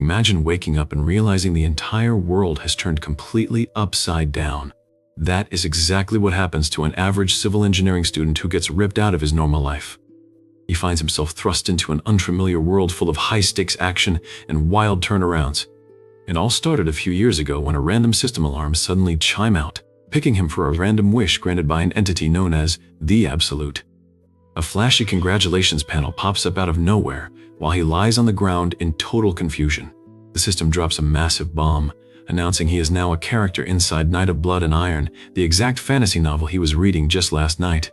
Imagine waking up and realizing the entire world has turned completely upside down. That is exactly what happens to an average civil engineering student who gets ripped out of his normal life. He finds himself thrust into an unfamiliar world full of high-stakes action and wild turnarounds. It all started a few years ago when a random system alarm suddenly chimed out, picking him for a random wish granted by an entity known as the Absolute. A flashy congratulations panel pops up out of nowhere while he lies on the ground in total confusion. The system drops a massive bomb, announcing he is now a character inside Night of Blood and Iron, the exact fantasy novel he was reading just last night.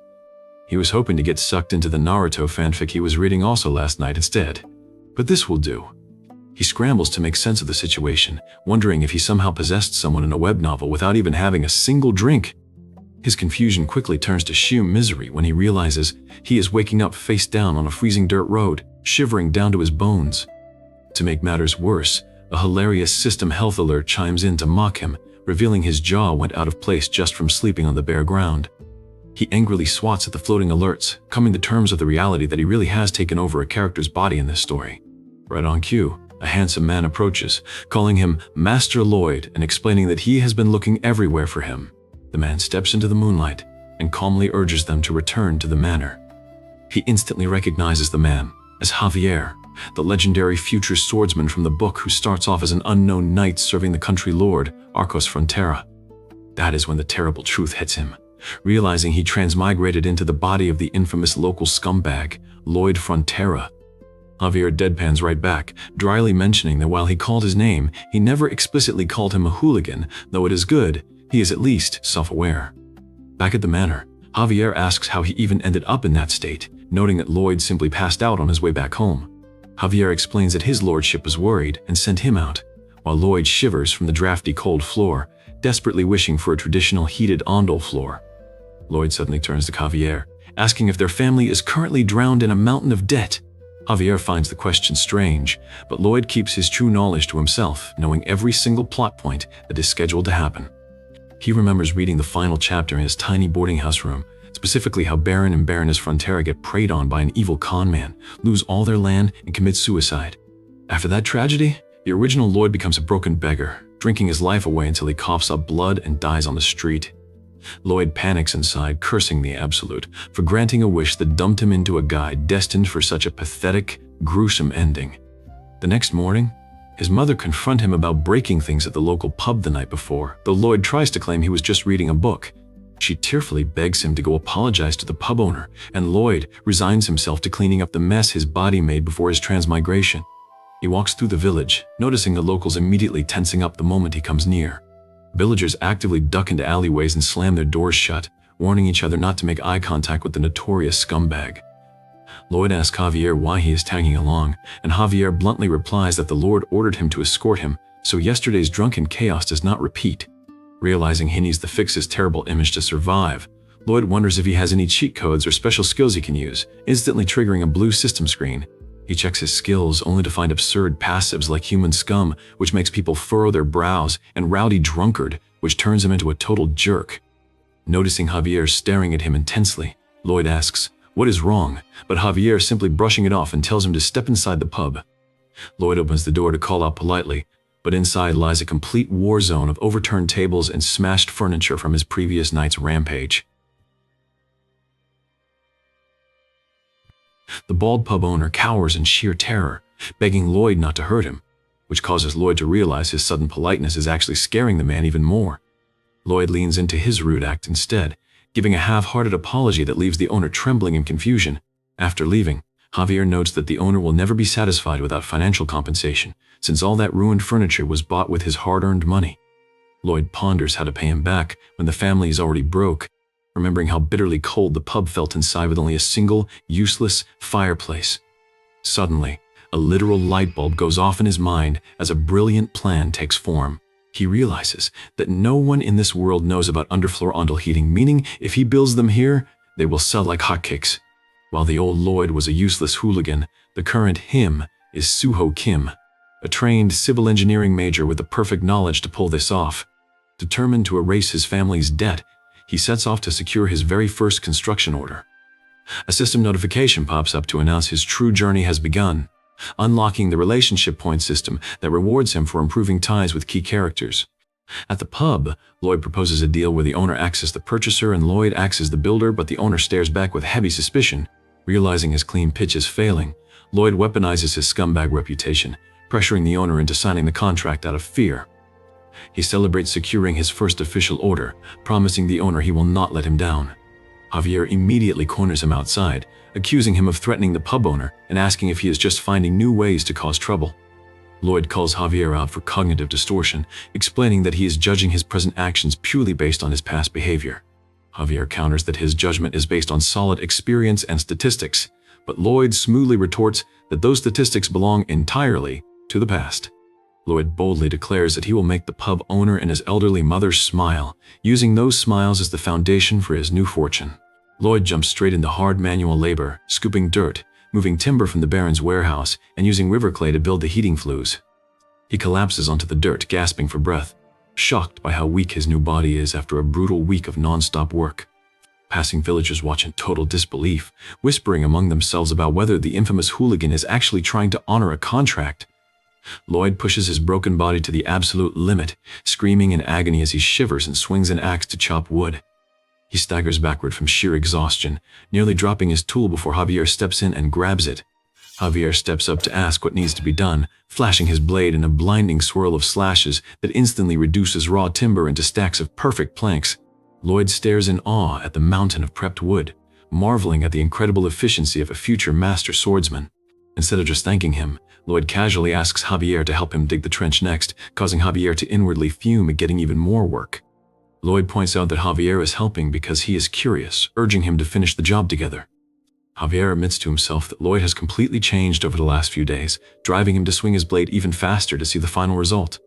He was hoping to get sucked into the Naruto fanfic he was reading also last night instead. But this will do. He scrambles to make sense of the situation, wondering if he somehow possessed someone in a web novel without even having a single drink. His confusion quickly turns to sheer misery when he realizes he is waking up face down on a freezing dirt road, shivering down to his bones. To make matters worse, a hilarious system health alert chimes in to mock him, revealing his jaw went out of place just from sleeping on the bare ground. He angrily swats at the floating alerts, coming to terms with the reality that he really has taken over a character's body in this story. Right on cue, a handsome man approaches, calling him Master Lloyd and explaining that he has been looking everywhere for him. The man steps into the moonlight and calmly urges them to return to the manor. He instantly recognizes the man as Javier, the legendary future swordsman from the book who starts off as an unknown knight serving the country lord, Arcos Frontera. That is when the terrible truth hits him, realizing he transmigrated into the body of the infamous local scumbag, Lloyd Frontera. Javier deadpans right back, dryly mentioning that while he called his name, he never explicitly called him a hooligan, though it is good, he is at least self-aware. Back at the manor, Javier asks how he even ended up in that state, noting that Lloyd simply passed out on his way back home. Javier explains that his lordship was worried and sent him out, while Lloyd shivers from the drafty cold floor, desperately wishing for a traditional heated ondol floor. Lloyd suddenly turns to Javier, asking if their family is currently drowned in a mountain of debt. Javier finds the question strange, but Lloyd keeps his true knowledge to himself, knowing every single plot point that is scheduled to happen. He remembers reading the final chapter in his tiny boarding house room, specifically how Baron and Baroness Frontera get preyed on by an evil con man, lose all their land, and commit suicide. After that tragedy, the original Lloyd becomes a broken beggar, drinking his life away until he coughs up blood and dies on the street. Lloyd panics inside, cursing the Absolute for granting a wish that dumped him into a guy destined for such a pathetic, gruesome ending. The next morning, his mother confronts him about breaking things at the local pub the night before, though Lloyd tries to claim he was just reading a book. She tearfully begs him to go apologize to the pub owner, and Lloyd resigns himself to cleaning up the mess his body made before his transmigration. He walks through the village, noticing the locals immediately tensing up the moment he comes near. Villagers actively duck into alleyways and slam their doors shut, warning each other not to make eye contact with the notorious scumbag. Lloyd asks Javier why he is tagging along, and Javier bluntly replies that the Lord ordered him to escort him, so yesterday's drunken chaos does not repeat. Realizing he needs to fix his terrible image to survive, Lloyd wonders if he has any cheat codes or special skills he can use, instantly triggering a blue system screen. He checks his skills only to find absurd passives like human scum, which makes people furrow their brows, and rowdy drunkard, which turns him into a total jerk. Noticing Javier staring at him intensely, Lloyd asks, "What is wrong?" But Javier simply brushing it off and tells him to step inside the pub. Lloyd opens the door to call out politely, but inside lies a complete war zone of overturned tables and smashed furniture from his previous night's rampage. The bald pub owner cowers in sheer terror, begging Lloyd not to hurt him, which causes Lloyd to realize his sudden politeness is actually scaring the man even more. Lloyd leans into his rude act instead, giving a half-hearted apology that leaves the owner trembling in confusion. After leaving, Javier notes that the owner will never be satisfied without financial compensation, since all that ruined furniture was bought with his hard-earned money. Lloyd ponders how to pay him back when the family is already broke, remembering how bitterly cold the pub felt inside with only a single, useless fireplace. Suddenly, a literal light bulb goes off in his mind as a brilliant plan takes form. He realizes that no one in this world knows about underfloor ondel heating, meaning if he builds them here, they will sell like hotcakes. While the old Lloyd was a useless hooligan, the current him is Suho Kim, a trained civil engineering major with the perfect knowledge to pull this off. Determined to erase his family's debt, he sets off to secure his very first construction order. A system notification pops up to announce his true journey has begun. unlocking the relationship point system that rewards him for improving ties with key characters. At the pub, Lloyd proposes a deal where the owner acts as the purchaser and Lloyd acts as the builder, but the owner stares back with heavy suspicion. Realizing his clean pitch is failing, Lloyd weaponizes his scumbag reputation, pressuring the owner into signing the contract out of fear. He celebrates securing his first official order, promising the owner he will not let him down. Javier immediately corners him outside, accusing him of threatening the pub owner and asking if he is just finding new ways to cause trouble. Lloyd calls Javier out for cognitive distortion, explaining that he is judging his present actions purely based on his past behavior. Javier counters that his judgment is based on solid experience and statistics, but Lloyd smoothly retorts that those statistics belong entirely to the past. Lloyd boldly declares that he will make the pub owner and his elderly mother smile, using those smiles as the foundation for his new fortune. Lloyd jumps straight into hard manual labor, scooping dirt, moving timber from the Baron's warehouse, and using river clay to build the heating flues. He collapses onto the dirt, gasping for breath, shocked by how weak his new body is after a brutal week of non-stop work. Passing villagers watch in total disbelief, whispering among themselves about whether the infamous hooligan is actually trying to honor a contract. Lloyd pushes his broken body to the absolute limit, screaming in agony as he shivers and swings an axe to chop wood. He staggers backward from sheer exhaustion, nearly dropping his tool before Javier steps in and grabs it. Javier steps up to ask what needs to be done, flashing his blade in a blinding swirl of slashes that instantly reduces raw timber into stacks of perfect planks. Lloyd stares in awe at the mountain of prepped wood, marveling at the incredible efficiency of a future master swordsman. Instead of just thanking him, Lloyd casually asks Javier to help him dig the trench next, causing Javier to inwardly fume at getting even more work. Lloyd points out that Javier is helping because he is curious, urging him to finish the job together. Javier admits to himself that Lloyd has completely changed over the last few days, driving him to swing his blade even faster to see the final result.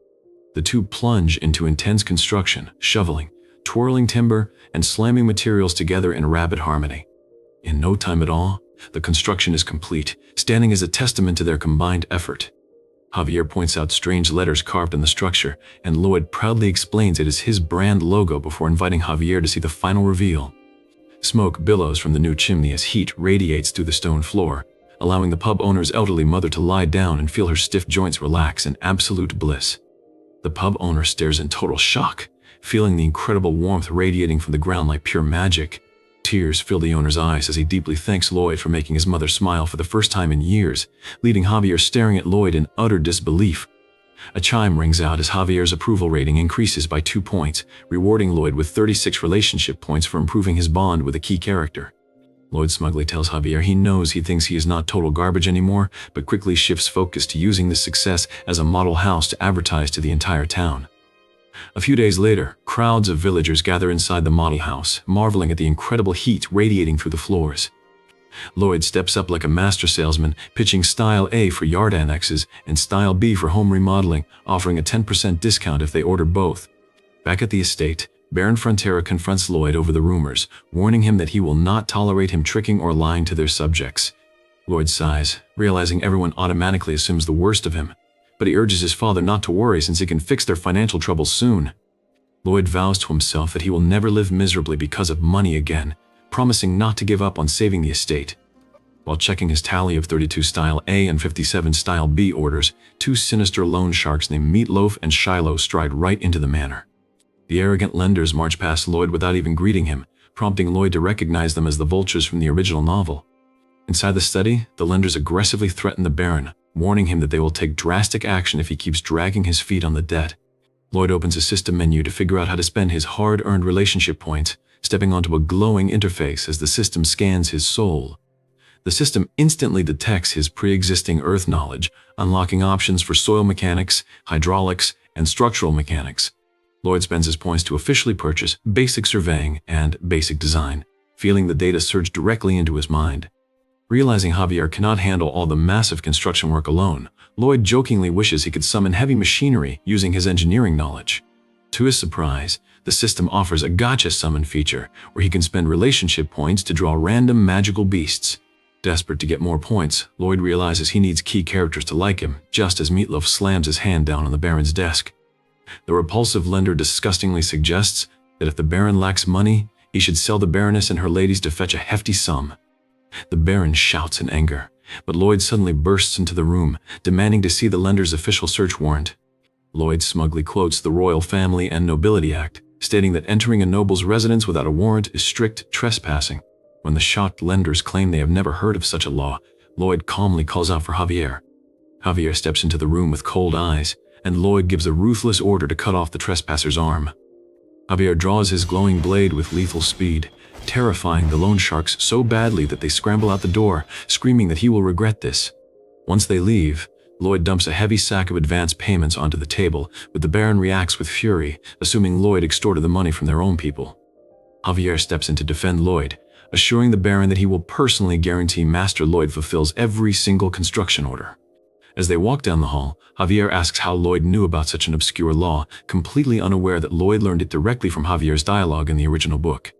The two plunge into intense construction, shoveling, twirling timber, and slamming materials together in rapid harmony. In no time at all, the construction is complete, standing as a testament to their combined effort. Javier points out strange letters carved in the structure, and Lloyd proudly explains it is his brand logo before inviting Javier to see the final reveal. Smoke billows from the new chimney as heat radiates through the stone floor, allowing the pub owner's elderly mother to lie down and feel her stiff joints relax in absolute bliss. The pub owner stares in total shock, feeling the incredible warmth radiating from the ground like pure magic. Tears fill the owner's eyes as he deeply thanks Lloyd for making his mother smile for the first time in years, leaving Javier staring at Lloyd in utter disbelief. A chime rings out as Javier's approval rating increases by 2 points, rewarding Lloyd with 36 relationship points for improving his bond with a key character. Lloyd smugly tells Javier he knows he thinks he is not total garbage anymore, but quickly shifts focus to using this success as a model house to advertise to the entire town. A few days later, crowds of villagers gather inside the model house, marveling at the incredible heat radiating through the floors. Lloyd steps up like a master salesman, pitching Style A for yard annexes and Style B for home remodeling, offering a 10% discount if they order both. Back at the estate, Baron Frontera confronts Lloyd over the rumors, warning him that he will not tolerate him tricking or lying to their subjects. Lloyd sighs, realizing everyone automatically assumes the worst of him, but he urges his father not to worry since he can fix their financial troubles soon. Lloyd vows to himself that he will never live miserably because of money again, promising not to give up on saving the estate. While checking his tally of 32 Style A and 57 Style B orders, two sinister loan sharks named Meatloaf and Shiloh stride right into the manor. The arrogant lenders march past Lloyd without even greeting him, prompting Lloyd to recognize them as the vultures from the original novel. Inside the study, the lenders aggressively threaten the Baron, warning him that they will take drastic action if he keeps dragging his feet on the debt. Lloyd opens a system menu to figure out how to spend his hard-earned relationship points, stepping onto a glowing interface as the system scans his soul. The system instantly detects his pre-existing earth knowledge, unlocking options for soil mechanics, hydraulics, and structural mechanics. Lloyd spends his points to officially purchase basic surveying and basic design, feeling the data surge directly into his mind. Realizing Javier cannot handle all the massive construction work alone, Lloyd jokingly wishes he could summon heavy machinery using his engineering knowledge. To his surprise, the system offers a gotcha summon feature where he can spend relationship points to draw random magical beasts. Desperate to get more points, Lloyd realizes he needs key characters to like him, just as Meatloaf slams his hand down on the Baron's desk. The repulsive lender disgustingly suggests that if the Baron lacks money, he should sell the Baroness and her ladies to fetch a hefty sum. The Baron shouts in anger, But Lloyd suddenly bursts into the room, demanding to see the lender's official search warrant. Lloyd smugly quotes the Royal Family and Nobility Act, stating that entering a noble's residence without a warrant is strict trespassing. When the shocked lenders claim they have never heard of such a law, Lloyd calmly calls out for Javier. Javier steps into the room with cold eyes, and Lloyd gives a ruthless order to cut off the trespasser's arm. Javier draws his glowing blade with lethal speed, terrifying the loan sharks so badly that they scramble out the door, screaming that he will regret this. Once they leave, Lloyd dumps a heavy sack of advance payments onto the table, but the Baron reacts with fury, assuming Lloyd extorted the money from their own people. Javier steps in to defend Lloyd, assuring the Baron that he will personally guarantee Master Lloyd fulfills every single construction order. As they walk down the hall, Javier asks how Lloyd knew about such an obscure law, completely unaware that Lloyd learned it directly from Javier's dialogue in the original book.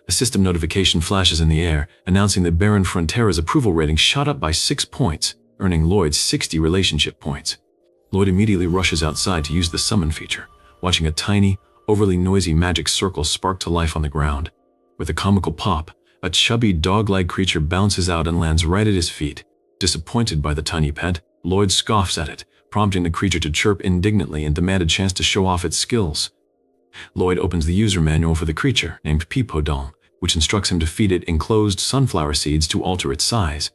A system notification flashes in the air, announcing that Baron Frontera's approval rating shot up by 6 points, earning Lloyd 60 relationship points. Lloyd immediately rushes outside to use the summon feature, watching a tiny, overly noisy magic circle spark to life on the ground. With a comical pop, a chubby dog-like creature bounces out and lands right at his feet. Disappointed by the tiny pet, Lloyd scoffs at it, prompting the creature to chirp indignantly and demand a chance to show off its skills. Lloyd opens the user manual for the creature, named Pipodon, which instructs him to feed it enclosed sunflower seeds to alter its size.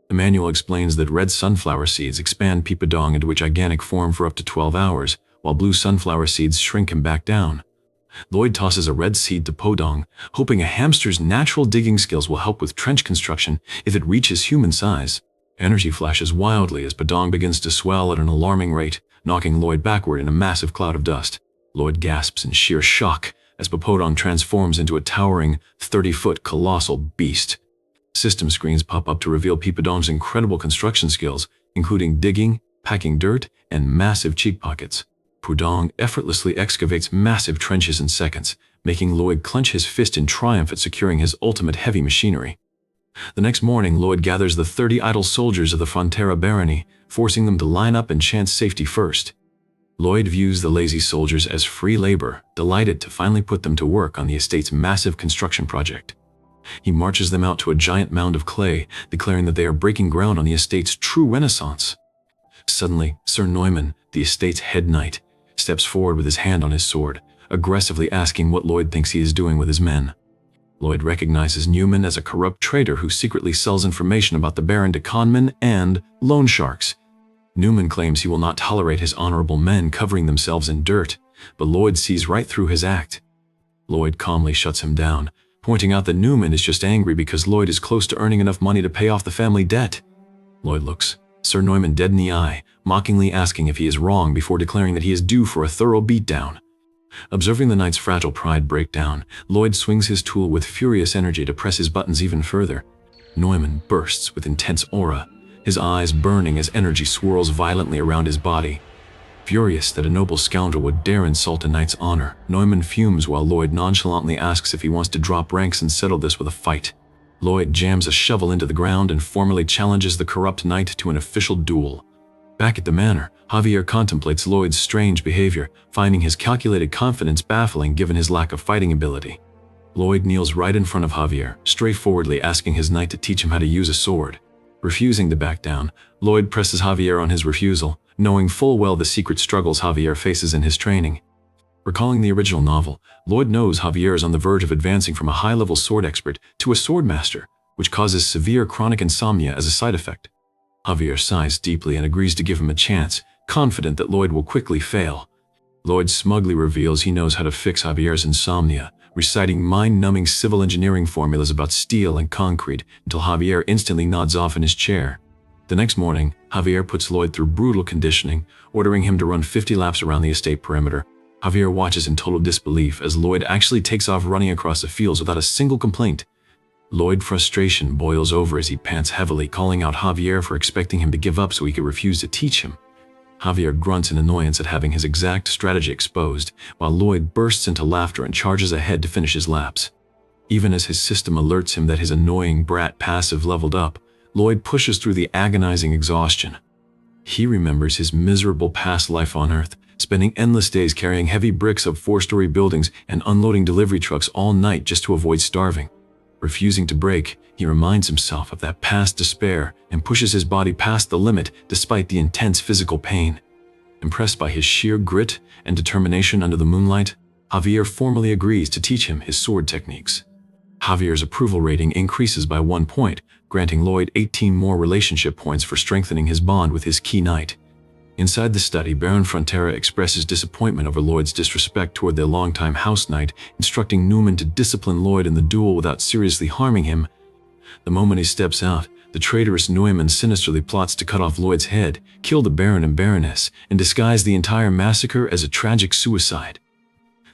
The manual explains that red sunflower seeds expand Pipodon into a gigantic form for up to 12 hours, while blue sunflower seeds shrink him back down. Lloyd tosses a red seed to Podong, hoping a hamster's natural digging skills will help with trench construction if it reaches human size. Energy flashes wildly as Podong begins to swell at an alarming rate, knocking Lloyd backward in a massive cloud of dust. Lloyd gasps in sheer shock as Podong transforms into a towering, 30-foot colossal beast. System screens pop up to reveal Pipodong's incredible construction skills, including digging, packing dirt, and massive cheek pockets. Podong effortlessly excavates massive trenches in seconds, making Lloyd clench his fist in triumph at securing his ultimate heavy machinery. The next morning, Lloyd gathers the 30 idle soldiers of the Frontera barony, forcing them to line up and chant safety first. Lloyd views the lazy soldiers as free labor, delighted to finally put them to work on the estate's massive construction project. He marches them out to a giant mound of clay, declaring that they are breaking ground on the estate's true renaissance. Suddenly, Sir Neumann, the estate's head knight, steps forward with his hand on his sword, aggressively asking what Lloyd thinks he is doing with his men. Lloyd recognizes Neumann as a corrupt traitor who secretly sells information about the Baron to conmen and loan sharks. Neumann claims he will not tolerate his honorable men covering themselves in dirt, but Lloyd sees right through his act. Lloyd calmly shuts him down, pointing out that Neumann is just angry because Lloyd is close to earning enough money to pay off the family debt. Lloyd looks Sir Neumann dead in the eye, mockingly asking if he is wrong before declaring that he is due for a thorough beatdown. Observing the knight's fragile pride break down, Lloyd swings his tool with furious energy to press his buttons even further. Neumann bursts with intense aura, his eyes burning as energy swirls violently around his body. Furious that a noble scoundrel would dare insult a knight's honor, Neumann fumes while Lloyd nonchalantly asks if he wants to drop ranks and settle this with a fight. Lloyd jams a shovel into the ground and formally challenges the corrupt knight to an official duel. Back at the manor, Javier contemplates Lloyd's strange behavior, finding his calculated confidence baffling given his lack of fighting ability. Lloyd kneels right in front of Javier, straightforwardly asking his knight to teach him how to use a sword. Refusing to back down, Lloyd presses Javier on his refusal, knowing full well the secret struggles Javier faces in his training. Recalling the original novel, Lloyd knows Javier is on the verge of advancing from a high-level sword expert to a sword master, which causes severe chronic insomnia as a side effect. Javier sighs deeply and agrees to give him a chance, confident that Lloyd will quickly fail. Lloyd smugly reveals he knows how to fix Javier's insomnia, reciting mind-numbing civil engineering formulas about steel and concrete until Javier instantly nods off in his chair. The next morning, Javier puts Lloyd through brutal conditioning, ordering him to run 50 laps around the estate perimeter. Javier watches in total disbelief as Lloyd actually takes off running across the fields without a single complaint. Lloyd's frustration boils over as he pants heavily, calling out Javier for expecting him to give up so he could refuse to teach him. Javier grunts in annoyance at having his exact strategy exposed, while Lloyd bursts into laughter and charges ahead to finish his laps. Even as his system alerts him that his annoying brat passive leveled up, Lloyd pushes through the agonizing exhaustion. He remembers his miserable past life on Earth, spending endless days carrying heavy bricks up 4-story buildings and unloading delivery trucks all night just to avoid starving. Refusing to break, he reminds himself of that past despair and pushes his body past the limit despite the intense physical pain. Impressed by his sheer grit and determination under the moonlight, Javier formally agrees to teach him his sword techniques. Javier's approval rating increases by 1 point, granting Lloyd 18 more relationship points for strengthening his bond with his key knight. Inside the study, Baron Frontera expresses disappointment over Lloyd's disrespect toward their longtime house knight, instructing Newman to discipline Lloyd in the duel without seriously harming him. The moment he steps out, the traitorous Neumann sinisterly plots to cut off Lloyd's head, kill the Baron and Baroness, and disguise the entire massacre as a tragic suicide.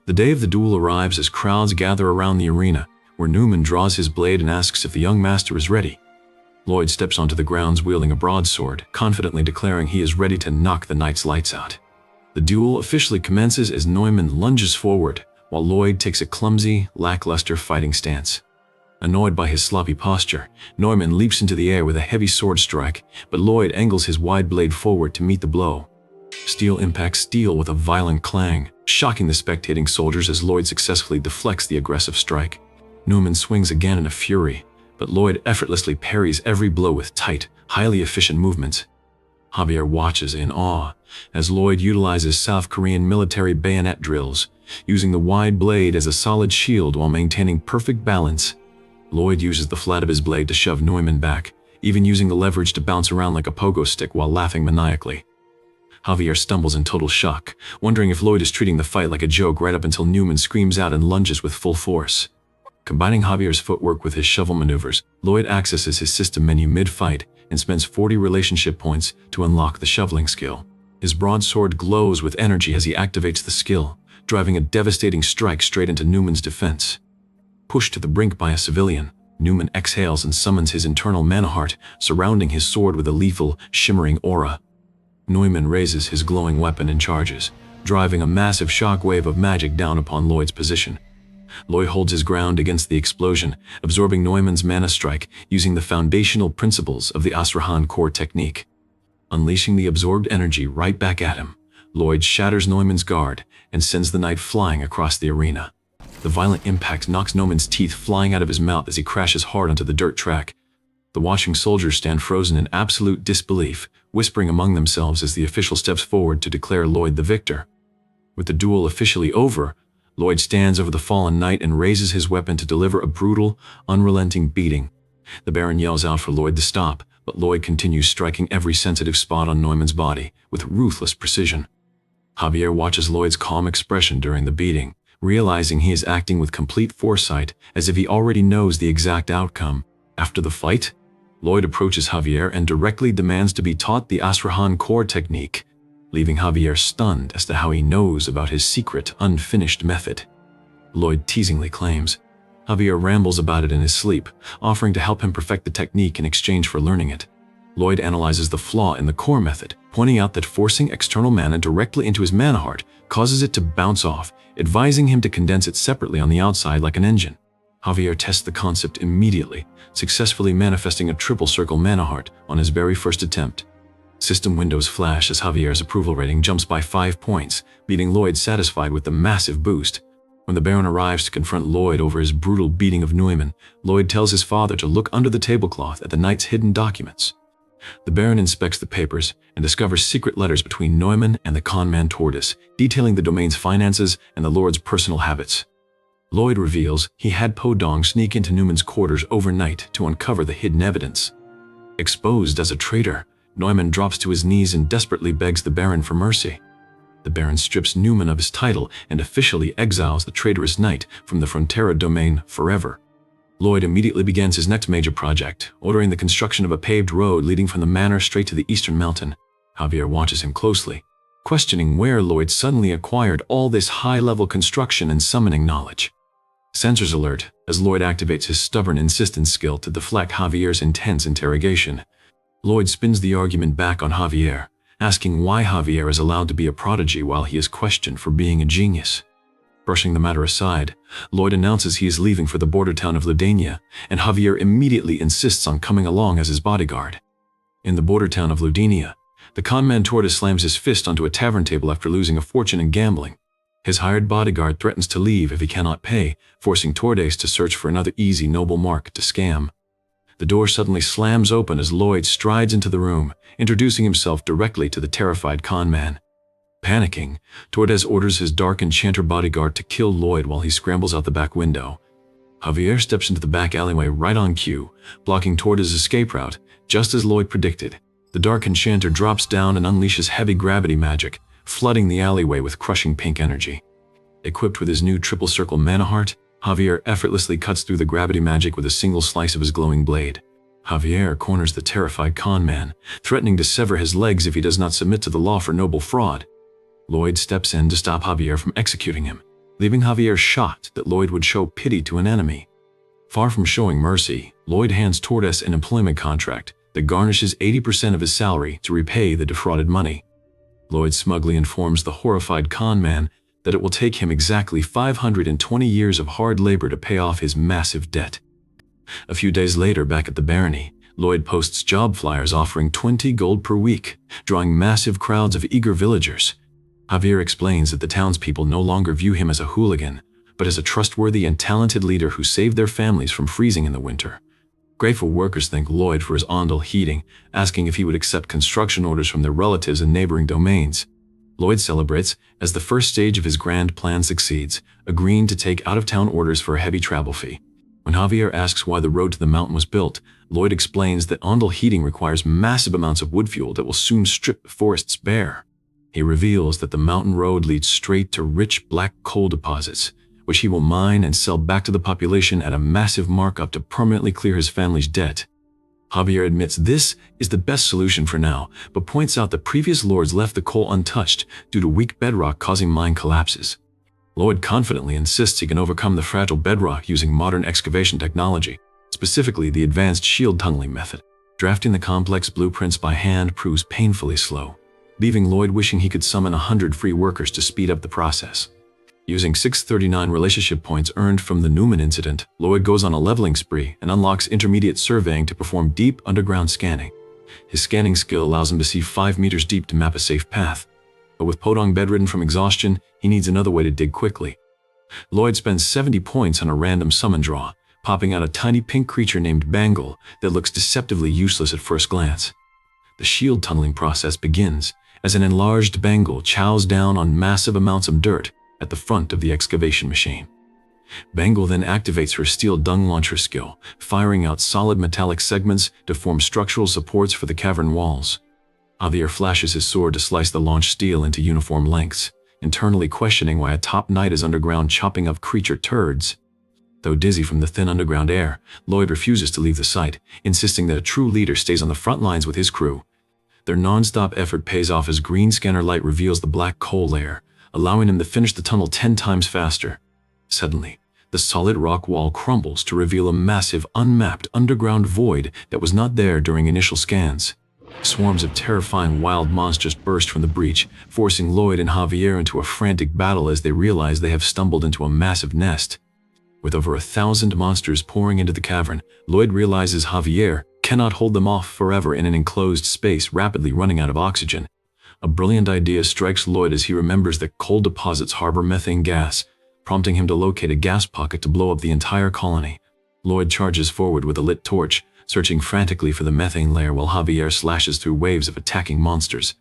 The day of the duel arrives as crowds gather around the arena, where Newman draws his blade and asks if the young master is ready. Lloyd steps onto the grounds wielding a broadsword, confidently declaring he is ready to knock the knight's lights out. The duel officially commences as Neumann lunges forward, while Lloyd takes a clumsy, lackluster fighting stance. Annoyed by his sloppy posture, Neumann leaps into the air with a heavy sword strike, but Lloyd angles his wide blade forward to meet the blow. Steel impacts steel with a violent clang, shocking the spectating soldiers as Lloyd successfully deflects the aggressive strike. Neumann swings again in a fury, but Lloyd effortlessly parries every blow with tight, highly efficient movements. Javier watches in awe as Lloyd utilizes South Korean military bayonet drills, using the wide blade as a solid shield while maintaining perfect balance. Lloyd uses the flat of his blade to shove Neumann back, even using the leverage to bounce around like a pogo stick while laughing maniacally. Javier stumbles in total shock, wondering if Lloyd is treating the fight like a joke right up until Neumann screams out and lunges with full force. Combining Javier's footwork with his shovel maneuvers, Lloyd accesses his system menu mid-fight and spends 40 relationship points to unlock the shoveling skill. His broadsword glows with energy as he activates the skill, driving a devastating strike straight into Neumann's defense. Pushed to the brink by a civilian, Neumann exhales and summons his internal mana heart, surrounding his sword with a lethal, shimmering aura. Neumann raises his glowing weapon and charges, driving a massive shockwave of magic down upon Lloyd's position. Lloyd holds his ground against the explosion, absorbing Neumann's mana strike using the foundational principles of the Asura core technique. Unleashing the absorbed energy right back at him, Lloyd shatters Neumann's guard and sends the knight flying across the arena. The violent impact knocks Neumann's teeth flying out of his mouth as he crashes hard onto the dirt track. The watching soldiers stand frozen in absolute disbelief, whispering among themselves as the official steps forward to declare Lloyd the victor. With the duel officially over, Lloyd stands over the fallen knight and raises his weapon to deliver a brutal, unrelenting beating. The Baron yells out for Lloyd to stop, but Lloyd continues striking every sensitive spot on Neumann's body with ruthless precision. Javier watches Lloyd's calm expression during the beating, realizing he is acting with complete foresight as if he already knows the exact outcome. After the fight, Lloyd approaches Javier and directly demands to be taught the Asura core technique, leaving Javier stunned as to how he knows about his secret, unfinished method. Lloyd teasingly claims. Javier rambles about it in his sleep, offering to help him perfect the technique in exchange for learning it. Lloyd analyzes the flaw in the core method, pointing out that forcing external mana directly into his mana heart causes it to bounce off, advising him to condense it separately on the outside like an engine. Javier tests the concept immediately, successfully manifesting a triple circle mana heart on his very first attempt. System windows flash as Javier's approval rating jumps by 5 points, leaving Lloyd satisfied with the massive boost. When the Baron arrives to confront Lloyd over his brutal beating of Neumann, Lloyd tells his father to look under the tablecloth at the knight's hidden documents. The Baron inspects the papers and discovers secret letters between Neumann and the conman Tortoise, detailing the domain's finances and the Lord's personal habits. Lloyd reveals he had Podong sneak into Neumann's quarters overnight to uncover the hidden evidence. Exposed as a traitor, Neumann drops to his knees and desperately begs the Baron for mercy. The Baron strips Neumann of his title and officially exiles the traitorous knight from the Frontera domain forever. Lloyd immediately begins his next major project, ordering the construction of a paved road leading from the manor straight to the eastern mountain. Javier watches him closely, questioning where Lloyd suddenly acquired all this high-level construction and summoning knowledge. Sensors alert as Lloyd activates his stubborn insistence skill to deflect Javier's intense interrogation. Lloyd spins the argument back on Javier, asking why Javier is allowed to be a prodigy while he is questioned for being a genius. Brushing the matter aside, Lloyd announces he is leaving for the border town of Ludania, and Javier immediately insists on coming along as his bodyguard. In the border town of Ludania, the conman Tortoise slams his fist onto a tavern table after losing a fortune in gambling. His hired bodyguard threatens to leave if he cannot pay, forcing Tordes to search for another easy noble market to scam. The door suddenly slams open as Lloyd strides into the room, introducing himself directly to the terrified conman. Panicking, Tordes orders his dark enchanter bodyguard to kill Lloyd while he scrambles out the back window. Javier steps into the back alleyway right on cue, blocking Tordes' escape route, just as Lloyd predicted. The dark enchanter drops down and unleashes heavy gravity magic, flooding the alleyway with crushing pink energy. Equipped with his new triple circle mana heart, Javier effortlessly cuts through the gravity magic with a single slice of his glowing blade. Javier corners the terrified conman, threatening to sever his legs if he does not submit to the law for noble fraud. Lloyd steps in to stop Javier from executing him, leaving Javier shocked that Lloyd would show pity to an enemy. Far from showing mercy, Lloyd hands Tordes an employment contract that garnishes 80% of his salary to repay the defrauded money. Lloyd smugly informs the horrified conman that it will take him exactly 520 years of hard labor to pay off his massive debt. A few days later, back at the barony, Lloyd posts job flyers offering 20 gold per week, drawing massive crowds of eager villagers. Javier explains that the townspeople no longer view him as a hooligan, but as a trustworthy and talented leader who saved their families from freezing in the winter. Grateful workers thank Lloyd for his Ondel heating, asking if he would accept construction orders from their relatives in neighboring domains. Lloyd celebrates as the first stage of his grand plan succeeds, agreeing to take out-of-town orders for a heavy travel fee. When Javier asks why the road to the mountain was built, Lloyd explains that Ondel heating requires massive amounts of wood fuel that will soon strip the forests bare. He reveals that the mountain road leads straight to rich black coal deposits, which he will mine and sell back to the population at a massive markup to permanently clear his family's debt. Javier admits this is the best solution for now, but points out that previous lords left the coal untouched due to weak bedrock causing mine collapses. Lloyd confidently insists he can overcome the fragile bedrock using modern excavation technology, specifically the advanced shield tunneling method. Drafting the complex blueprints by hand proves painfully slow, leaving Lloyd wishing he could summon 100 free workers to speed up the process. Using 639 relationship points earned from the Newman incident, Lloyd goes on a leveling spree and unlocks intermediate surveying to perform deep underground scanning. His scanning skill allows him to see 5 meters deep to map a safe path, but with Podong bedridden from exhaustion, he needs another way to dig quickly. Lloyd spends 70 points on a random summon draw, popping out a tiny pink creature named Bangle that looks deceptively useless at first glance. The shield tunneling process begins as an enlarged Bangle chows down on massive amounts of dirt at the front of the excavation machine. Bangle then activates her steel dung launcher skill, firing out solid metallic segments to form structural supports for the cavern walls. Javier flashes his sword to slice the launch steel into uniform lengths, internally questioning why a top knight is underground chopping up creature turds. Though dizzy from the thin underground air, Lloyd refuses to leave the site, insisting that a true leader stays on the front lines with his crew. Their non-stop effort pays off as green scanner light reveals the black coal layer, allowing him to finish the tunnel 10 times faster. Suddenly, the solid rock wall crumbles to reveal a massive, unmapped underground void that was not there during initial scans. Swarms of terrifying wild monsters burst from the breach, forcing Lloyd and Javier into a frantic battle as they realize they have stumbled into a massive nest. With over 1,000 monsters pouring into the cavern, Lloyd realizes Javier cannot hold them off forever in an enclosed space rapidly running out of oxygen. A brilliant idea strikes Lloyd as he remembers that coal deposits harbor methane gas, prompting him to locate a gas pocket to blow up the entire colony. Lloyd charges forward with a lit torch, searching frantically for the methane layer while Javier slashes through waves of attacking monsters.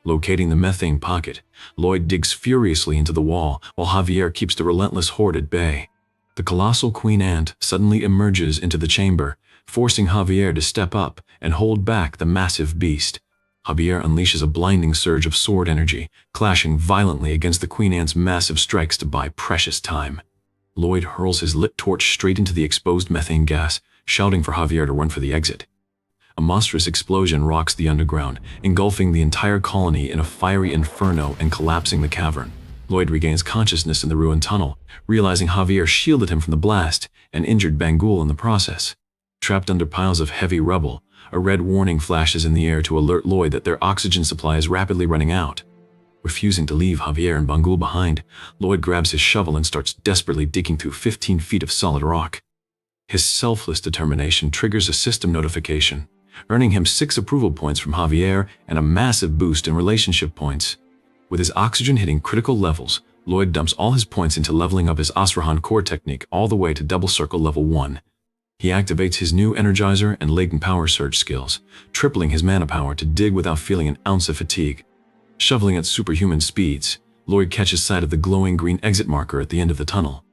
Locating the methane pocket, Lloyd digs furiously into the wall while Javier keeps the relentless horde at bay. The colossal queen ant suddenly emerges into the chamber, forcing Javier to step up and hold back the massive beast. Javier unleashes a blinding surge of sword energy, clashing violently against the queen ant's massive strikes to buy precious time. Lloyd hurls his lit torch straight into the exposed methane gas, shouting for Javier to run for the exit. A monstrous explosion rocks the underground, engulfing the entire colony in a fiery inferno and collapsing the cavern. Lloyd regains consciousness in the ruined tunnel, realizing Javier shielded him from the blast and injured Bangle in the process. Trapped under piles of heavy rubble, a red warning flashes in the air to alert Lloyd that their oxygen supply is rapidly running out. Refusing to leave Javier and Bangle behind, Lloyd grabs his shovel and starts desperately digging through 15 feet of solid rock. His selfless determination triggers a system notification, earning him 6 approval points from Javier and a massive boost in relationship points. With his oxygen hitting critical levels, Lloyd dumps all his points into leveling up his Asura core technique all the way to double circle level 1. He activates his new Energizer and Latent Power Surge skills, tripling his mana power to dig without feeling an ounce of fatigue. Shoveling at superhuman speeds, Lloyd catches sight of the glowing green exit marker at the end of the tunnel.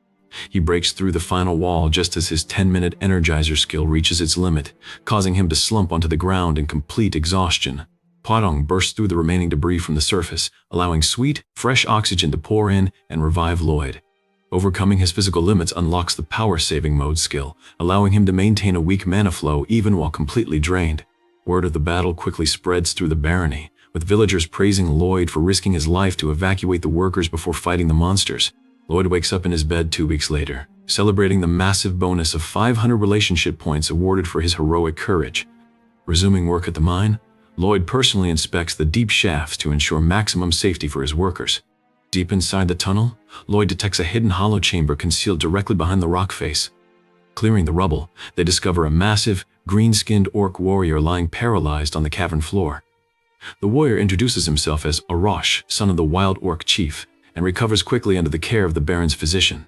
He breaks through the final wall just as his 10-minute Energizer skill reaches its limit, causing him to slump onto the ground in complete exhaustion. Podong bursts through the remaining debris from the surface, allowing sweet, fresh oxygen to pour in and revive Lloyd. Overcoming his physical limits unlocks the power-saving mode skill, allowing him to maintain a weak mana flow even while completely drained. Word of the battle quickly spreads through the barony, with villagers praising Lloyd for risking his life to evacuate the workers before fighting the monsters. Lloyd wakes up in his bed 2 weeks later, celebrating the massive bonus of 500 relationship points awarded for his heroic courage. Resuming work at the mine, Lloyd personally inspects the deep shafts to ensure maximum safety for his workers. Deep inside the tunnel, Lloyd detects a hidden hollow chamber concealed directly behind the rock face. Clearing the rubble, they discover a massive, green-skinned orc warrior lying paralyzed on the cavern floor. The warrior introduces himself as Arash, son of the wild orc chief, and recovers quickly under the care of the Baron's physician.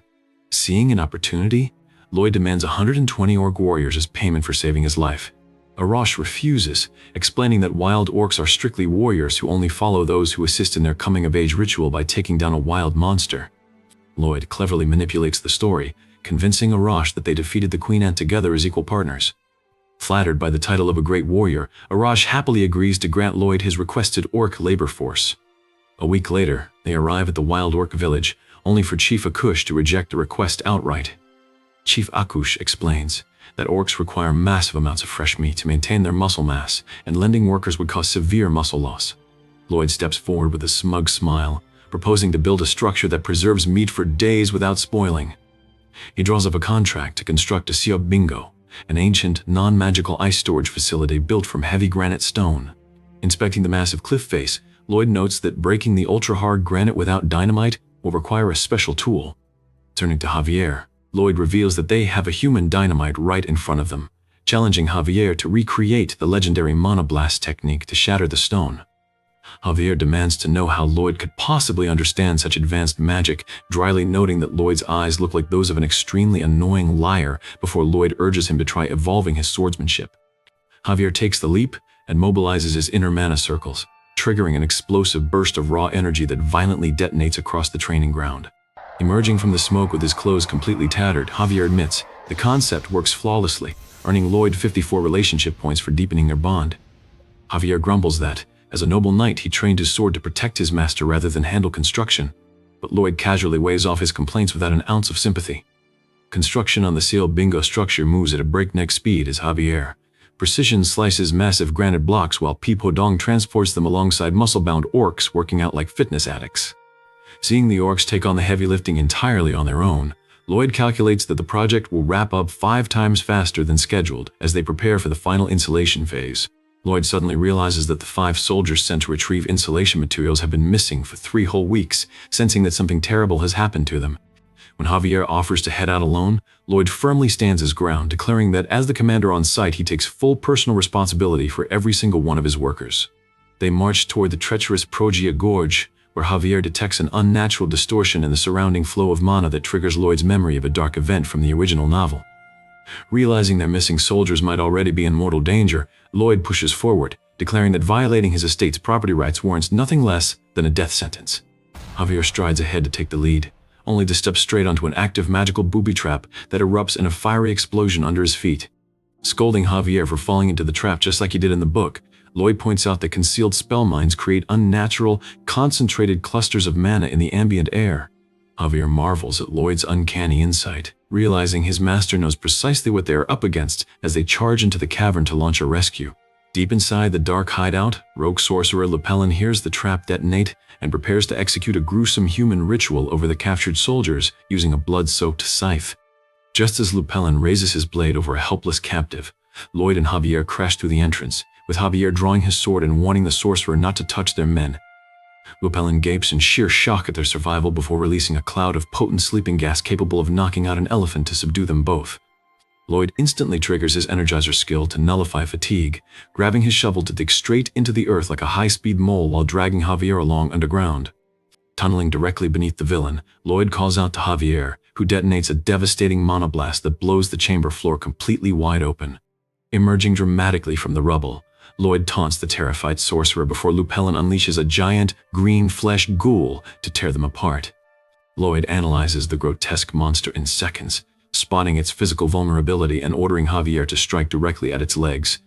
Seeing an opportunity, Lloyd demands 120 orc warriors as payment for saving his life. Arash refuses, explaining that wild orcs are strictly warriors who only follow those who assist in their coming-of-age ritual by taking down a wild monster. Lloyd cleverly manipulates the story, convincing Arash that they defeated the Queen Ant together as equal partners. Flattered by the title of a great warrior, Arash happily agrees to grant Lloyd his requested orc labor force. A week later, they arrive at the wild orc village, only for Chief Akush to reject the request outright. Chief Akush explains that orcs require massive amounts of fresh meat to maintain their muscle mass, and lending workers would cause severe muscle loss. Lloyd steps forward with a smug smile, proposing to build a structure that preserves meat for days without spoiling. He draws up a contract to construct a Siop Bingo, an ancient, non-magical ice storage facility built from heavy granite stone. Inspecting the massive cliff face, Lloyd notes that breaking the ultra-hard granite without dynamite will require a special tool. Turning to Javier, Lloyd reveals that they have a human dynamite right in front of them, challenging Javier to recreate the legendary monoblast technique to shatter the stone. Javier demands to know how Lloyd could possibly understand such advanced magic, dryly noting that Lloyd's eyes look like those of an extremely annoying liar before Lloyd urges him to try evolving his swordsmanship. Javier takes the leap and mobilizes his inner mana circles, triggering an explosive burst of raw energy that violently detonates across the training ground. Emerging from the smoke with his clothes completely tattered, Javier admits the concept works flawlessly, earning Lloyd 54 relationship points for deepening their bond. Javier grumbles that, as a noble knight, he trained his sword to protect his master rather than handle construction, but Lloyd casually weighs off his complaints without an ounce of sympathy. Construction on the Seal Bingo structure moves at a breakneck speed as Javier precision slices massive granite blocks while Podong transports them alongside muscle-bound orcs working out like fitness addicts. Seeing the orcs take on the heavy lifting entirely on their own, Lloyd calculates that the project will wrap up 5 times faster than scheduled as they prepare for the final insulation phase. Lloyd suddenly realizes that the 5 soldiers sent to retrieve insulation materials have been missing for 3 whole weeks, sensing that something terrible has happened to them. When Javier offers to head out alone, Lloyd firmly stands his ground, declaring that as the commander on site, he takes full personal responsibility for every single one of his workers. They march toward the treacherous Progia Gorge, where Javier detects an unnatural distortion in the surrounding flow of mana that triggers Lloyd's memory of a dark event from the original novel. Realizing their missing soldiers might already be in mortal danger, Lloyd pushes forward, declaring that violating his estate's property rights warrants nothing less than a death sentence. Javier strides ahead to take the lead, only to step straight onto an active magical booby trap that erupts in a fiery explosion under his feet. Scolding Javier for falling into the trap just like he did in the book, Lloyd points out that concealed spell mines create unnatural, concentrated clusters of mana in the ambient air. Javier marvels at Lloyd's uncanny insight, realizing his master knows precisely what they are up against as they charge into the cavern to launch a rescue. Deep inside the dark hideout, rogue sorcerer Lupellin hears the trap detonate and prepares to execute a gruesome human ritual over the captured soldiers using a blood-soaked scythe. Just as Lupellin raises his blade over a helpless captive, Lloyd and Javier crash through the entrance, with Javier drawing his sword and warning the sorcerer not to touch their men. Lupellin gapes in sheer shock at their survival before releasing a cloud of potent sleeping gas capable of knocking out an elephant to subdue them both. Lloyd instantly triggers his Energizer skill to nullify fatigue, grabbing his shovel to dig straight into the earth like a high-speed mole while dragging Javier along underground. Tunneling directly beneath the villain, Lloyd calls out to Javier, who detonates a devastating monoblast that blows the chamber floor completely wide open. Emerging dramatically from the rubble, Lloyd taunts the terrified sorcerer before Lupellin unleashes a giant, green flesh ghoul to tear them apart. Lloyd analyzes the grotesque monster in seconds, spotting its physical vulnerability and ordering Javier to strike directly at its legs.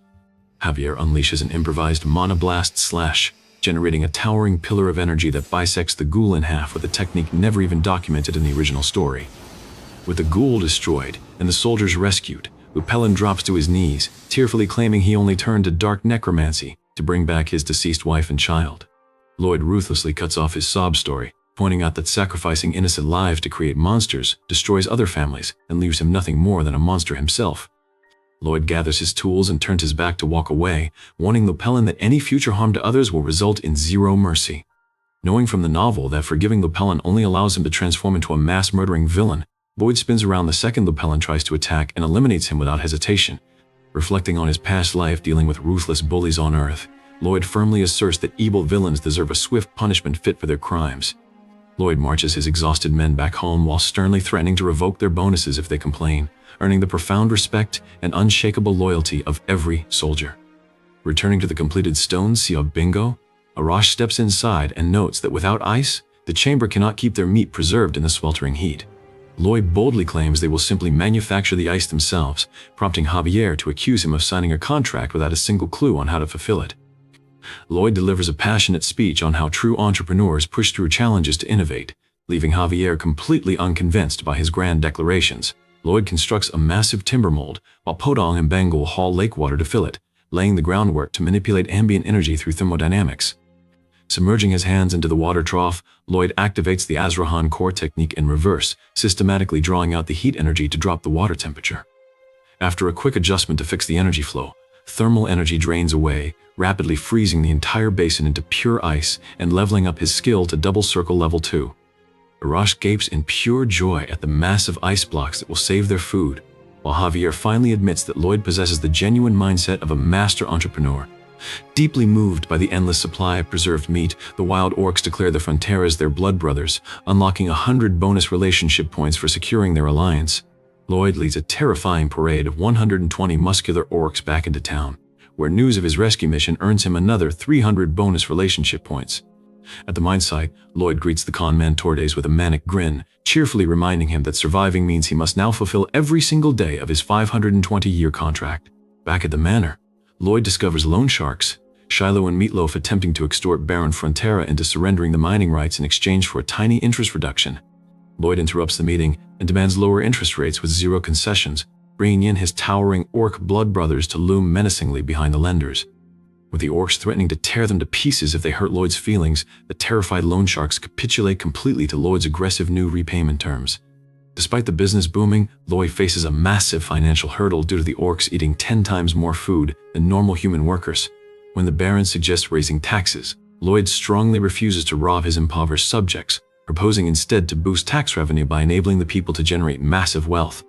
Javier unleashes an improvised monoblast slash, generating a towering pillar of energy that bisects the ghoul in half with a technique never even documented in the original story. With the ghoul destroyed and the soldiers rescued, Lupellin drops to his knees, tearfully claiming he only turned to dark necromancy to bring back his deceased wife and child. Lloyd ruthlessly cuts off his sob story, pointing out that sacrificing innocent lives to create monsters destroys other families and leaves him nothing more than a monster himself. Lloyd gathers his tools and turns his back to walk away, warning Lupellin that any future harm to others will result in zero mercy. Knowing from the novel that forgiving Lupellin only allows him to transform into a mass-murdering villain, Lloyd spins around the second Lupellin tries to attack and eliminates him without hesitation. Reflecting on his past life dealing with ruthless bullies on Earth, Lloyd firmly asserts that evil villains deserve a swift punishment fit for their crimes. Lloyd marches his exhausted men back home while sternly threatening to revoke their bonuses if they complain, earning the profound respect and unshakable loyalty of every soldier. Returning to the completed stone sea of Bingo, Arash steps inside and notes that without ice, the chamber cannot keep their meat preserved in the sweltering heat. Lloyd boldly claims they will simply manufacture the ice themselves, prompting Javier to accuse him of signing a contract without a single clue on how to fulfill it. Lloyd delivers a passionate speech on how true entrepreneurs push through challenges to innovate, leaving Javier completely unconvinced by his grand declarations. Lloyd constructs a massive timber mold, while Podong and Bengal haul lake water to fill it, laying the groundwork to manipulate ambient energy through thermodynamics. Submerging his hands into the water trough, Lloyd activates the Azrahan core technique in reverse, systematically drawing out the heat energy to drop the water temperature. After a quick adjustment to fix the energy flow, thermal energy drains away, rapidly freezing the entire basin into pure ice and leveling up his skill to double circle level 2. Arash gapes in pure joy at the massive ice blocks that will save their food, while Javier finally admits that Lloyd possesses the genuine mindset of a master entrepreneur. Deeply moved by the endless supply of preserved meat, the wild orcs declare the Fronteras their blood brothers, unlocking 100 bonus relationship points for securing their alliance. Lloyd leads a terrifying parade of 120 muscular orcs back into town, where news of his rescue mission earns him another 300 bonus relationship points. At the mine site, Lloyd greets the con man Tordes with a manic grin, cheerfully reminding him that surviving means he must now fulfill every single day of his 520-year contract. Back at the manor, Lloyd discovers loan sharks, Shiloh and Meatloaf attempting to extort Baron Frontera into surrendering the mining rights in exchange for a tiny interest reduction. Lloyd interrupts the meeting and demands lower interest rates with zero concessions, bringing in his towering orc blood brothers to loom menacingly behind the lenders. With the orcs threatening to tear them to pieces if they hurt Lloyd's feelings, the terrified loan sharks capitulate completely to Lloyd's aggressive new repayment terms. Despite the business booming, Lloyd faces a massive financial hurdle due to the orcs eating 10 times more food than normal human workers. When the Baron suggests raising taxes, Lloyd strongly refuses to rob his impoverished subjects, proposing instead to boost tax revenue by enabling the people to generate massive wealth.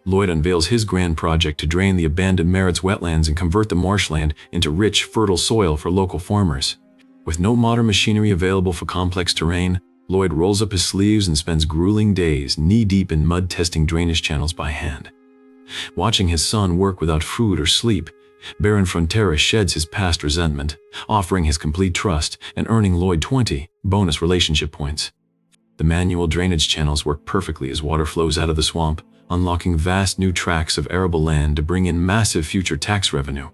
Lloyd unveils his grand project to drain the abandoned Merit's wetlands and convert the marshland into rich, fertile soil for local farmers. With no modern machinery available for complex terrain, Lloyd rolls up his sleeves and spends grueling days knee-deep in mud testing drainage channels by hand. Watching his son work without food or sleep, Baron Frontera sheds his past resentment, offering his complete trust and earning Lloyd 20 bonus relationship points. The manual drainage channels work perfectly as water flows out of the swamp, unlocking vast new tracts of arable land to bring in massive future tax revenue.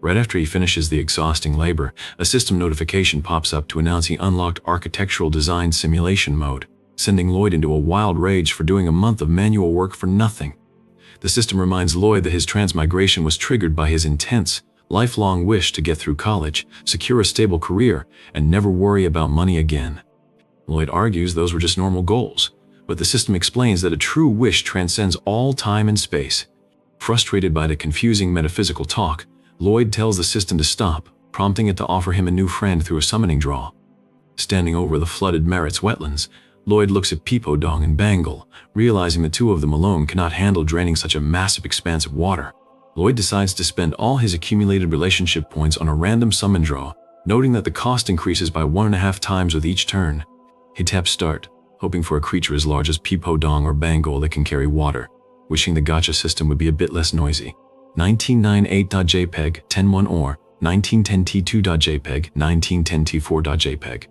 Right after he finishes the exhausting labor, a system notification pops up to announce he unlocked architectural design simulation mode, sending Lloyd into a wild rage for doing a month of manual work for nothing. The system reminds Lloyd that his transmigration was triggered by his intense, lifelong wish to get through college, secure a stable career, and never worry about money again. Lloyd argues those were just normal goals, but the system explains that a true wish transcends all time and space. Frustrated by the confusing metaphysical talk, Lloyd tells the system to stop, prompting it to offer him a new friend through a summoning draw. Standing over the flooded Merit's wetlands, Lloyd looks at Podong and Bengal, realizing the two of them alone cannot handle draining such a massive expanse of water. Lloyd decides to spend all his accumulated relationship points on a random summon draw, noting that the cost increases by 1.5 times with each turn. He taps start, hoping for a creature as large as Peepodong or Bengal that can carry water, wishing the gacha system would be a bit less noisy. 1998.jpg 10.1 or 1910t2.jpg 1910t4.jpg.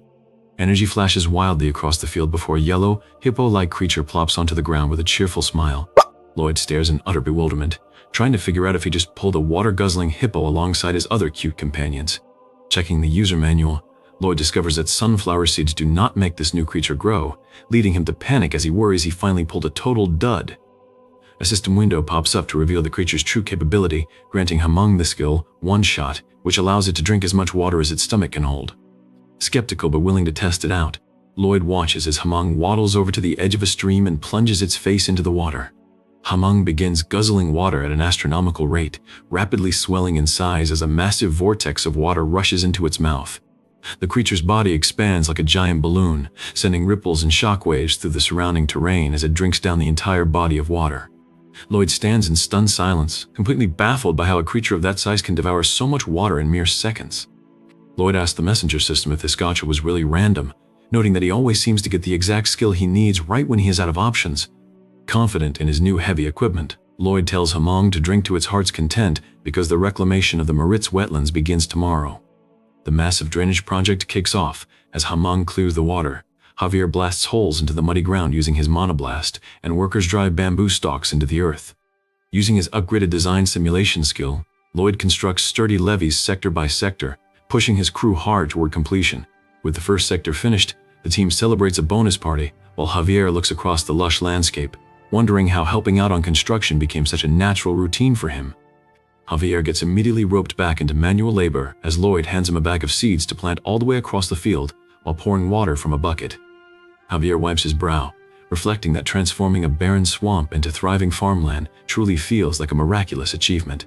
Energy flashes wildly across the field before a yellow, hippo-like creature plops onto the ground with a cheerful smile. Lloyd stares in utter bewilderment, trying to figure out if he just pulled a water-guzzling hippo alongside his other cute companions. Checking the user manual, Lloyd discovers that sunflower seeds do not make this new creature grow, leading him to panic as he worries he finally pulled a total dud. A system window pops up to reveal the creature's true capability, granting Hamung the skill, One Shot, which allows it to drink as much water as its stomach can hold. Skeptical but willing to test it out, Lloyd watches as Hamung waddles over to the edge of a stream and plunges its face into the water. Hamung begins guzzling water at an astronomical rate, rapidly swelling in size as a massive vortex of water rushes into its mouth. The creature's body expands like a giant balloon, sending ripples and shockwaves through the surrounding terrain as it drinks down the entire body of water. Lloyd stands in stunned silence, completely baffled by how a creature of that size can devour so much water in mere seconds. Lloyd asks the messenger system if this gacha was really random, noting that he always seems to get the exact skill he needs right when he is out of options. Confident in his new heavy equipment, Lloyd tells Hamung to drink to its heart's content because the reclamation of the Maritz wetlands begins tomorrow. The massive drainage project kicks off as Hamung clears the water. Javier blasts holes into the muddy ground using his monoblast, and workers drive bamboo stalks into the earth. Using his upgraded design simulation skill, Lloyd constructs sturdy levees sector by sector, pushing his crew hard toward completion. With the first sector finished, the team celebrates a bonus party, while Javier looks across the lush landscape, wondering how helping out on construction became such a natural routine for him. Javier gets immediately roped back into manual labor as Lloyd hands him a bag of seeds to plant all the way across the field while pouring water from a bucket. Javier wipes his brow, reflecting that transforming a barren swamp into thriving farmland truly feels like a miraculous achievement.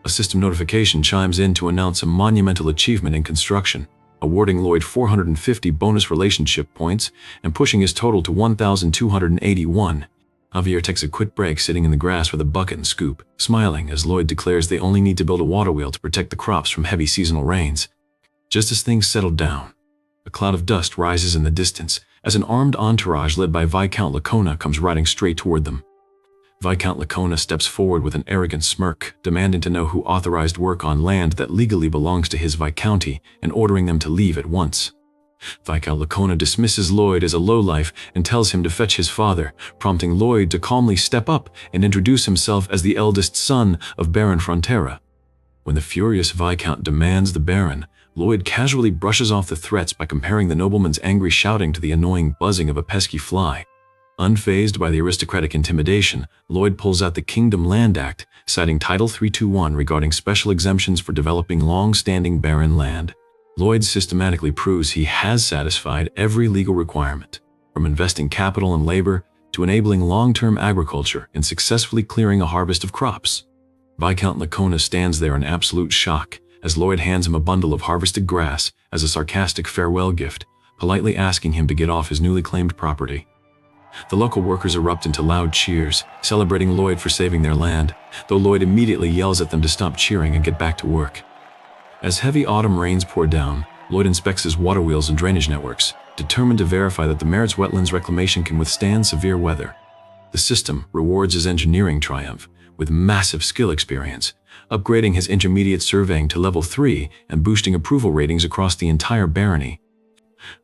A system notification chimes in to announce a monumental achievement in construction, awarding Lloyd 450 bonus relationship points and pushing his total to 1,281. Javier takes a quick break sitting in the grass with a bucket and scoop, smiling as Lloyd declares they only need to build a water wheel to protect the crops from heavy seasonal rains. Just as things settle down, a cloud of dust rises in the distance as an armed entourage led by Viscount Lacona comes riding straight toward them. Viscount Lacona steps forward with an arrogant smirk, demanding to know who authorized work on land that legally belongs to his viscounty and ordering them to leave at once. Viscount Lacona dismisses Lloyd as a lowlife and tells him to fetch his father, prompting Lloyd to calmly step up and introduce himself as the eldest son of Baron Frontera. When the furious Viscount demands the Baron, Lloyd casually brushes off the threats by comparing the nobleman's angry shouting to the annoying buzzing of a pesky fly. Unfazed by the aristocratic intimidation, Lloyd pulls out the Kingdom Land Act, citing Title 321 regarding special exemptions for developing long-standing barren land. Lloyd systematically proves he has satisfied every legal requirement, from investing capital and labor to enabling long-term agriculture and successfully clearing a harvest of crops. Viscount Lacona stands there in absolute shock as Lloyd hands him a bundle of harvested grass as a sarcastic farewell gift, politely asking him to get off his newly claimed property. The local workers erupt into loud cheers, celebrating Lloyd for saving their land, though Lloyd immediately yells at them to stop cheering and get back to work. As heavy autumn rains pour down, Lloyd inspects his water wheels and drainage networks, determined to verify that the Maritz wetlands reclamation can withstand severe weather. The system rewards his engineering triumph with massive skill experience, upgrading his intermediate surveying to level 3 and boosting approval ratings across the entire barony.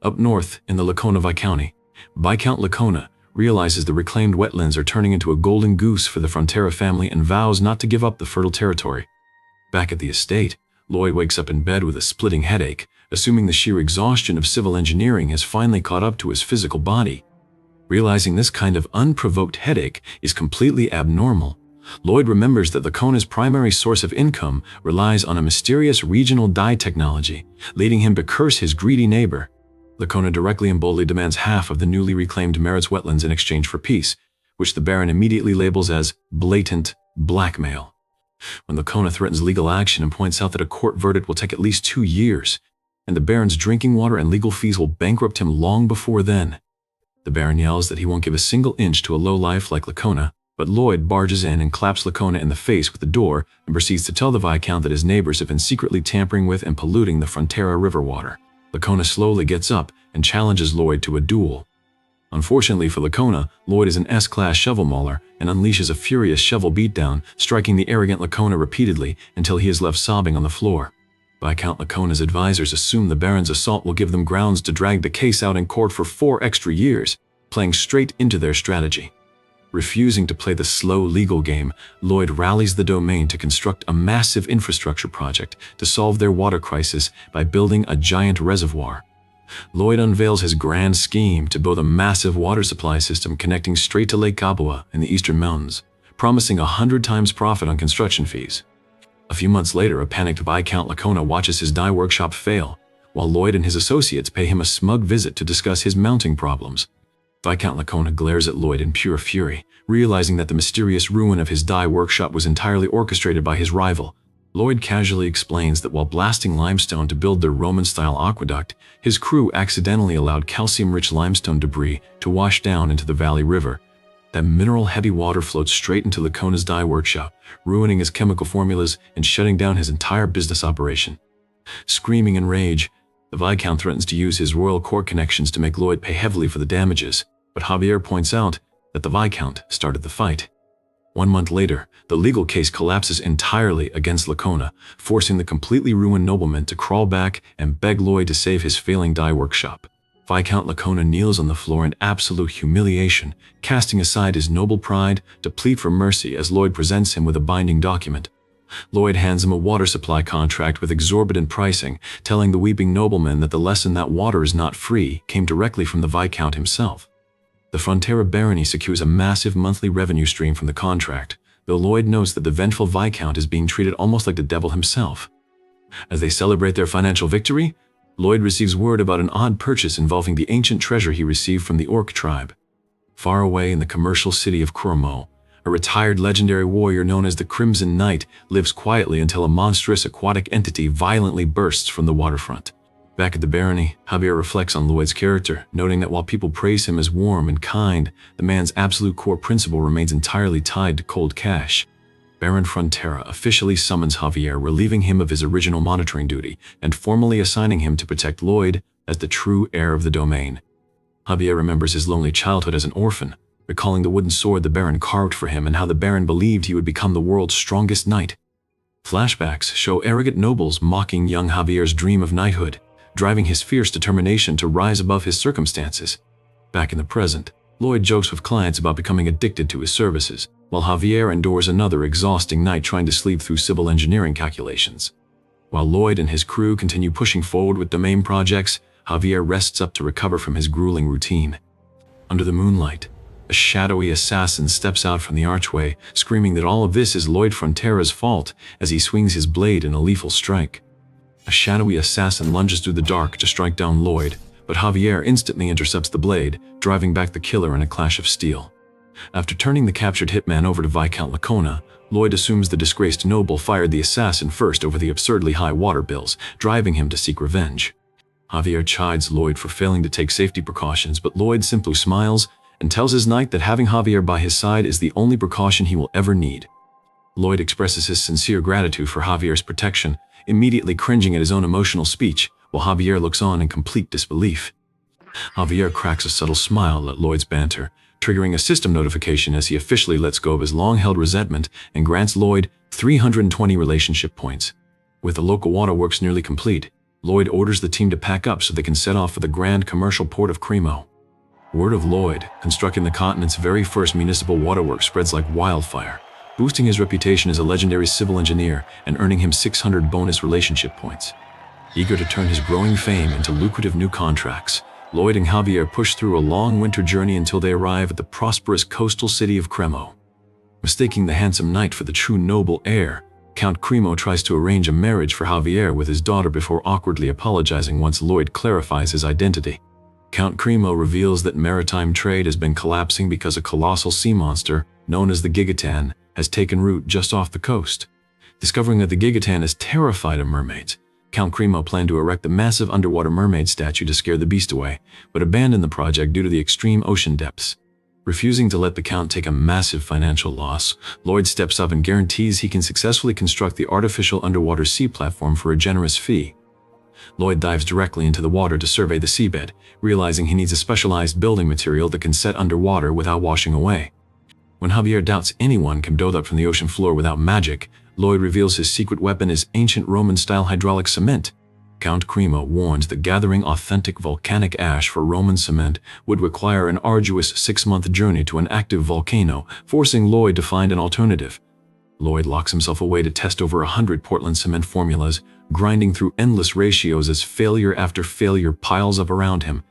Up north in the Lacona Viscounty, Viscount Lacona realizes the reclaimed wetlands are turning into a golden goose for the Frontera family and vows not to give up the fertile territory. Back at the estate, Lloyd wakes up in bed with a splitting headache, assuming the sheer exhaustion of civil engineering has finally caught up to his physical body. Realizing this kind of unprovoked headache is completely abnormal, Lloyd remembers that Lacona's primary source of income relies on a mysterious regional dye technology, leading him to curse his greedy neighbor. Lacona directly and boldly demands half of the newly reclaimed Maritz wetlands in exchange for peace, which the Baron immediately labels as blatant blackmail. When Lacona threatens legal action and points out that a court verdict will take at least 2 years, and the Baron's drinking water and legal fees will bankrupt him long before then, the Baron yells that he won't give a single inch to a lowlife like Lacona, but Lloyd barges in and claps Lacona in the face with the door and proceeds to tell the Viscount that his neighbors have been secretly tampering with and polluting the Frontera river water. Lacona slowly gets up and challenges Lloyd to a duel. Unfortunately for Lacona, Lloyd is an S-class shovel mauler and unleashes a furious shovel beatdown, striking the arrogant Lacona repeatedly until he is left sobbing on the floor. Viscount Lacona's advisors assume the Baron's assault will give them grounds to drag the case out in court for 4 extra years, playing straight into their strategy. Refusing to play the slow legal game, Lloyd rallies the domain to construct a massive infrastructure project to solve their water crisis by building a giant reservoir. Lloyd unveils his grand scheme to build a massive water supply system connecting straight to Lake Kabua in the eastern mountains, promising 100 times profit on construction fees. A few months later, a panicked Viscount Lacona watches his dye workshop fail, while Lloyd and his associates pay him a smug visit to discuss his mounting problems. Viscount Lacona glares at Lloyd in pure fury, realizing that the mysterious ruin of his dye workshop was entirely orchestrated by his rival. Lloyd casually explains that while blasting limestone to build their Roman-style aqueduct, his crew accidentally allowed calcium-rich limestone debris to wash down into the Valley River. That mineral-heavy water floats straight into Lacona's dye workshop, ruining his chemical formulas and shutting down his entire business operation. Screaming in rage, the Viscount threatens to use his royal court connections to make Lloyd pay heavily for the damages, but Javier points out that the Viscount started the fight. 1 month later, the legal case collapses entirely against Lacona, forcing the completely ruined nobleman to crawl back and beg Lloyd to save his failing dye workshop. Viscount Lacona kneels on the floor in absolute humiliation, casting aside his noble pride to plead for mercy as Lloyd presents him with a binding document. Lloyd hands him a water supply contract with exorbitant pricing, telling the weeping nobleman that the lesson that water is not free came directly from the Viscount himself. The Frontera barony secures a massive monthly revenue stream from the contract, though Lloyd notes that the vengeful Viscount is being treated almost like the devil himself. As they celebrate their financial victory, Lloyd receives word about an odd purchase involving the ancient treasure he received from the Orc tribe. Far away in the commercial city of Kuromo, a retired legendary warrior known as the Crimson Knight lives quietly until a monstrous aquatic entity violently bursts from the waterfront. Back at the barony, Javier reflects on Lloyd's character, noting that while people praise him as warm and kind, the man's absolute core principle remains entirely tied to cold cash. Baron Frontera officially summons Javier, relieving him of his original monitoring duty and formally assigning him to protect Lloyd as the true heir of the domain. Javier remembers his lonely childhood as an orphan, recalling the wooden sword the Baron carved for him and how the Baron believed he would become the world's strongest knight. Flashbacks show arrogant nobles mocking young Javier's dream of knighthood, driving his fierce determination to rise above his circumstances. Back in the present, Lloyd jokes with clients about becoming addicted to his services, while Javier endures another exhausting night trying to sleep through civil engineering calculations. While Lloyd and his crew continue pushing forward with domain projects, Javier rests up to recover from his grueling routine. Under the moonlight, a shadowy assassin steps out from the archway, screaming that all of this is Lloyd Frontera's fault as he swings his blade in a lethal strike. A shadowy assassin lunges through the dark to strike down Lloyd, but Javier instantly intercepts the blade, driving back the killer in a clash of steel. After turning the captured hitman over to Viscount Lacona, Lloyd assumes the disgraced noble fired the assassin first over the absurdly high water bills, driving him to seek revenge. Javier chides Lloyd for failing to take safety precautions, but Lloyd simply smiles and tells his knight that having Javier by his side is the only precaution he will ever need. Lloyd expresses his sincere gratitude for Javier's protection, immediately cringing at his own emotional speech, while Javier looks on in complete disbelief. Javier cracks a subtle smile at Lloyd's banter, triggering a system notification as he officially lets go of his long-held resentment and grants Lloyd 320 relationship points. With the local waterworks nearly complete, Lloyd orders the team to pack up so they can set off for the grand commercial port of Cremo. Word of Lloyd constructing the continent's very first municipal waterworks spreads like wildfire, boosting his reputation as a legendary civil engineer and earning him 600 bonus relationship points. Eager to turn his growing fame into lucrative new contracts, Lloyd and Javier push through a long winter journey until they arrive at the prosperous coastal city of Cremo. Mistaking the handsome knight for the true noble heir, Count Cremo tries to arrange a marriage for Javier with his daughter before awkwardly apologizing once Lloyd clarifies his identity. Count Cremo reveals that maritime trade has been collapsing because a colossal sea monster, known as the Gigatan, has taken root just off the coast. Discovering that the Gigatan is terrified of mermaids, Count Cremo planned to erect a massive underwater mermaid statue to scare the beast away, but abandoned the project due to the extreme ocean depths. Refusing to let the Count take a massive financial loss, Lloyd steps up and guarantees he can successfully construct the artificial underwater sea platform for a generous fee. Lloyd dives directly into the water to survey the seabed, realizing he needs a specialized building material that can set underwater without washing away. When Javier doubts anyone can build up from the ocean floor without magic, Lloyd reveals his secret weapon is ancient Roman-style hydraulic cement. Count Cremo warns that gathering authentic volcanic ash for Roman cement would require an arduous 6-month journey to an active volcano, forcing Lloyd to find an alternative. Lloyd locks himself away to test over 100 Portland cement formulas, grinding through endless ratios as failure after failure piles up around him.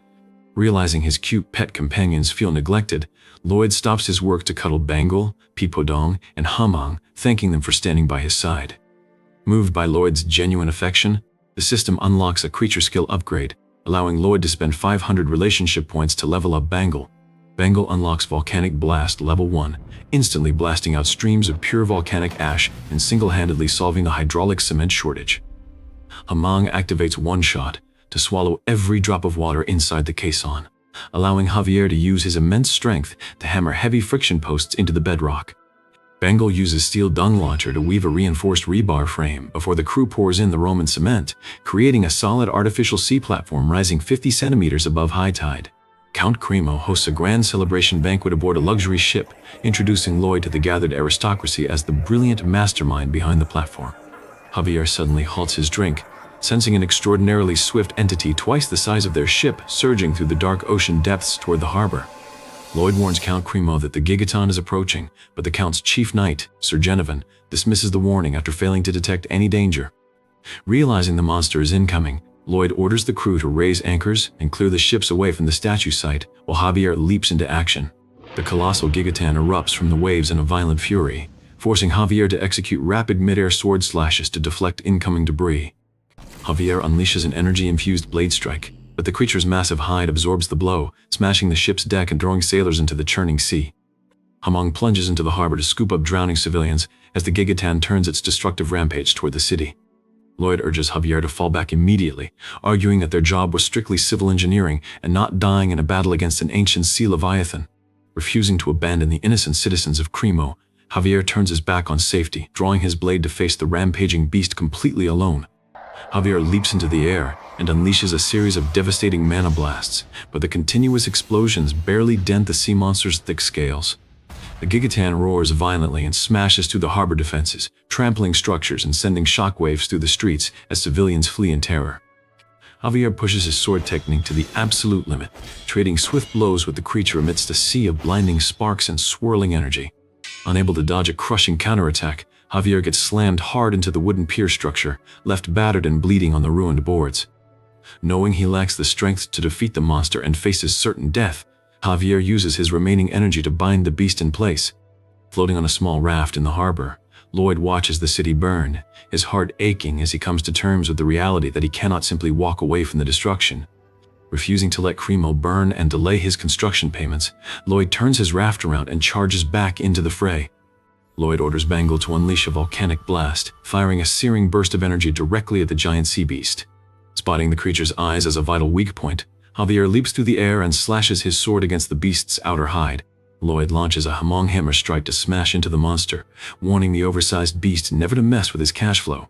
Realizing his cute pet companions feel neglected, Lloyd stops his work to cuddle Bangle, Pipodong, and Hamang, thanking them for standing by his side. Moved by Lloyd's genuine affection, the system unlocks a creature skill upgrade, allowing Lloyd to spend 500 relationship points to level up Bangle. Bangle unlocks Volcanic Blast Level 1, instantly blasting out streams of pure volcanic ash and single-handedly solving the hydraulic cement shortage. Hamang activates One Shot to swallow every drop of water inside the caisson, allowing Javier to use his immense strength to hammer heavy friction posts into the bedrock. Bangle uses Steel Dung Launcher to weave a reinforced rebar frame before the crew pours in the Roman cement, creating a solid artificial sea platform rising 50 centimeters above high tide. Count Cremo hosts a grand celebration banquet aboard a luxury ship, introducing Lloyd to the gathered aristocracy as the brilliant mastermind behind the platform. Javier suddenly halts his drink, sensing an extraordinarily swift entity twice the size of their ship surging through the dark ocean depths toward the harbor. Lloyd warns Count Cremo that the Gigaton is approaching, but the Count's chief knight, Sir Genovan, dismisses the warning after failing to detect any danger. Realizing the monster is incoming, Lloyd orders the crew to raise anchors and clear the ships away from the statue site, while Javier leaps into action. The colossal Gigaton erupts from the waves in a violent fury, forcing Javier to execute rapid mid-air sword slashes to deflect incoming debris. Javier unleashes an energy-infused blade strike, but the creature's massive hide absorbs the blow, smashing the ship's deck and throwing sailors into the churning sea. Hamang plunges into the harbor to scoop up drowning civilians as the Gigaton turns its destructive rampage toward the city. Lloyd urges Javier to fall back immediately, arguing that their job was strictly civil engineering and not dying in a battle against an ancient sea leviathan. Refusing to abandon the innocent citizens of Cremo, Javier turns his back on safety, drawing his blade to face the rampaging beast completely alone. Javier leaps into the air and unleashes a series of devastating mana blasts, but the continuous explosions barely dent the sea monster's thick scales. The Gigaton roars violently and smashes through the harbor defenses, trampling structures and sending shockwaves through the streets as civilians flee in terror. Javier pushes his sword technique to the absolute limit, trading swift blows with the creature amidst a sea of blinding sparks and swirling energy. Unable to dodge a crushing counterattack, Javier gets slammed hard into the wooden pier structure, left battered and bleeding on the ruined boards. Knowing he lacks the strength to defeat the monster and faces certain death, Javier uses his remaining energy to bind the beast in place. Floating on a small raft in the harbor, Lloyd watches the city burn, his heart aching as he comes to terms with the reality that he cannot simply walk away from the destruction. Refusing to let Cremo burn and delay his construction payments, Lloyd turns his raft around and charges back into the fray. Lloyd orders Bangle to unleash a volcanic blast, firing a searing burst of energy directly at the giant sea beast. Spotting the creature's eyes as a vital weak point, Javier leaps through the air and slashes his sword against the beast's outer hide. Lloyd launches a Hamang hammer strike to smash into the monster, warning the oversized beast never to mess with his cash flow.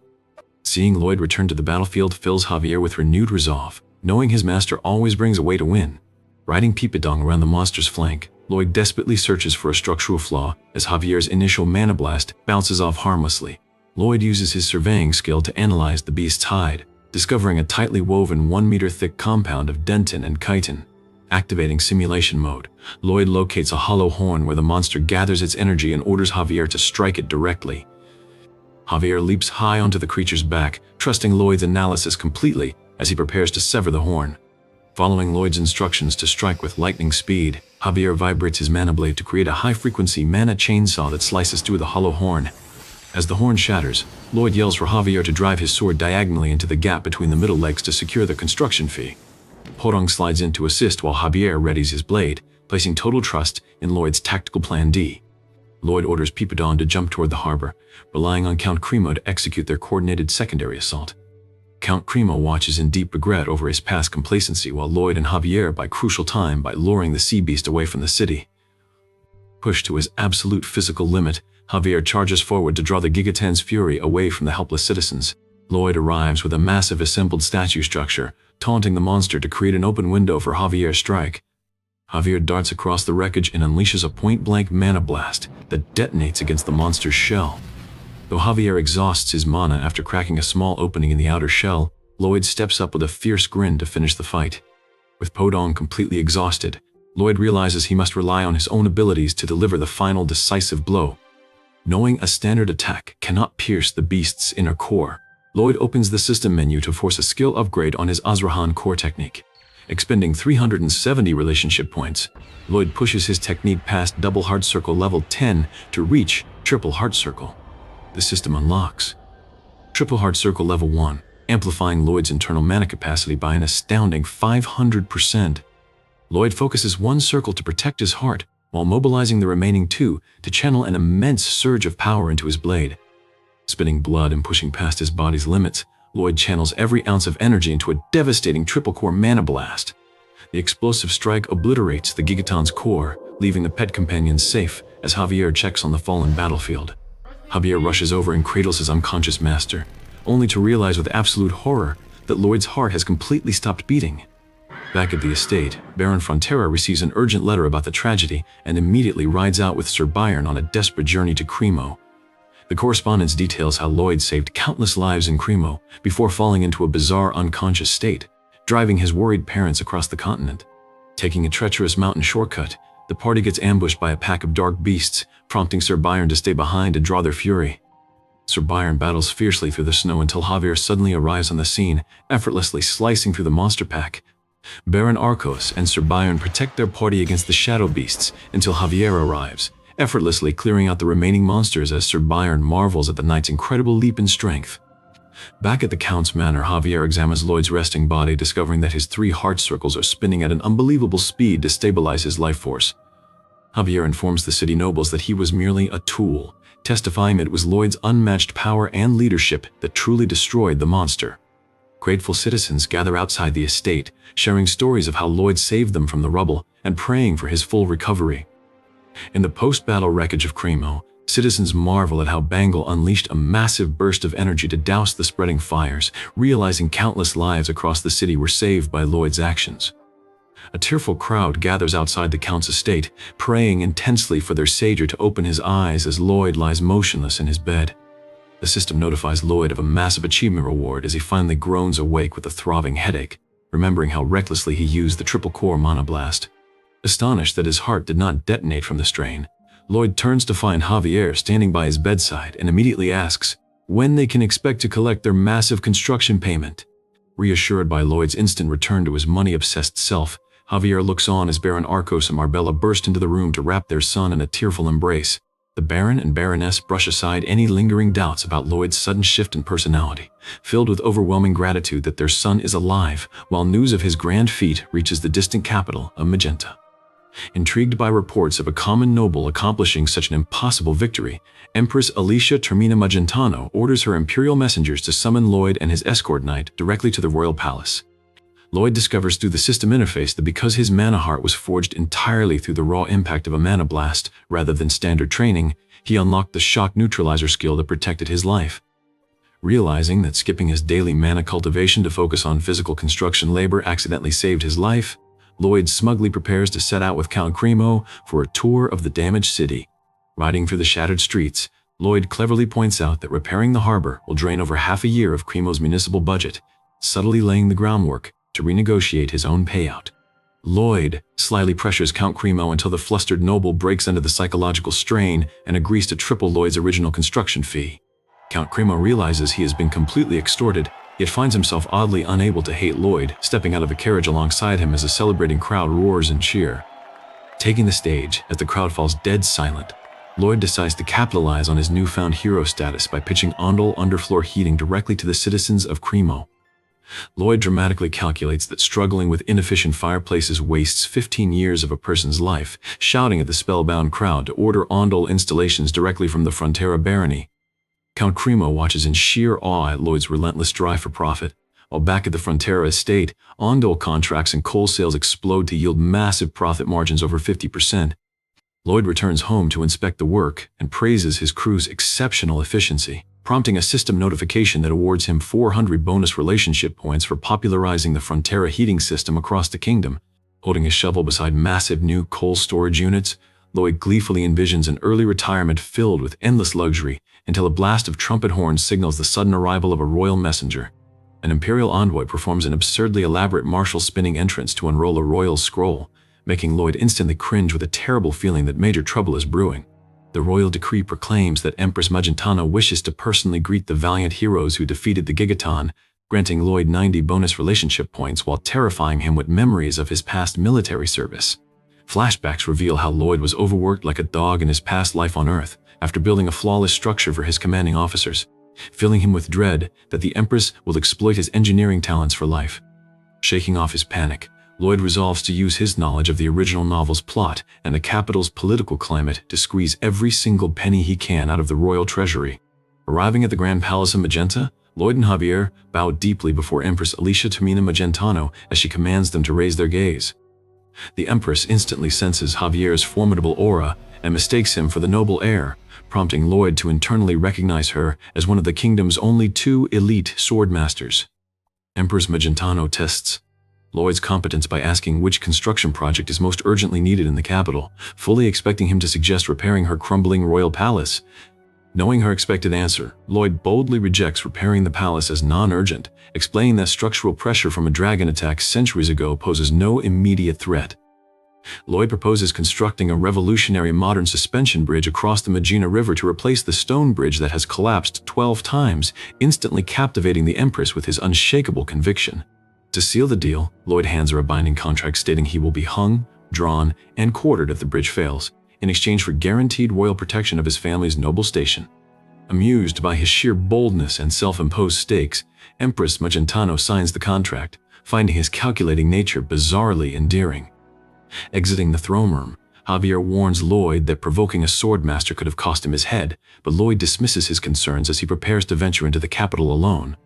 Seeing Lloyd return to the battlefield fills Javier with renewed resolve, knowing his master always brings a way to win. Riding Pipodong around the monster's flank, Lloyd desperately searches for a structural flaw as Javier's initial mana blast bounces off harmlessly. Lloyd uses his surveying skill to analyze the beast's hide, discovering a tightly woven 1-meter-thick compound of dentin and chitin. Activating simulation mode, Lloyd locates a hollow horn where the monster gathers its energy and orders Javier to strike it directly. Javier leaps high onto the creature's back, trusting Lloyd's analysis completely as he prepares to sever the horn. Following Lloyd's instructions to strike with lightning speed, Javier vibrates his mana blade to create a high-frequency mana chainsaw that slices through the hollow horn. As the horn shatters, Lloyd yells for Javier to drive his sword diagonally into the gap between the middle legs to secure the construction fee. Podong slides in to assist while Javier readies his blade, placing total trust in Lloyd's tactical plan D. Lloyd orders Pipodong to jump toward the harbor, relying on Count Cremo to execute their coordinated secondary assault. Count Cremo watches in deep regret over his past complacency while Lloyd and Javier buy crucial time by luring the sea beast away from the city. Pushed to his absolute physical limit, Javier charges forward to draw the Gigaton's fury away from the helpless citizens. Lloyd arrives with a massive assembled statue structure, taunting the monster to create an open window for Javier's strike. Javier darts across the wreckage and unleashes a point-blank mana blast that detonates against the monster's shell. Though Javier exhausts his mana after cracking a small opening in the outer shell, Lloyd steps up with a fierce grin to finish the fight. With Podong completely exhausted, Lloyd realizes he must rely on his own abilities to deliver the final decisive blow. Knowing a standard attack cannot pierce the beast's inner core, Lloyd opens the system menu to force a skill upgrade on his Azrahan core technique. Expending 370 relationship points, Lloyd pushes his technique past double heart circle level 10 to reach triple heart circle. The system unlocks triple heart circle level 1, amplifying Lloyd's internal mana capacity by an astounding 500%. Lloyd focuses one circle to protect his heart, while mobilizing the remaining two to channel an immense surge of power into his blade. Spitting blood and pushing past his body's limits, Lloyd channels every ounce of energy into a devastating triple-core mana blast. The explosive strike obliterates the Gigaton's core, leaving the pet companions safe as Javier checks on the fallen battlefield. Javier rushes over and cradles his unconscious master, only to realize with absolute horror that Lloyd's heart has completely stopped beating. Back at the estate, Baron Frontera receives an urgent letter about the tragedy and immediately rides out with Sir Byron on a desperate journey to Cremo. The correspondence details how Lloyd saved countless lives in Cremo before falling into a bizarre unconscious state, driving his worried parents across the continent. Taking a treacherous mountain shortcut, the party gets ambushed by a pack of dark beasts, prompting Sir Byron to stay behind and draw their fury. Sir Byron battles fiercely through the snow until Javier suddenly arrives on the scene, effortlessly slicing through the monster pack. Baron Arcos and Sir Byron protect their party against the shadow beasts until Javier arrives, effortlessly clearing out the remaining monsters as Sir Byron marvels at the knight's incredible leap in strength. Back at the Count's manor, Javier examines Lloyd's resting body, discovering that his 3 heart circles are spinning at an unbelievable speed to stabilize his life force. Javier informs the city nobles that he was merely a tool, testifying that it was Lloyd's unmatched power and leadership that truly destroyed the monster. Grateful citizens gather outside the estate, sharing stories of how Lloyd saved them from the rubble and praying for his full recovery. In the post-battle wreckage of Cremo, citizens marvel at how Bangle unleashed a massive burst of energy to douse the spreading fires, realizing countless lives across the city were saved by Lloyd's actions. A tearful crowd gathers outside the Count's estate, praying intensely for their savior to open his eyes as Lloyd lies motionless in his bed. The system notifies Lloyd of a massive achievement reward as he finally groans awake with a throbbing headache, remembering how recklessly he used the triple-core mana blast. Astonished that his heart did not detonate from the strain, Lloyd turns to find Javier standing by his bedside and immediately asks when they can expect to collect their massive construction payment. Reassured by Lloyd's instant return to his money-obsessed self, Javier looks on as Baron Arcos and Marbella burst into the room to wrap their son in a tearful embrace. The Baron and Baroness brush aside any lingering doubts about Lloyd's sudden shift in personality, filled with overwhelming gratitude that their son is alive, while news of his grand feat reaches the distant capital of Magenta. Intrigued by reports of a common noble accomplishing such an impossible victory, Empress Alicia Termina Magentano orders her imperial messengers to summon Lloyd and his escort knight directly to the royal palace. Lloyd discovers through the system interface that because his mana heart was forged entirely through the raw impact of a mana blast rather than standard training, he unlocked the shock neutralizer skill that protected his life. Realizing that skipping his daily mana cultivation to focus on physical construction labor accidentally saved his life, Lloyd smugly prepares to set out with Count Cremo for a tour of the damaged city. Riding through the shattered streets, Lloyd cleverly points out that repairing the harbor will drain over half a year of Cremo's municipal budget, subtly laying the groundwork to renegotiate his own payout. Lloyd slyly pressures Count Cremo until the flustered noble breaks under the psychological strain and agrees to triple Lloyd's original construction fee. Count Cremo realizes he has been completely extorted, yet finds himself oddly unable to hate Lloyd, stepping out of a carriage alongside him as a celebrating crowd roars and cheer. Taking the stage as the crowd falls dead silent, Lloyd decides to capitalize on his newfound hero status by pitching Ondol underfloor heating directly to the citizens of Cremo. Lloyd dramatically calculates that struggling with inefficient fireplaces wastes 15 years of a person's life, shouting at the spellbound crowd to order Ondol installations directly from the Frontera barony. Count Cremo watches in sheer awe at Lloyd's relentless drive for profit, while back at the Frontera estate, Ondol contracts and coal sales explode to yield massive profit margins over 50%. Lloyd returns home to inspect the work and praises his crew's exceptional efficiency, prompting a system notification that awards him 400 bonus relationship points for popularizing the Frontera heating system across the kingdom. Holding his shovel beside massive new coal storage units, Lloyd gleefully envisions an early retirement filled with endless luxury until a blast of trumpet horns signals the sudden arrival of a royal messenger. An imperial envoy performs an absurdly elaborate martial spinning entrance to unroll a royal scroll, making Lloyd instantly cringe with a terrible feeling that major trouble is brewing. The royal decree proclaims that Empress Magentano wishes to personally greet the valiant heroes who defeated the Gigaton, granting Lloyd 90 bonus relationship points while terrifying him with memories of his past military service. Flashbacks reveal how Lloyd was overworked like a dog in his past life on Earth after building a flawless structure for his commanding officers, filling him with dread that the Empress will exploit his engineering talents for life. Shaking off his panic, Lloyd resolves to use his knowledge of the original novel's plot and the capital's political climate to squeeze every single penny he can out of the royal treasury. Arriving at the Grand Palace of Magenta, Lloyd and Javier bow deeply before Empress Alicia Termina Magentano as she commands them to raise their gaze. The Empress instantly senses Javier's formidable aura and mistakes him for the noble heir, prompting Lloyd to internally recognize her as one of the kingdom's only 2 elite swordmasters. Empress Magentano tests Lloyd's competence by asking which construction project is most urgently needed in the capital, fully expecting him to suggest repairing her crumbling royal palace. Knowing her expected answer, Lloyd boldly rejects repairing the palace as non-urgent, explaining that structural pressure from a dragon attack centuries ago poses no immediate threat. Lloyd proposes constructing a revolutionary modern suspension bridge across the Magina River to replace the stone bridge that has collapsed 12 times, instantly captivating the Empress with his unshakable conviction. To seal the deal, Lloyd hands her a binding contract stating he will be hung, drawn, and quartered if the bridge fails, in exchange for guaranteed royal protection of his family's noble station. Amused by his sheer boldness and self-imposed stakes, Empress Magentano signs the contract, finding his calculating nature bizarrely endearing. Exiting the throne room, Javier warns Lloyd that provoking a swordmaster could have cost him his head, but Lloyd dismisses his concerns as he prepares to venture into the capital alone.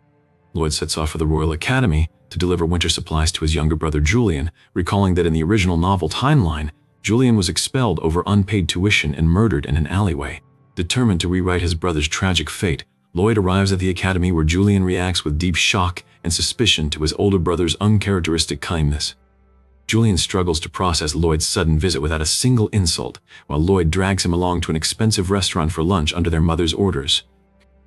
Lloyd sets off for the Royal Academy to deliver winter supplies to his younger brother Julian, recalling that in the original novel timeline, Julian was expelled over unpaid tuition and murdered in an alleyway. Determined to rewrite his brother's tragic fate, Lloyd arrives at the academy where Julian reacts with deep shock and suspicion to his older brother's uncharacteristic kindness. Julian struggles to process Lloyd's sudden visit without a single insult, while Lloyd drags him along to an expensive restaurant for lunch under their mother's orders.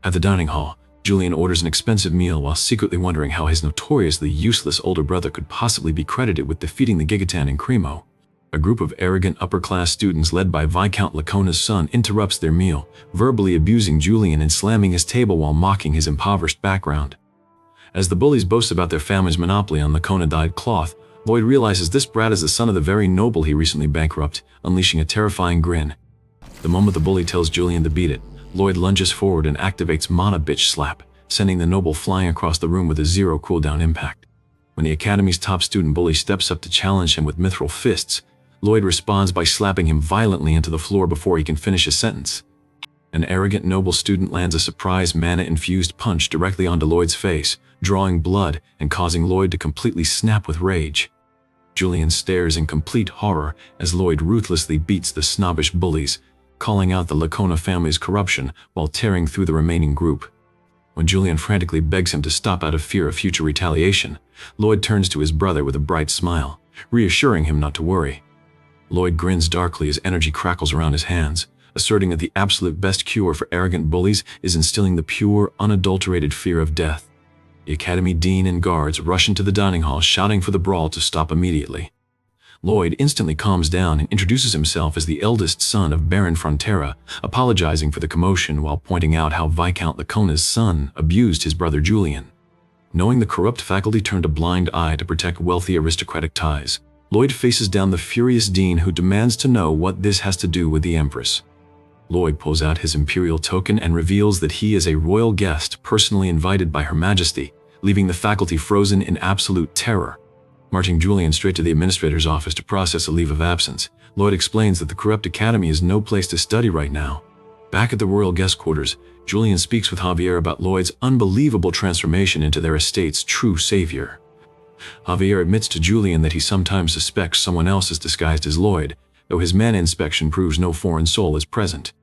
At the dining hall, Julian orders an expensive meal while secretly wondering how his notoriously useless older brother could possibly be credited with defeating the Gigaton in Cremo. A group of arrogant upper-class students led by Viscount Lacona's son interrupts their meal, verbally abusing Julian and slamming his table while mocking his impoverished background. As the bullies boast about their family's monopoly on Lacona-dyed cloth, Lloyd realizes this brat is the son of the very noble he recently bankrupted, unleashing a terrifying grin. The moment the bully tells Julian to beat it, Lloyd lunges forward and activates Mana Bitch Slap, sending the noble flying across the room with a 0 cooldown impact. When the academy's top student bully steps up to challenge him with mithril fists, Lloyd responds by slapping him violently into the floor before he can finish his sentence. An arrogant noble student lands a surprise mana-infused punch directly onto Lloyd's face, drawing blood and causing Lloyd to completely snap with rage. Julian stares in complete horror as Lloyd ruthlessly beats the snobbish bullies, calling out the Lacona family's corruption while tearing through the remaining group. When Julian frantically begs him to stop out of fear of future retaliation, Lloyd turns to his brother with a bright smile, reassuring him not to worry. Lloyd grins darkly as energy crackles around his hands, asserting that the absolute best cure for arrogant bullies is instilling the pure, unadulterated fear of death. The academy dean and guards rush into the dining hall shouting for the brawl to stop immediately. Lloyd instantly calms down and introduces himself as the eldest son of Baron Frontera, apologizing for the commotion while pointing out how Viscount Lacona's son abused his brother Julian. Knowing the corrupt faculty turned a blind eye to protect wealthy aristocratic ties, Lloyd faces down the furious dean who demands to know what this has to do with the Empress. Lloyd pulls out his imperial token and reveals that he is a royal guest personally invited by Her Majesty, leaving the faculty frozen in absolute terror. Marching Julian straight to the administrator's office to process a leave of absence, Lloyd explains that the corrupt academy is no place to study right now. Back at the royal guest quarters, Julian speaks with Javier about Lloyd's unbelievable transformation into their estate's true savior. Javier admits to Julian that he sometimes suspects someone else is disguised as Lloyd, though his mana inspection proves no foreign soul is present.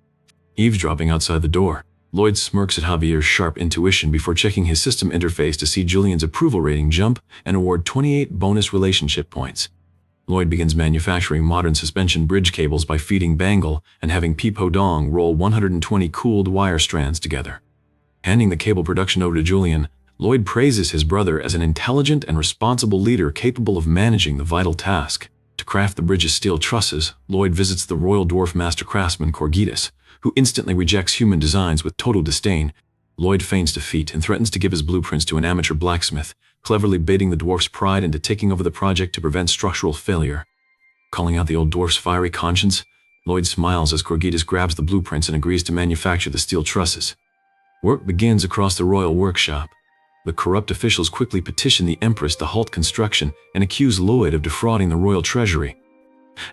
Eavesdropping outside the door, Lloyd smirks at Javier's sharp intuition before checking his system interface to see Julian's approval rating jump and award 28 bonus relationship points. Lloyd begins manufacturing modern suspension bridge cables by feeding Bangle and having Peepo Dong roll 120 cooled wire strands together. Handing the cable production over to Julian, Lloyd praises his brother as an intelligent and responsible leader capable of managing the vital task. To craft the bridge's steel trusses, Lloyd visits the royal dwarf master craftsman Corgitus, who instantly rejects human designs with total disdain. Lloyd feigns defeat and threatens to give his blueprints to an amateur blacksmith, cleverly baiting the dwarf's pride into taking over the project to prevent structural failure. Calling out the old dwarf's fiery conscience, Lloyd smiles as Corgitus grabs the blueprints and agrees to manufacture the steel trusses. Work begins across the royal workshop. The corrupt officials quickly petition the Empress to halt construction and accuse Lloyd of defrauding the royal treasury.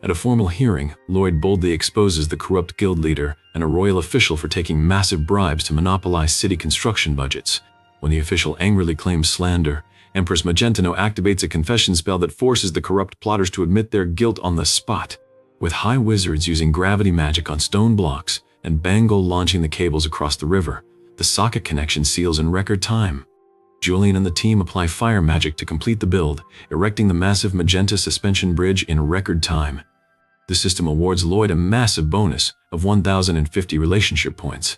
At a formal hearing, Lloyd boldly exposes the corrupt guild leader and a royal official for taking massive bribes to monopolize city construction budgets. When the official angrily claims slander, Empress Magentano activates a confession spell that forces the corrupt plotters to admit their guilt on the spot. With high wizards using gravity magic on stone blocks and Bangle launching the cables across the river, the socket connection seals in record time. Julian and the team apply fire magic to complete the build, erecting the massive magenta suspension bridge in record time. The system awards Lloyd a massive bonus of 1,050 relationship points,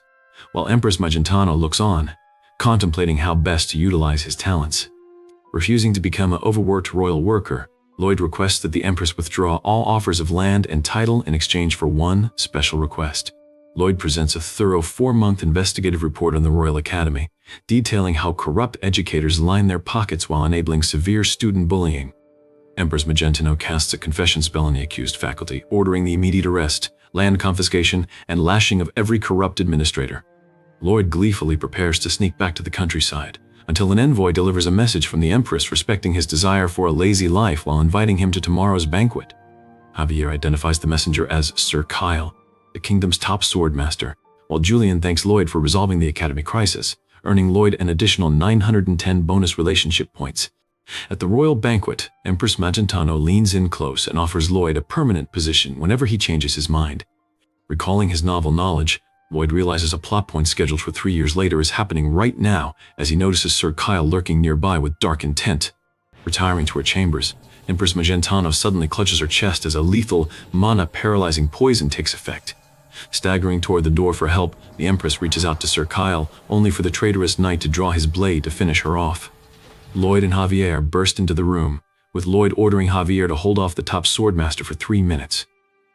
while Empress Magentano looks on, contemplating how best to utilize his talents. Refusing to become an overworked royal worker, Lloyd requests that the Empress withdraw all offers of land and title in exchange for one special request. Lloyd presents a thorough 4-month investigative report on the Royal Academy, detailing how corrupt educators line their pockets while enabling severe student bullying. Empress Magentano casts a confession spell on the accused faculty, ordering the immediate arrest, land confiscation, and lashing of every corrupt administrator. Lloyd gleefully prepares to sneak back to the countryside, until an envoy delivers a message from the Empress respecting his desire for a lazy life while inviting him to tomorrow's banquet. Javier identifies the messenger as Sir Kyle, the kingdom's top swordmaster, while Julian thanks Lloyd for resolving the academy crisis, earning Lloyd an additional 910 bonus relationship points. At the royal banquet, Empress Magentano leans in close and offers Lloyd a permanent position whenever he changes his mind. Recalling his novel knowledge, Lloyd realizes a plot point scheduled for 3 years later is happening right now as he notices Sir Kyle lurking nearby with dark intent. Retiring to her chambers, Empress Magentano suddenly clutches her chest as a lethal, mana-paralyzing poison takes effect. Staggering toward the door for help, the Empress reaches out to Sir Kyle, only for the traitorous knight to draw his blade to finish her off. Lloyd and Javier burst into the room, with Lloyd ordering Javier to hold off the top swordmaster for 3 minutes.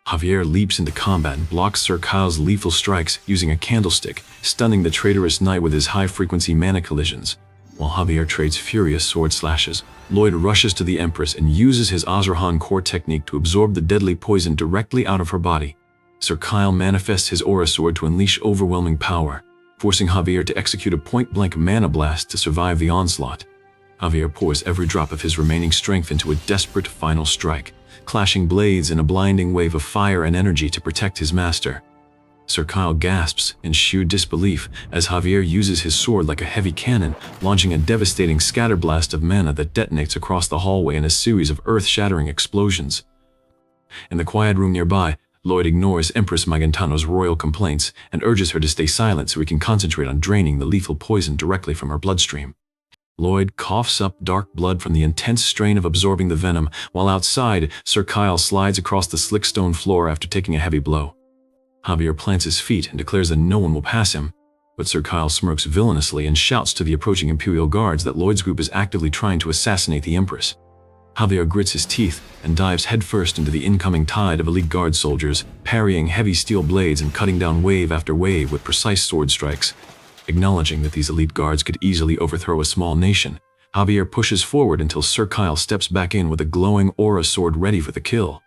Javier leaps into combat and blocks Sir Kyle's lethal strikes using a candlestick, stunning the traitorous knight with his high-frequency mana collisions. While Javier trades furious sword slashes, Lloyd rushes to the Empress and uses his Azrahan core technique to absorb the deadly poison directly out of her body. Sir Kyle manifests his aura sword to unleash overwhelming power, forcing Javier to execute a point-blank mana blast to survive the onslaught. Javier pours every drop of his remaining strength into a desperate final strike, clashing blades in a blinding wave of fire and energy to protect his master. Sir Kyle gasps in sheer disbelief as Javier uses his sword like a heavy cannon, launching a devastating scatterblast of mana that detonates across the hallway in a series of earth-shattering explosions. In the quiet room nearby, Lloyd ignores Empress Magentano's royal complaints and urges her to stay silent so he can concentrate on draining the lethal poison directly from her bloodstream. Lloyd coughs up dark blood from the intense strain of absorbing the venom, while outside, Sir Kyle slides across the slick stone floor after taking a heavy blow. Javier plants his feet and declares that no one will pass him, but Sir Kyle smirks villainously and shouts to the approaching Imperial Guards that Lloyd's group is actively trying to assassinate the Empress. Javier grits his teeth and dives headfirst into the incoming tide of elite guard soldiers, parrying heavy steel blades and cutting down wave after wave with precise sword strikes. Acknowledging that these elite guards could easily overthrow a small nation, Javier pushes forward until Sir Kyle steps back in with a glowing aura sword ready for the kill.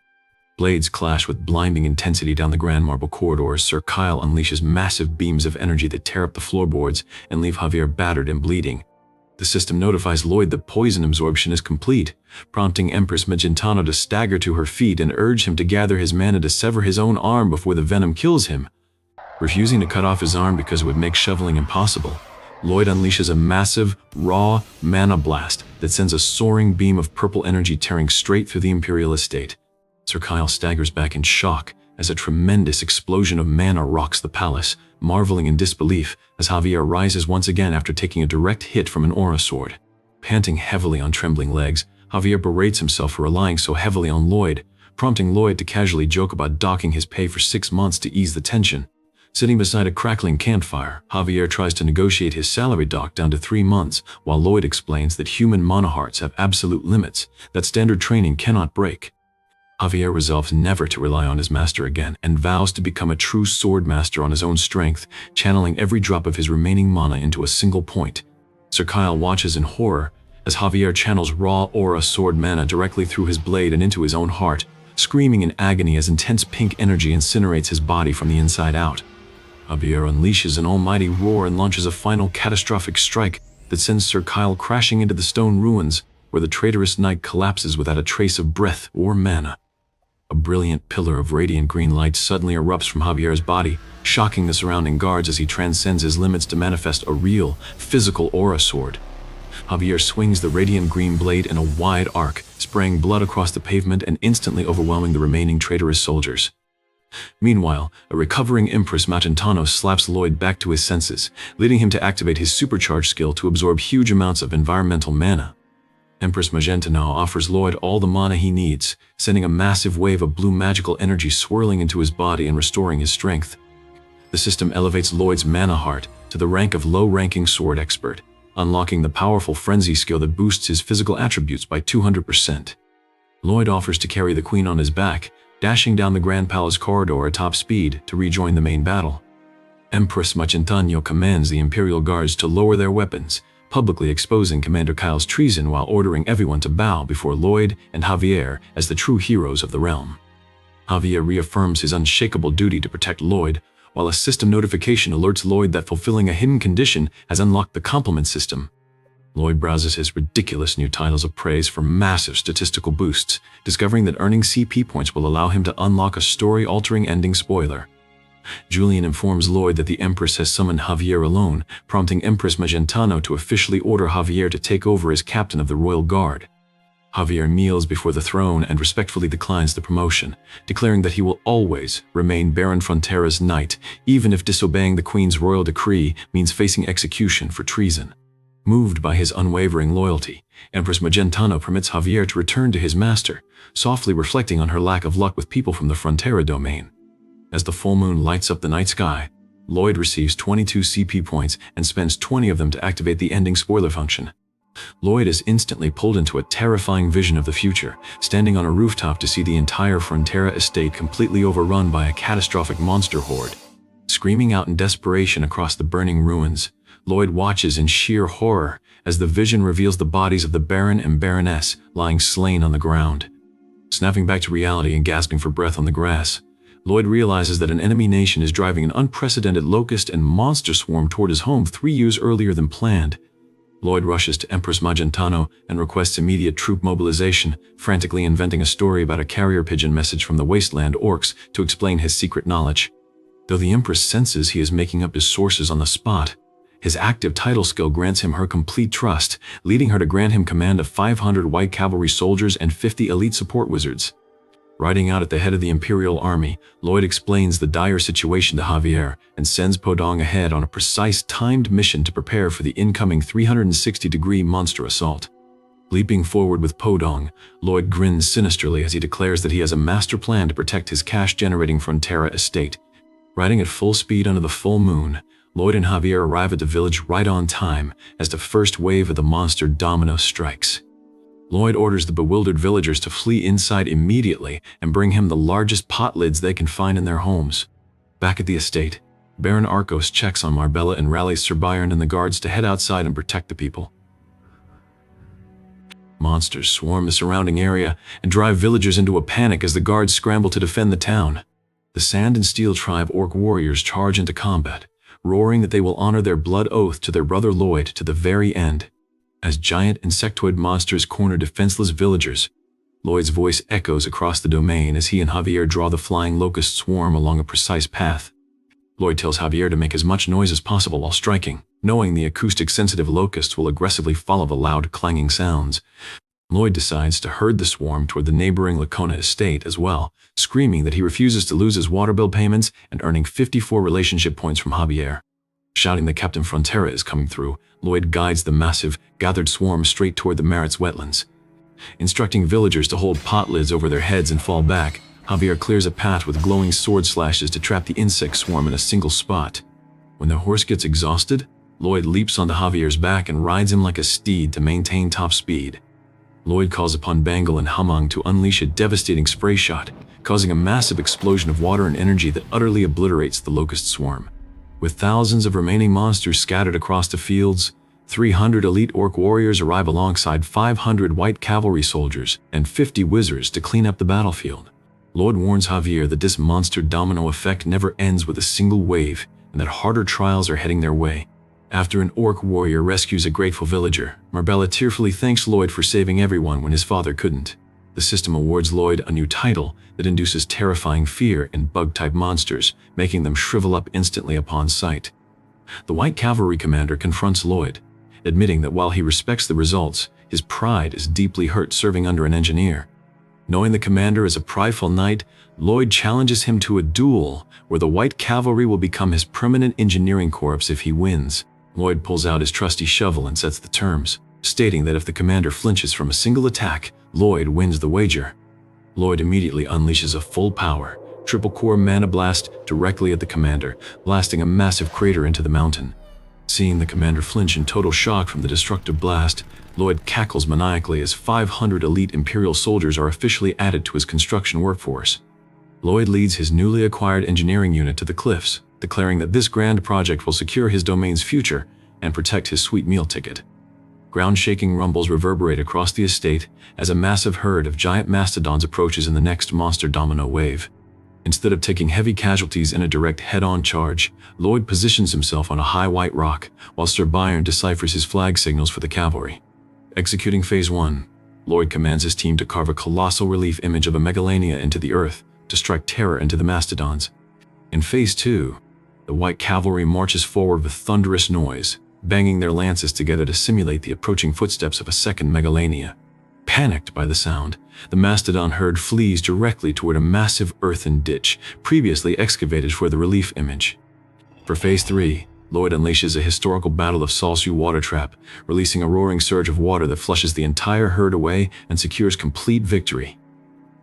Blades clash with blinding intensity down the grand marble corridors. Sir Kyle unleashes massive beams of energy that tear up the floorboards and leave Javier battered and bleeding. The system notifies Lloyd that poison absorption is complete, prompting Empress Magentano to stagger to her feet and urge him to gather his mana to sever his own arm before the venom kills him. Refusing to cut off his arm because it would make shoveling impossible, Lloyd unleashes a massive, raw mana blast that sends a soaring beam of purple energy tearing straight through the Imperial estate. Sir Kyle staggers back in shock as a tremendous explosion of mana rocks the palace, marveling in disbelief as Javier rises once again after taking a direct hit from an aura sword. Panting heavily on trembling legs, Javier berates himself for relying so heavily on Lloyd, prompting Lloyd to casually joke about docking his pay for 6 months to ease the tension. Sitting beside a crackling campfire, Javier tries to negotiate his salary dock down to 3 months, while Lloyd explains that human monohearts have absolute limits that standard training cannot break. Javier resolves never to rely on his master again and vows to become a true sword master on his own strength, channeling every drop of his remaining mana into a single point. Sir Kyle watches in horror as Javier channels raw aura sword mana directly through his blade and into his own heart, screaming in agony as intense pink energy incinerates his body from the inside out. Javier unleashes an almighty roar and launches a final catastrophic strike that sends Sir Kyle crashing into the stone ruins, where the traitorous knight collapses without a trace of breath or mana. A brilliant pillar of radiant green light suddenly erupts from Javier's body, shocking the surrounding guards as he transcends his limits to manifest a real, physical aura sword. Javier swings the radiant green blade in a wide arc, spraying blood across the pavement and instantly overwhelming the remaining traitorous soldiers. Meanwhile, a recovering Empress Magentano slaps Lloyd back to his senses, leading him to activate his supercharged skill to absorb huge amounts of environmental mana. Empress Magentano offers Lloyd all the mana he needs, sending a massive wave of blue magical energy swirling into his body and restoring his strength. The system elevates Lloyd's mana heart to the rank of low-ranking sword expert, unlocking the powerful frenzy skill that boosts his physical attributes by 200%. Lloyd offers to carry the queen on his back, dashing down the Grand Palace corridor at top speed to rejoin the main battle. Empress Magentano commands the Imperial Guards to lower their weapons, publicly exposing Commander Kyle's treason while ordering everyone to bow before Lloyd and Javier as the true heroes of the realm. Javier reaffirms his unshakable duty to protect Lloyd, while a system notification alerts Lloyd that fulfilling a hidden condition has unlocked the compliment system. Lloyd browses his ridiculous new titles of praise for massive statistical boosts, discovering that earning CP points will allow him to unlock a story-altering ending spoiler. Julian informs Lloyd that the Empress has summoned Javier alone, prompting Empress Magentano to officially order Javier to take over as captain of the Royal Guard. Javier kneels before the throne and respectfully declines the promotion, declaring that he will always remain Baron Frontera's knight, even if disobeying the Queen's royal decree means facing execution for treason. Moved by his unwavering loyalty, Empress Magentano permits Javier to return to his master, softly reflecting on her lack of luck with people from the Frontera domain. As the full moon lights up the night sky, Lloyd receives 22 CP points and spends 20 of them to activate the ending spoiler function. Lloyd is instantly pulled into a terrifying vision of the future, standing on a rooftop to see the entire Frontera estate completely overrun by a catastrophic monster horde. Screaming out in desperation across the burning ruins, Lloyd watches in sheer horror as the vision reveals the bodies of the Baron and Baroness lying slain on the ground. Snapping back to reality and gasping for breath on the grass, Lloyd realizes that an enemy nation is driving an unprecedented locust and monster swarm toward his home 3 years earlier than planned. Lloyd rushes to Empress Magentano and requests immediate troop mobilization, frantically inventing a story about a carrier pigeon message from the wasteland orcs to explain his secret knowledge. Though the Empress senses he is making up his sources on the spot, his active title skill grants him her complete trust, leading her to grant him command of 500 white cavalry soldiers and 50 elite support wizards. Riding out at the head of the Imperial Army, Lloyd explains the dire situation to Javier and sends Podong ahead on a precise timed mission to prepare for the incoming 360-degree monster assault. Leaping forward with Podong, Lloyd grins sinisterly as he declares that he has a master plan to protect his cash-generating Frontera estate. Riding at full speed under the full moon, Lloyd and Javier arrive at the village right on time as the first wave of the monster domino strikes. Lloyd orders the bewildered villagers to flee inside immediately and bring him the largest pot lids they can find in their homes. Back at the estate, Baron Arcos checks on Marbella and rallies Sir Byron and the guards to head outside and protect the people. Monsters swarm the surrounding area and drive villagers into a panic as the guards scramble to defend the town. The Sand and Steel tribe orc warriors charge into combat, roaring that they will honor their blood oath to their brother Lloyd to the very end. As giant insectoid monsters corner defenseless villagers, Lloyd's voice echoes across the domain as he and Javier draw the flying locust swarm along a precise path. Lloyd tells Javier to make as much noise as possible while striking, knowing the acoustic-sensitive locusts will aggressively follow the loud, clanging sounds. Lloyd decides to herd the swarm toward the neighboring Lacona estate as well, screaming that he refuses to lose his water bill payments and earning 54 relationship points from Javier. Shouting that Captain Frontera is coming through, Lloyd guides the massive, gathered swarm straight toward the Maritz wetlands. Instructing villagers to hold pot lids over their heads and fall back, Javier clears a path with glowing sword slashes to trap the insect swarm in a single spot. When the horse gets exhausted, Lloyd leaps onto Javier's back and rides him like a steed to maintain top speed. Lloyd calls upon Bangle and Hamang to unleash a devastating spray shot, causing a massive explosion of water and energy that utterly obliterates the locust swarm. With thousands of remaining monsters scattered across the fields, 300 elite orc warriors arrive alongside 500 white cavalry soldiers and 50 wizards to clean up the battlefield. Lloyd warns Javier that this monster domino effect never ends with a single wave and that harder trials are heading their way. After an orc warrior rescues a grateful villager, Marbella tearfully thanks Lloyd for saving everyone when his father couldn't. The system awards Lloyd a new title that induces terrifying fear in bug-type monsters, making them shrivel up instantly upon sight. The White Cavalry commander confronts Lloyd, admitting that while he respects the results, his pride is deeply hurt serving under an engineer. Knowing the commander is a prideful knight, Lloyd challenges him to a duel where the White Cavalry will become his permanent engineering corps if he wins. Lloyd pulls out his trusty shovel and sets the terms, stating that if the commander flinches from a single attack, Lloyd wins the wager. Lloyd immediately unleashes a full-power, triple-core mana blast directly at the commander, blasting a massive crater into the mountain. Seeing the commander flinch in total shock from the destructive blast, Lloyd cackles maniacally as 500 elite Imperial soldiers are officially added to his construction workforce. Lloyd leads his newly acquired engineering unit to the cliffs, declaring that this grand project will secure his domain's future and protect his sweet meal ticket. Ground-shaking rumbles reverberate across the estate as a massive herd of giant mastodons approaches in the next monster domino wave. Instead of taking heavy casualties in a direct head-on charge, Lloyd positions himself on a high white rock, while Sir Byron deciphers his flag signals for the cavalry. Executing Phase 1, Lloyd commands his team to carve a colossal relief image of a megalania into the earth to strike terror into the mastodons. In Phase 2, the White Cavalry marches forward with thunderous noise, banging their lances together to simulate the approaching footsteps of a second megalania. Panicked by the sound, the mastodon herd flees directly toward a massive earthen ditch previously excavated for the relief image. For Phase 3, Lloyd unleashes a historical battle of Salsu water trap, releasing a roaring surge of water that flushes the entire herd away and secures complete victory.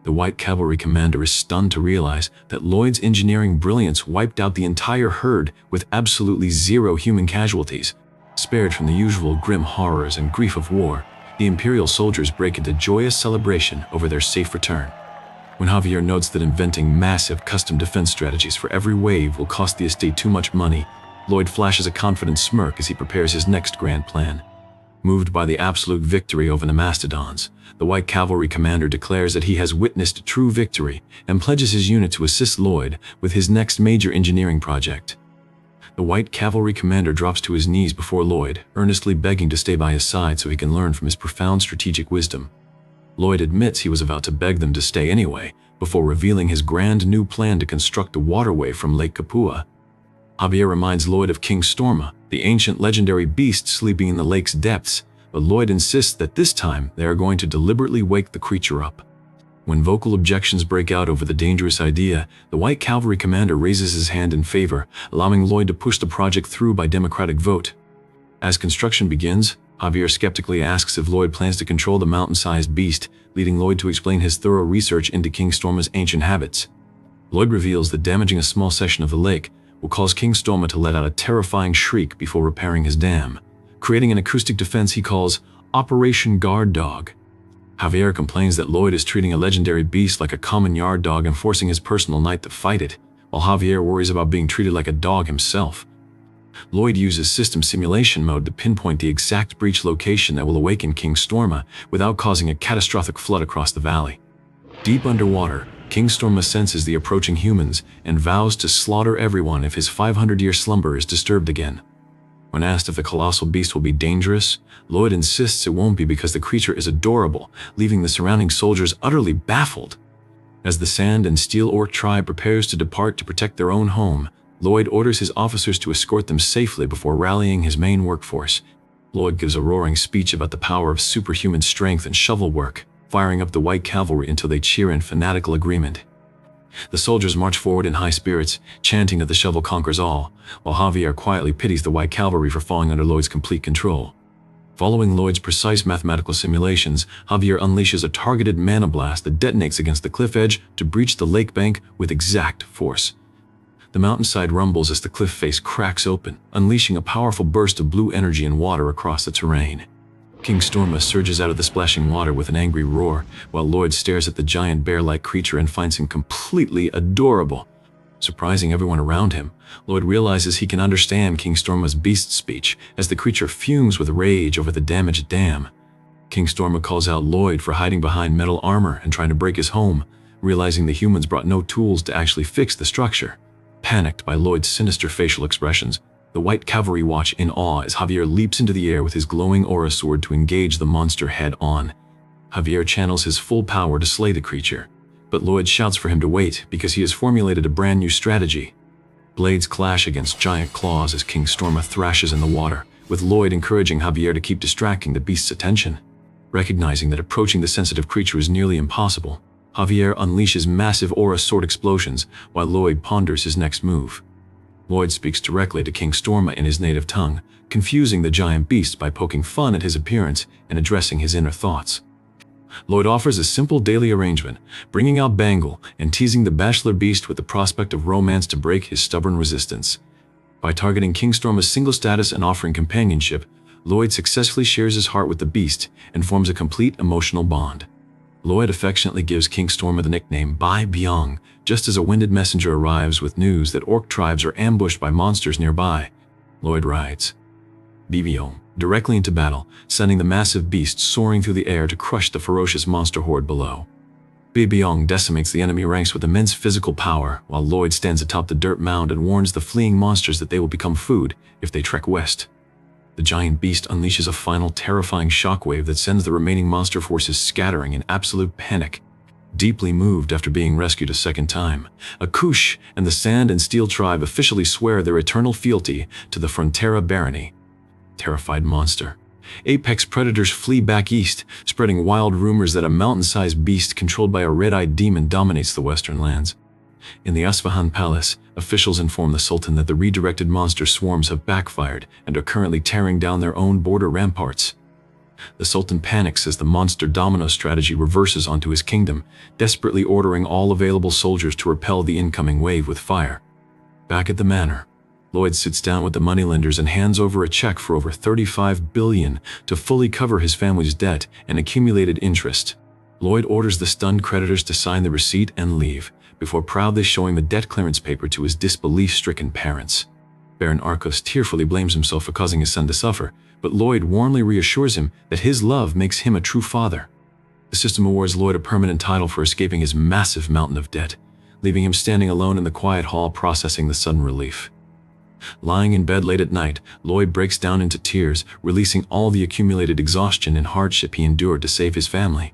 The White Cavalry commander is stunned to realize that Lloyd's engineering brilliance wiped out the entire herd with absolutely zero human casualties. Spared from the usual grim horrors and grief of war, the Imperial soldiers break into joyous celebration over their safe return. When Javier notes that inventing massive custom defense strategies for every wave will cost the estate too much money, Lloyd flashes a confident smirk as he prepares his next grand plan. Moved by the absolute victory over the mastodons, the White Cavalry commander declares that he has witnessed true victory and pledges his unit to assist Lloyd with his next major engineering project. The White Cavalry commander drops to his knees before Lloyd, earnestly begging to stay by his side so he can learn from his profound strategic wisdom. Lloyd admits he was about to beg them to stay anyway, before revealing his grand new plan to construct a waterway from Lake Kapua. Javier reminds Lloyd of King Storma, the ancient legendary beast sleeping in the lake's depths, but Lloyd insists that this time they are going to deliberately wake the creature up. When vocal objections break out over the dangerous idea, the White Cavalry commander raises his hand in favor, allowing Lloyd to push the project through by democratic vote. As construction begins, Javier skeptically asks if Lloyd plans to control the mountain-sized beast, leading Lloyd to explain his thorough research into King Storma's ancient habits. Lloyd reveals that damaging a small section of the lake will cause King Storma to let out a terrifying shriek before repairing his dam, creating an acoustic defense he calls Operation Guard Dog. Javier complains that Lloyd is treating a legendary beast like a common yard dog and forcing his personal knight to fight it, while Javier worries about being treated like a dog himself. Lloyd uses system simulation mode to pinpoint the exact breach location that will awaken King Storma without causing a catastrophic flood across the valley. Deep underwater, King Storma senses the approaching humans and vows to slaughter everyone if his 500-year slumber is disturbed again. When asked if the colossal beast will be dangerous, Lloyd insists it won't be because the creature is adorable, leaving the surrounding soldiers utterly baffled. As the Sand and Steel Orc tribe prepares to depart to protect their own home, Lloyd orders his officers to escort them safely before rallying his main workforce. Lloyd gives a roaring speech about the power of superhuman strength and shovel work, firing up the white cavalry until they cheer in fanatical agreement. The soldiers march forward in high spirits, chanting that the shovel conquers all, while Javier quietly pities the white cavalry for falling under Lloyd's complete control. Following Lloyd's precise mathematical simulations, Javier unleashes a targeted mana blast that detonates against the cliff edge to breach the lake bank with exact force. The mountainside rumbles as the cliff face cracks open, unleashing a powerful burst of blue energy and water across the terrain. King Storma surges out of the splashing water with an angry roar, while Lloyd stares at the giant bear-like creature and finds him completely adorable. Surprising everyone around him, Lloyd realizes he can understand King Storma's beast speech as the creature fumes with rage over the damaged dam. King Storma calls out Lloyd for hiding behind metal armor and trying to break his home, realizing the humans brought no tools to actually fix the structure. Panicked by Lloyd's sinister facial expressions, the white cavalry watch in awe as Javier leaps into the air with his glowing aura sword to engage the monster head-on. Javier channels his full power to slay the creature, but Lloyd shouts for him to wait because he has formulated a brand new strategy. Blades clash against giant claws as King Storma thrashes in the water, with Lloyd encouraging Javier to keep distracting the beast's attention. Recognizing that approaching the sensitive creature is nearly impossible, Javier unleashes massive aura sword explosions while Lloyd ponders his next move. Lloyd speaks directly to King Storma in his native tongue, confusing the giant beast by poking fun at his appearance and addressing his inner thoughts. Lloyd offers a simple daily arrangement, bringing out Bangle and teasing the bachelor beast with the prospect of romance to break his stubborn resistance. By targeting King Storma's single status and offering companionship, Lloyd successfully shares his heart with the beast and forms a complete emotional bond. Lloyd affectionately gives King Storma the nickname Bai Byung, just as a winded messenger arrives with news that orc tribes are ambushed by monsters nearby. Lloyd rides Byung directly into battle, sending the massive beast soaring through the air to crush the ferocious monster horde below. Byung decimates the enemy ranks with immense physical power, while Lloyd stands atop the dirt mound and warns the fleeing monsters that they will become food if they trek west. The giant beast unleashes a final terrifying shockwave that sends the remaining monster forces scattering in absolute panic. Deeply moved after being rescued a second time, Akush and the Sand and Steel tribe officially swear their eternal fealty to the Frontera Barony. Terrified monster. Apex predators flee back east, spreading wild rumors that a mountain-sized beast controlled by a red-eyed demon dominates the western lands. In the Asfahan Palace, officials inform the Sultan that the redirected monster swarms have backfired and are currently tearing down their own border ramparts. The Sultan panics as the monster domino strategy reverses onto his kingdom, desperately ordering all available soldiers to repel the incoming wave with fire. Back at the manor, Lloyd sits down with the moneylenders and hands over a check for over $35 billion to fully cover his family's debt and accumulated interest. Lloyd orders the stunned creditors to sign the receipt and leave, before proudly showing the debt clearance paper to his disbelief-stricken parents. Baron Arcos tearfully blames himself for causing his son to suffer, but Lloyd warmly reassures him that his love makes him a true father. The system awards Lloyd a permanent title for escaping his massive mountain of debt, leaving him standing alone in the quiet hall processing the sudden relief. Lying in bed late at night, Lloyd breaks down into tears, releasing all the accumulated exhaustion and hardship he endured to save his family.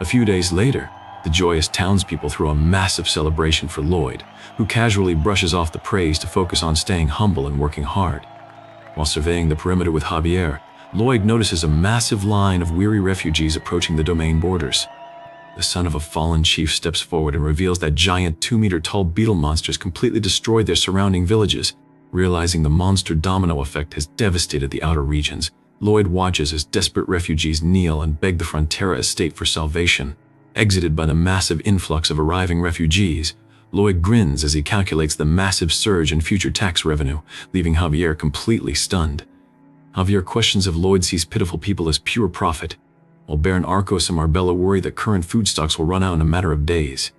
A few days later, the joyous townspeople throw a massive celebration for Lloyd, who casually brushes off the praise to focus on staying humble and working hard. While surveying the perimeter with Javier, Lloyd notices a massive line of weary refugees approaching the domain borders. The son of a fallen chief steps forward and reveals that giant 2-meter-tall beetle monsters completely destroyed their surrounding villages. Realizing the monster domino effect has devastated the outer regions, Lloyd watches as desperate refugees kneel and beg the Frontera estate for salvation. Exited by the massive influx of arriving refugees, Lloyd grins as he calculates the massive surge in future tax revenue, leaving Javier completely stunned. Javier questions if Lloyd sees pitiful people as pure profit, while Baron Arcos and Marbella worry that current food stocks will run out in a matter of days.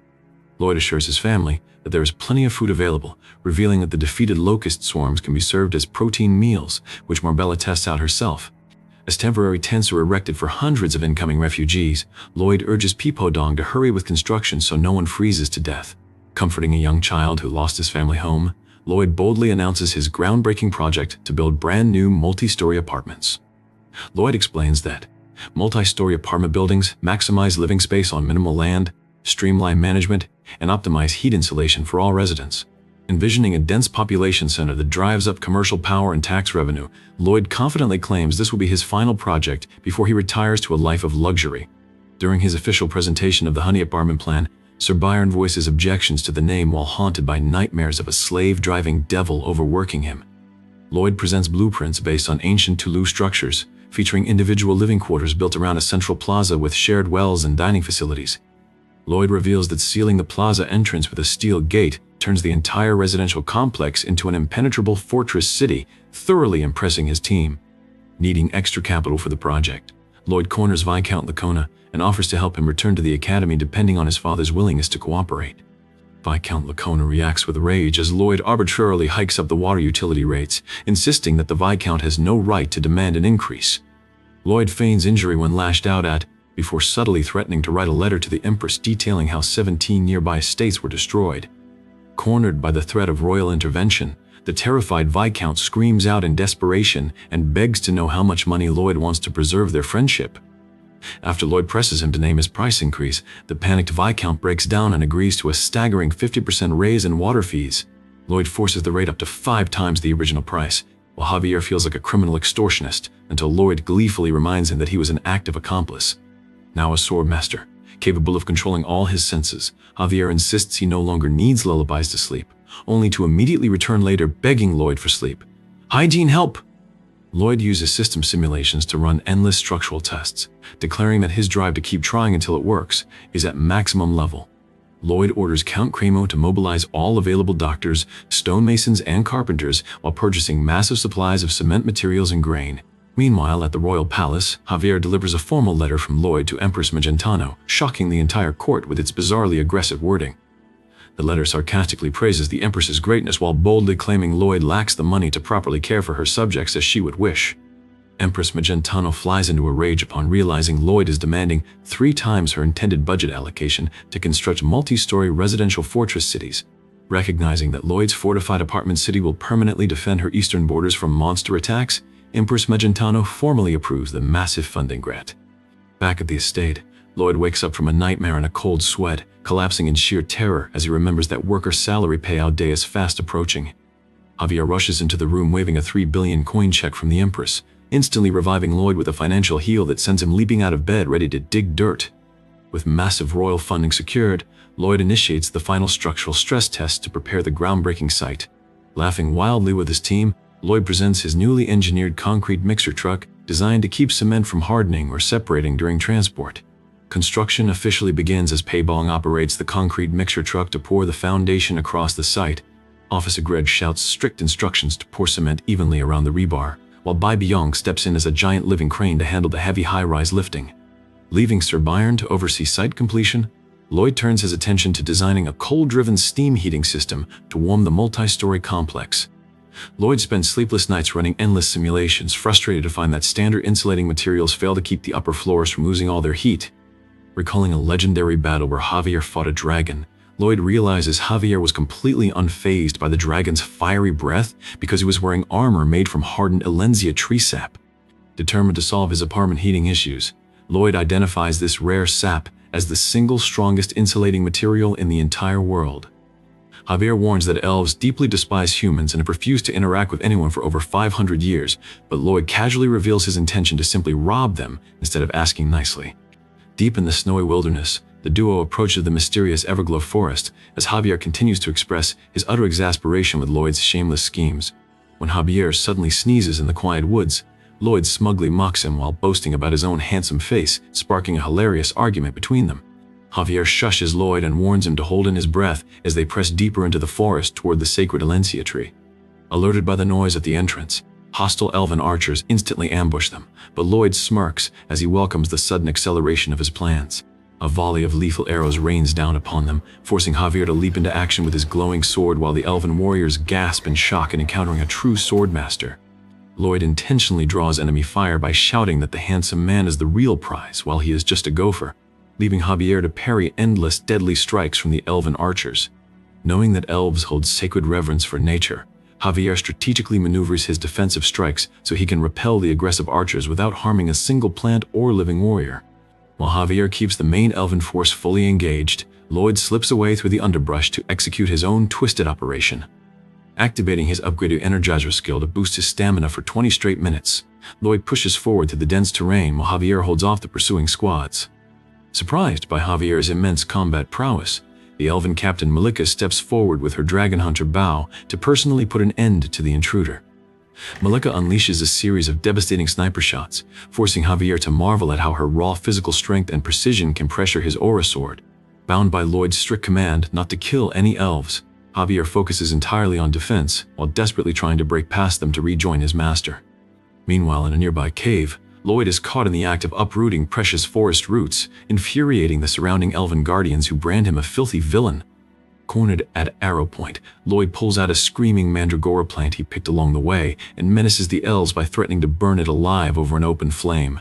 Lloyd assures his family that there is plenty of food available, revealing that the defeated locust swarms can be served as protein meals, which Marbella tests out herself. As temporary tents are erected for hundreds of incoming refugees, Lloyd urges Peepodong to hurry with construction so no one freezes to death. Comforting a young child who lost his family home, Lloyd boldly announces his groundbreaking project to build brand new multi-story apartments. Lloyd explains that multi-story apartment buildings maximize living space on minimal land, streamline management, and optimize heat insulation for all residents. Envisioning a dense population center that drives up commercial power and tax revenue, Lloyd confidently claims this will be his final project before he retires to a life of luxury. During his official presentation of the Honey Apartment Plan, Sir Byron voices objections to the name while haunted by nightmares of a slave-driving devil overworking him. Lloyd presents blueprints based on ancient Tulu structures, featuring individual living quarters built around a central plaza with shared wells and dining facilities. Lloyd reveals that sealing the plaza entrance with a steel gate turns the entire residential complex into an impenetrable fortress city, thoroughly impressing his team. Needing extra capital for the project, Lloyd corners Viscount Lacona and offers to help him return to the academy depending on his father's willingness to cooperate. Viscount Lacona reacts with rage as Lloyd arbitrarily hikes up the water utility rates, insisting that the Viscount has no right to demand an increase. Lloyd feigns injury when lashed out at, before subtly threatening to write a letter to the Empress detailing how 17 nearby estates were destroyed. Cornered by the threat of royal intervention, the terrified Viscount screams out in desperation and begs to know how much money Lloyd wants to preserve their friendship. After Lloyd presses him to name his price increase, the panicked Viscount breaks down and agrees to a staggering 50% raise in water fees. Lloyd forces the rate up to 5 times the original price, while Javier feels like a criminal extortionist until Lloyd gleefully reminds him that he was an active accomplice. Now a sword master, capable of controlling all his senses, Javier insists he no longer needs lullabies to sleep, only to immediately return later begging Lloyd for sleep. "Hygiene, help!" Lloyd uses system simulations to run endless structural tests, declaring that his drive to keep trying until it works is at maximum level. Lloyd orders Count Cremo to mobilize all available doctors, stonemasons, and carpenters while purchasing massive supplies of cement materials and grain. Meanwhile, at the royal palace, Javier delivers a formal letter from Lloyd to Empress Magentano, shocking the entire court with its bizarrely aggressive wording. The letter sarcastically praises the Empress's greatness while boldly claiming Lloyd lacks the money to properly care for her subjects as she would wish. Empress Magentano flies into a rage upon realizing Lloyd is demanding 3 times her intended budget allocation to construct multi-story residential fortress cities. Recognizing that Lloyd's fortified apartment city will permanently defend her eastern borders from monster attacks, Empress Magentano formally approves the massive funding grant. Back at the estate, Lloyd wakes up from a nightmare in a cold sweat, collapsing in sheer terror as he remembers that worker salary payout day is fast approaching. Javier rushes into the room waving a 3 billion coin check from the Empress, instantly reviving Lloyd with a financial heal that sends him leaping out of bed ready to dig dirt. With massive royal funding secured, Lloyd initiates the final structural stress test to prepare the groundbreaking site. Laughing wildly with his team, Lloyd presents his newly engineered concrete mixer truck designed to keep cement from hardening or separating during transport. Construction officially begins as Paybong operates the concrete mixer truck to pour the foundation across the site. Officer Greg shouts strict instructions to pour cement evenly around the rebar, while Bai Byong steps in as a giant living crane to handle the heavy high-rise lifting. Leaving Sir Byron to oversee site completion, Lloyd turns his attention to designing a coal-driven steam heating system to warm the multi-story complex. Lloyd spends sleepless nights running endless simulations, frustrated to find that standard insulating materials fail to keep the upper floors from losing all their heat. Recalling a legendary battle where Javier fought a dragon, Lloyd realizes Javier was completely unfazed by the dragon's fiery breath because he was wearing armor made from hardened Elenzia tree sap. Determined to solve his apartment heating issues, Lloyd identifies this rare sap as the single strongest insulating material in the entire world. Javier warns that elves deeply despise humans and have refused to interact with anyone for over 500 years, but Lloyd casually reveals his intention to simply rob them instead of asking nicely. Deep in the snowy wilderness, the duo approaches the mysterious Everglow forest as Javier continues to express his utter exasperation with Lloyd's shameless schemes. When Javier suddenly sneezes in the quiet woods, Lloyd smugly mocks him while boasting about his own handsome face, sparking a hilarious argument between them. Javier shushes Lloyd and warns him to hold in his breath as they press deeper into the forest toward the sacred Elenzia tree. Alerted by the noise at the entrance, hostile elven archers instantly ambush them, but Lloyd smirks as he welcomes the sudden acceleration of his plans. A volley of lethal arrows rains down upon them, forcing Javier to leap into action with his glowing sword while the elven warriors gasp in shock at encountering a true swordmaster. Lloyd intentionally draws enemy fire by shouting that the handsome man is the real prize while he is just a gopher, leaving Javier to parry endless deadly strikes from the elven archers. Knowing that elves hold sacred reverence for nature, Javier strategically maneuvers his defensive strikes so he can repel the aggressive archers without harming a single plant or living warrior. While Javier keeps the main elven force fully engaged, Lloyd slips away through the underbrush to execute his own twisted operation. Activating his upgraded Energizer skill to boost his stamina for 20 straight minutes, Lloyd pushes forward through the dense terrain while Javier holds off the pursuing squads. Surprised by Javier's immense combat prowess, the elven captain Malika steps forward with her dragon hunter bow to personally put an end to the intruder. Malika unleashes a series of devastating sniper shots, forcing Javier to marvel at how her raw physical strength and precision can pressure his aura sword. Bound by Lloyd's strict command not to kill any elves, Javier focuses entirely on defense while desperately trying to break past them to rejoin his master. Meanwhile, in a nearby cave, Lloyd is caught in the act of uprooting precious forest roots, infuriating the surrounding elven guardians who brand him a filthy villain. Cornered at arrow point, Lloyd pulls out a screaming mandragora plant he picked along the way and menaces the elves by threatening to burn it alive over an open flame.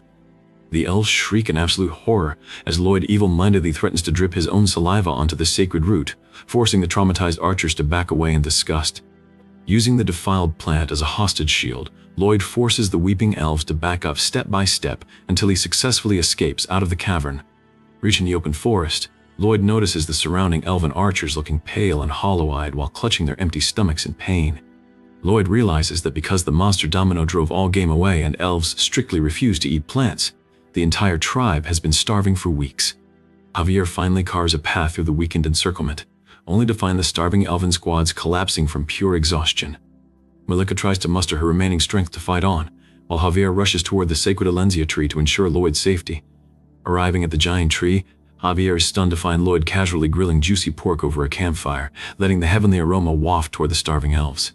The elves shriek in absolute horror as Lloyd evil-mindedly threatens to drip his own saliva onto the sacred root, forcing the traumatized archers to back away in disgust. Using the defiled plant as a hostage shield, Lloyd forces the weeping elves to back up step by step until he successfully escapes out of the cavern. Reaching the open forest, Lloyd notices the surrounding elven archers looking pale and hollow-eyed while clutching their empty stomachs in pain. Lloyd realizes that because the monster domino drove all game away and elves strictly refuse to eat plants, the entire tribe has been starving for weeks. Javier finally carves a path through the weakened encirclement, only to find the starving elven squads collapsing from pure exhaustion. Malika tries to muster her remaining strength to fight on, while Javier rushes toward the sacred Alenzia tree to ensure Lloyd's safety. Arriving at the giant tree, Javier is stunned to find Lloyd casually grilling juicy pork over a campfire, letting the heavenly aroma waft toward the starving elves.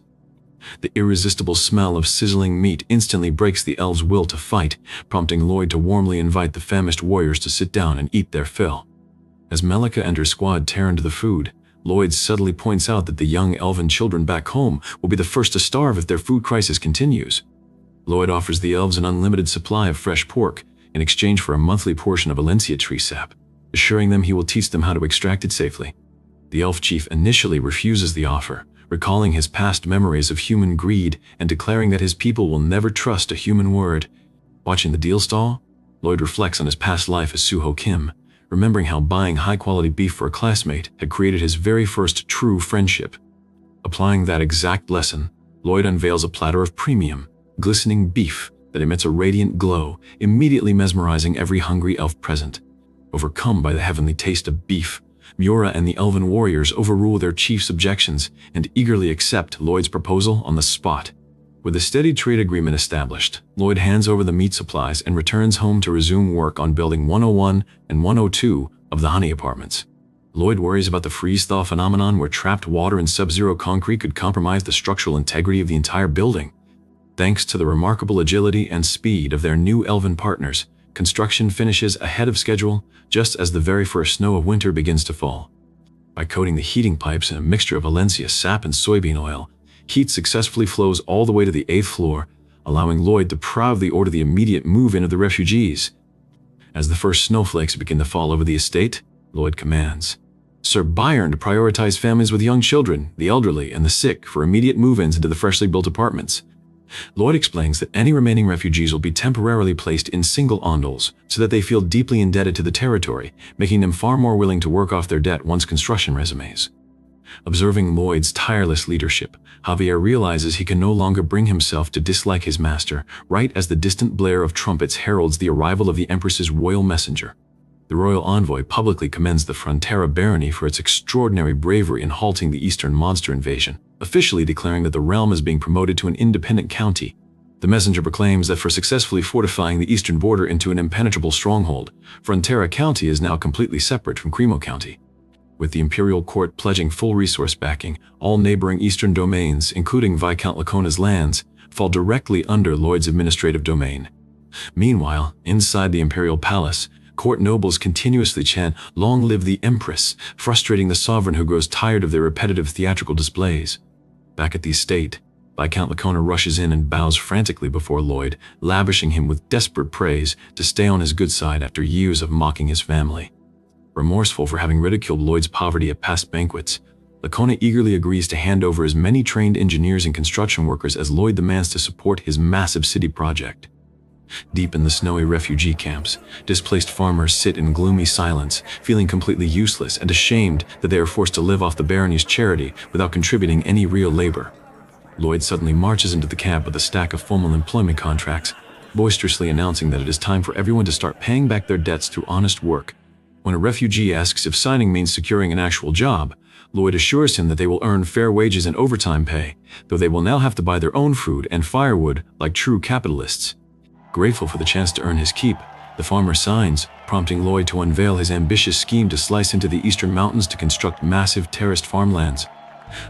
The irresistible smell of sizzling meat instantly breaks the elves' will to fight, prompting Lloyd to warmly invite the famished warriors to sit down and eat their fill. As Malika and her squad tear into the food, Lloyd subtly points out that the young elven children back home will be the first to starve if their food crisis continues. Lloyd offers the elves an unlimited supply of fresh pork in exchange for a monthly portion of Alencia tree sap, assuring them he will teach them how to extract it safely. The elf chief initially refuses the offer, recalling his past memories of human greed and declaring that his people will never trust a human word. Watching the deal stall, Lloyd reflects on his past life as Suho Kim, remembering how buying high-quality beef for a classmate had created his very first true friendship. Applying that exact lesson, Lloyd unveils a platter of premium, glistening beef that emits a radiant glow, immediately mesmerizing every hungry elf present. Overcome by the heavenly taste of beef, Miura and the elven warriors overrule their chief's objections and eagerly accept Lloyd's proposal on the spot. With a steady trade agreement established, Lloyd hands over the meat supplies and returns home to resume work on building 101 and 102 of the Honey Apartments. Lloyd worries about the freeze-thaw phenomenon where trapped water and sub-zero concrete could compromise the structural integrity of the entire building. Thanks to the remarkable agility and speed of their new elven partners, construction finishes ahead of schedule just as the very first snow of winter begins to fall. By coating the heating pipes in a mixture of Alencia sap and soybean oil, heat successfully flows all the way to the 8th floor, allowing Lloyd to proudly order the immediate move-in of the refugees. As the first snowflakes begin to fall over the estate, Lloyd commands Sir Byron to prioritize families with young children, the elderly, and the sick for immediate move-ins into the freshly built apartments. Lloyd explains that any remaining refugees will be temporarily placed in single ondols so that they feel deeply indebted to the territory, making them far more willing to work off their debt once construction resumes. Observing Lloyd's tireless leadership, Javier realizes he can no longer bring himself to dislike his master right as the distant blare of trumpets heralds the arrival of the Empress's royal messenger. The royal envoy publicly commends the Frontera barony for its extraordinary bravery in halting the eastern monster invasion, officially declaring that the realm is being promoted to an independent county. The messenger proclaims that for successfully fortifying the eastern border into an impenetrable stronghold, Frontera County is now completely separate from Cremo County. With the imperial court pledging full resource backing, all neighboring eastern domains, including Viscount Lacona's lands, fall directly under Lloyd's administrative domain. Meanwhile, inside the imperial palace, court nobles continuously chant, "Long live the Empress," frustrating the sovereign who grows tired of their repetitive theatrical displays. Back at the estate, Viscount Lacona rushes in and bows frantically before Lloyd, lavishing him with desperate praise to stay on his good side after years of mocking his family. Remorseful for having ridiculed Lloyd's poverty at past banquets, Lacona eagerly agrees to hand over as many trained engineers and construction workers as Lloyd demands to support his massive city project. Deep in the snowy refugee camps, displaced farmers sit in gloomy silence, feeling completely useless and ashamed that they are forced to live off the barony's charity without contributing any real labor. Lloyd suddenly marches into the camp with a stack of formal employment contracts, boisterously announcing that it is time for everyone to start paying back their debts through honest work. When a refugee asks if signing means securing an actual job, Lloyd assures him that they will earn fair wages and overtime pay, though they will now have to buy their own food and firewood like true capitalists. Grateful for the chance to earn his keep, the farmer signs, prompting Lloyd to unveil his ambitious scheme to slice into the eastern mountains to construct massive terraced farmlands.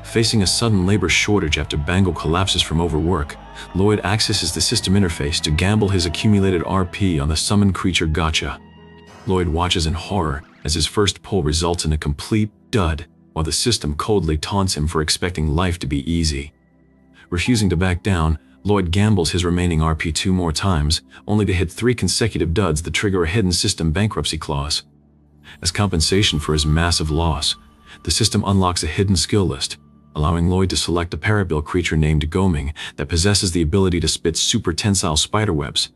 Facing a sudden labor shortage after Bangle collapses from overwork, Lloyd accesses the system interface to gamble his accumulated RP on the summoned creature Gotcha. Lloyd watches in horror as his first pull results in a complete dud, while the system coldly taunts him for expecting life to be easy. Refusing to back down, Lloyd gambles his remaining RP 2 more times, only to hit 3 consecutive duds that trigger a hidden system bankruptcy clause. As compensation for his massive loss, the system unlocks a hidden skill list, allowing Lloyd to select a parabil creature named Goming that possesses the ability to spit super tensile spiderwebs.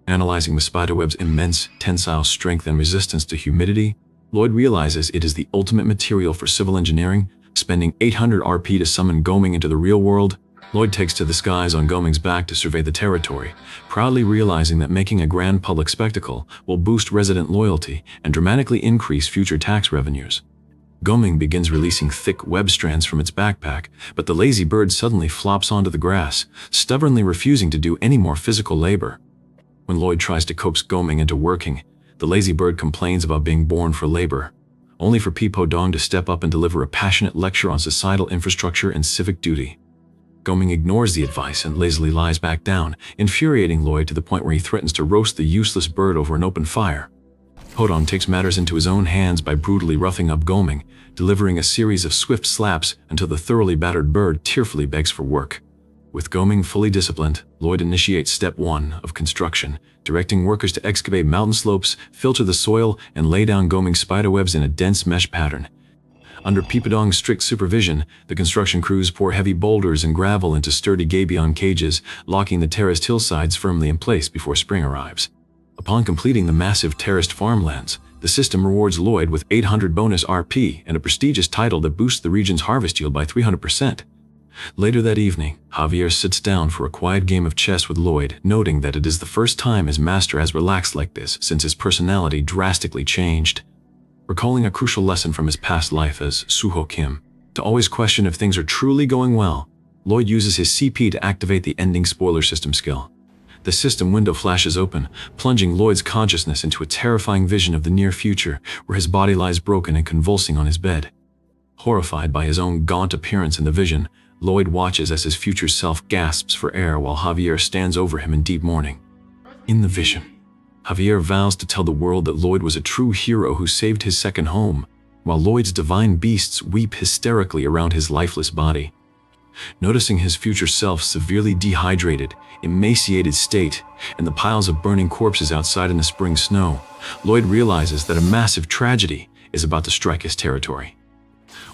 Analyzing the spiderweb's immense tensile strength and resistance to humidity, Lloyd realizes it is the ultimate material for civil engineering. Spending 800 RP to summon Goming into the real world, Lloyd takes to the skies on Goming's back to survey the territory, proudly realizing that making a grand public spectacle will boost resident loyalty and dramatically increase future tax revenues. Goming begins releasing thick web strands from its backpack, but the lazy bird suddenly flops onto the grass, stubbornly refusing to do any more physical labor. When Lloyd tries to coax Goming into working, the lazy bird complains about being born for labor, only for Peepo Dong to step up and deliver a passionate lecture on societal infrastructure and civic duty. Goming ignores the advice and lazily lies back down, infuriating Lloyd to the point where he threatens to roast the useless bird over an open fire. Podong takes matters into his own hands by brutally roughing up Goming, delivering a series of swift slaps until the thoroughly battered bird tearfully begs for work. With Goming fully disciplined, Lloyd initiates step 1 of construction, directing workers to excavate mountain slopes, filter the soil, and lay down Goming's spiderwebs in a dense mesh pattern. Under Peepadong's strict supervision, the construction crews pour heavy boulders and gravel into sturdy gabion cages, locking the terraced hillsides firmly in place before spring arrives. Upon completing the massive terraced farmlands, the system rewards Lloyd with 800 bonus RP and a prestigious title that boosts the region's harvest yield by 300%. Later that evening, Javier sits down for a quiet game of chess with Lloyd, noting that it is the first time his master has relaxed like this since his personality drastically changed. Recalling a crucial lesson from his past life as Suho Kim, to always question if things are truly going well, Lloyd uses his CP to activate the ending spoiler system skill. The system window flashes open, plunging Lloyd's consciousness into a terrifying vision of the near future, where his body lies broken and convulsing on his bed. Horrified by his own gaunt appearance in the vision, Lloyd watches as his future self gasps for air while Javier stands over him in deep mourning. In the vision, Javier vows to tell the world that Lloyd was a true hero who saved his second home, while Lloyd's divine beasts weep hysterically around his lifeless body. Noticing his future self severely dehydrated, emaciated state, and the piles of burning corpses outside in the spring snow, Lloyd realizes that a massive tragedy is about to strike his territory.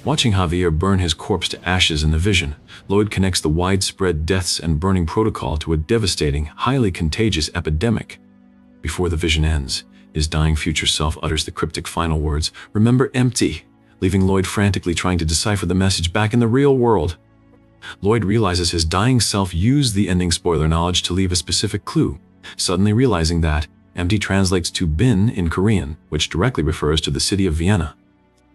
Watching Javier burn his corpse to ashes in the vision, Lloyd connects the widespread deaths and burning protocol to a devastating, highly contagious epidemic. Before the vision ends, his dying future self utters the cryptic final words, "Remember empty," leaving Lloyd frantically trying to decipher the message back in the real world. Lloyd realizes his dying self used the ending spoiler knowledge to leave a specific clue, suddenly realizing that empty translates to bin in Korean, which directly refers to the city of Vienna.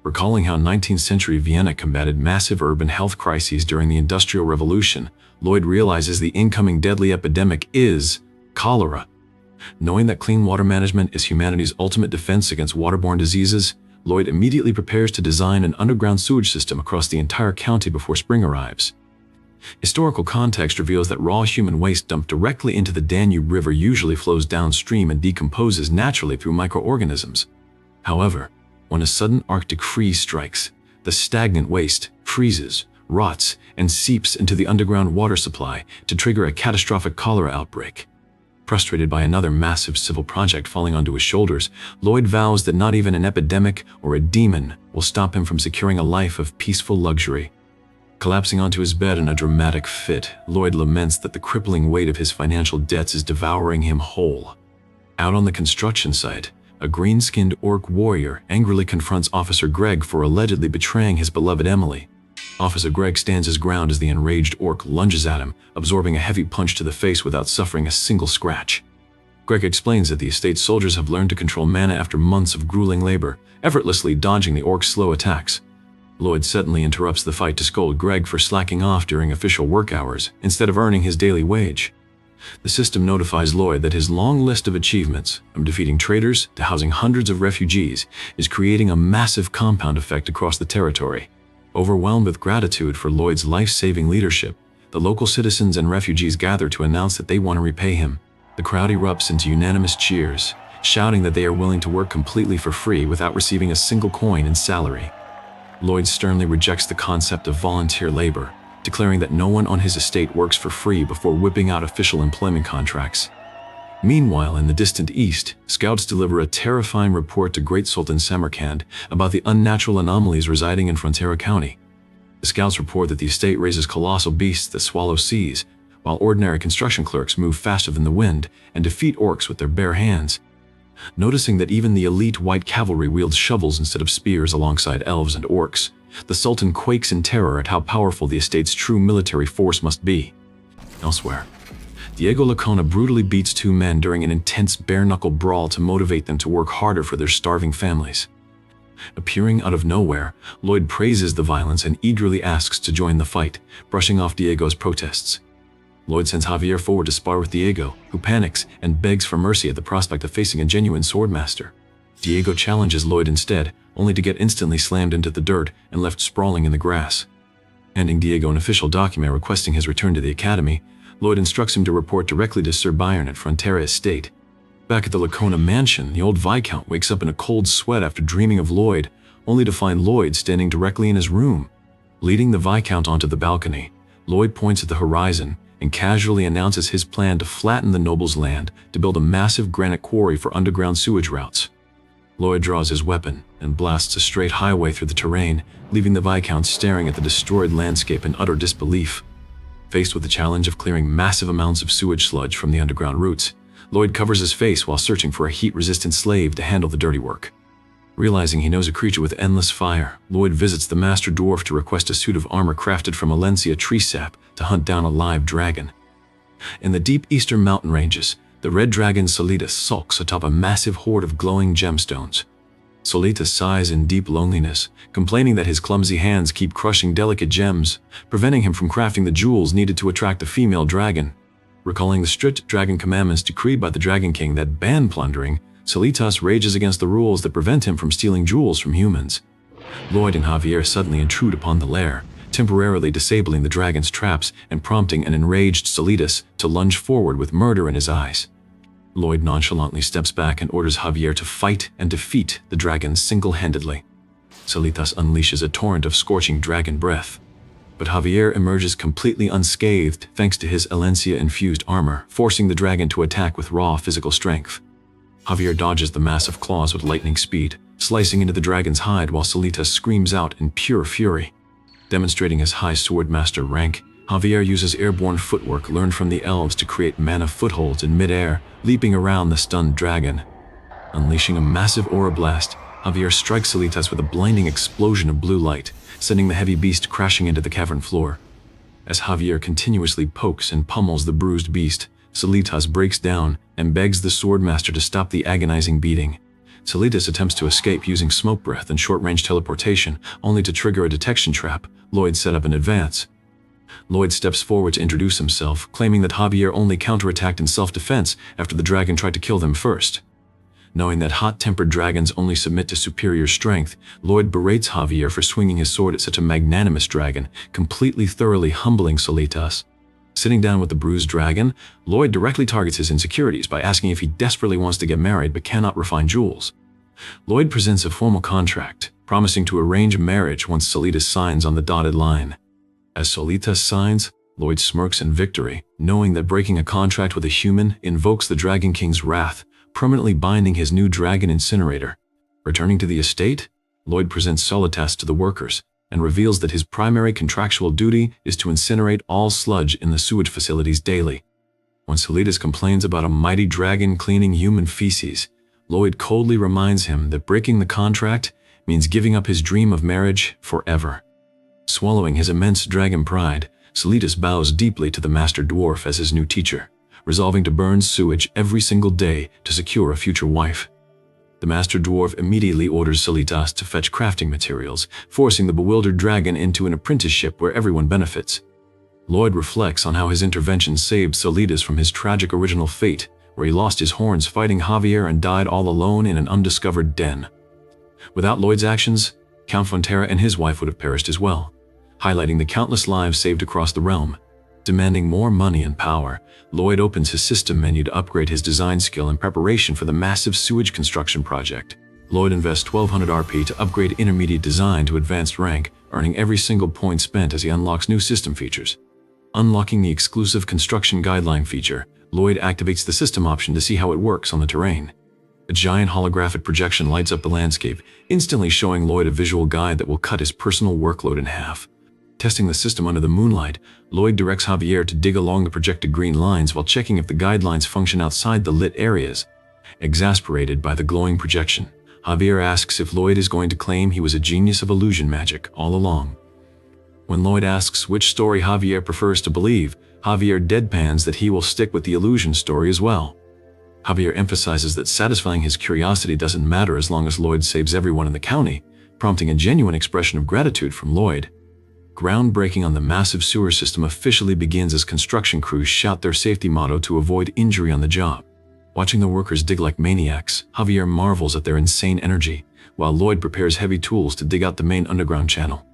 Recalling how 19th century Vienna combated massive urban health crises during the Industrial Revolution, Lloyd realizes the incoming deadly epidemic is cholera. Knowing that clean water management is humanity's ultimate defense against waterborne diseases, Lloyd immediately prepares to design an underground sewage system across the entire county before spring arrives. Historical context reveals that raw human waste dumped directly into the Danube River usually flows downstream and decomposes naturally through microorganisms. However, when a sudden Arctic freeze strikes, the stagnant waste freezes, rots, and seeps into the underground water supply to trigger a catastrophic cholera outbreak. Frustrated by another massive civil project falling onto his shoulders, Lloyd vows that not even an epidemic or a demon will stop him from securing a life of peaceful luxury. Collapsing onto his bed in a dramatic fit, Lloyd laments that the crippling weight of his financial debts is devouring him whole. Out on the construction site, a green-skinned orc warrior angrily confronts Officer Greg for allegedly betraying his beloved Emily. Officer Greg stands his ground as the enraged orc lunges at him, absorbing a heavy punch to the face without suffering a single scratch. Greg explains that the estate soldiers have learned to control mana after months of grueling labor, effortlessly dodging the orc's slow attacks. Lloyd suddenly interrupts the fight to scold Greg for slacking off during official work hours instead of earning his daily wage. The system notifies Lloyd that his long list of achievements, from defeating traitors to housing hundreds of refugees, is creating a massive compound effect across the territory. Overwhelmed with gratitude for Lloyd's life-saving leadership, the local citizens and refugees gather to announce that they want to repay him. The crowd erupts into unanimous cheers, shouting that they are willing to work completely for free without receiving a single coin in salary. Lloyd sternly rejects the concept of volunteer labor, declaring that no one on his estate works for free before whipping out official employment contracts. Meanwhile, in the distant east, scouts deliver a terrifying report to Great Sultan Samarkand about the unnatural anomalies residing in Frontera County. The scouts report that the estate raises colossal beasts that swallow seas, while ordinary construction clerks move faster than the wind and defeat orcs with their bare hands. Noticing that even the elite white cavalry wields shovels instead of spears alongside elves and orcs, the Sultan quakes in terror at how powerful the estate's true military force must be. Elsewhere, Diego Lacona brutally beats two men during an intense bare-knuckle brawl to motivate them to work harder for their starving families. Appearing out of nowhere, Lloyd praises the violence and eagerly asks to join the fight, brushing off Diego's protests. Lloyd sends Javier forward to spar with Diego, who panics and begs for mercy at the prospect of facing a genuine swordmaster. Diego challenges Lloyd instead, only to get instantly slammed into the dirt and left sprawling in the grass. Handing Diego an official document requesting his return to the academy, Lloyd instructs him to report directly to Sir Byron at Frontera Estate. Back at the Lacona mansion, the old Viscount wakes up in a cold sweat after dreaming of Lloyd, only to find Lloyd standing directly in his room. Leading the Viscount onto the balcony, Lloyd points at the horizon and casually announces his plan to flatten the noble's land to build a massive granite quarry for underground sewage routes. Lloyd draws his weapon and blasts a straight highway through the terrain, leaving the Viscount staring at the destroyed landscape in utter disbelief. Faced with the challenge of clearing massive amounts of sewage sludge from the underground routes, Lloyd covers his face while searching for a heat-resistant slave to handle the dirty work. Realizing he knows a creature with endless fire, Lloyd visits the Master Dwarf to request a suit of armor crafted from Alencia tree sap to hunt down a live dragon. In the deep eastern mountain ranges, the red dragon Solitas sulks atop a massive hoard of glowing gemstones. Solitas sighs in deep loneliness, complaining that his clumsy hands keep crushing delicate gems, preventing him from crafting the jewels needed to attract a female dragon. Recalling the strict dragon commandments decreed by the Dragon King that ban plundering, Solitas rages against the rules that prevent him from stealing jewels from humans. Lloyd and Javier suddenly intrude upon the lair, temporarily disabling the dragon's traps and prompting an enraged Solitas to lunge forward with murder in his eyes. Lloyd nonchalantly steps back and orders Javier to fight and defeat the dragon single-handedly. Solitas unleashes a torrent of scorching dragon breath, but Javier emerges completely unscathed thanks to his Alencia-infused armor, forcing the dragon to attack with raw physical strength. Javier dodges the massive claws with lightning speed, slicing into the dragon's hide while Solitas screams out in pure fury. Demonstrating his high swordmaster rank, Javier uses airborne footwork learned from the elves to create mana footholds in midair, leaping around the stunned dragon. Unleashing a massive aura blast, Javier strikes Solitas with a blinding explosion of blue light, sending the heavy beast crashing into the cavern floor. As Javier continuously pokes and pummels the bruised beast, Solitas breaks down and begs the swordmaster to stop the agonizing beating. Solitas attempts to escape using smoke breath and short-range teleportation, only to trigger a detection trap Lloyd set up in advance. Lloyd steps forward to introduce himself, claiming that Javier only counterattacked in self-defense after the dragon tried to kill them first. Knowing that hot-tempered dragons only submit to superior strength, Lloyd berates Javier for swinging his sword at such a magnanimous dragon, completely thoroughly humbling Solitas. Sitting down with the bruised dragon, Lloyd directly targets his insecurities by asking if he desperately wants to get married but cannot refine jewels. Lloyd presents a formal contract, promising to arrange a marriage once Solitas signs on the dotted line. As Solitas signs, Lloyd smirks in victory, knowing that breaking a contract with a human invokes the Dragon King's wrath, permanently binding his new dragon incinerator. Returning to the estate, Lloyd presents Solitas to the workers, and reveals that his primary contractual duty is to incinerate all sludge in the sewage facilities daily. When Solitas complains about a mighty dragon cleaning human feces, Lloyd coldly reminds him that breaking the contract means giving up his dream of marriage forever. Swallowing his immense dragon pride, Solitas bows deeply to the Master Dwarf as his new teacher, resolving to burn sewage every single day to secure a future wife. The Master Dwarf immediately orders Solitas to fetch crafting materials, forcing the bewildered dragon into an apprenticeship where everyone benefits. Lloyd reflects on how his intervention saved Solitas from his tragic original fate, where he lost his horns fighting Javier and died all alone in an undiscovered den. Without Lloyd's actions, Count Frontera and his wife would have perished as well, highlighting the countless lives saved across the realm. Demanding more money and power, Lloyd opens his system menu to upgrade his design skill in preparation for the massive sewage construction project. Lloyd invests 1200 RP to upgrade intermediate design to advanced rank, earning every single point spent as he unlocks new system features. Unlocking the exclusive construction guideline feature, Lloyd activates the system option to see how it works on the terrain. A giant holographic projection lights up the landscape, instantly showing Lloyd a visual guide that will cut his personal workload in half. Testing the system under the moonlight, Lloyd directs Javier to dig along the projected green lines while checking if the guidelines function outside the lit areas. Exasperated by the glowing projection, Javier asks if Lloyd is going to claim he was a genius of illusion magic all along. When Lloyd asks which story Javier prefers to believe, Javier deadpans that he will stick with the illusion story as well. Javier emphasizes that satisfying his curiosity doesn't matter as long as Lloyd saves everyone in the county, prompting a genuine expression of gratitude from Lloyd. Groundbreaking on the massive sewer system officially begins as construction crews shout their safety motto to avoid injury on the job. Watching the workers dig like maniacs, Javier marvels at their insane energy, while Lloyd prepares heavy tools to dig out the main underground channel.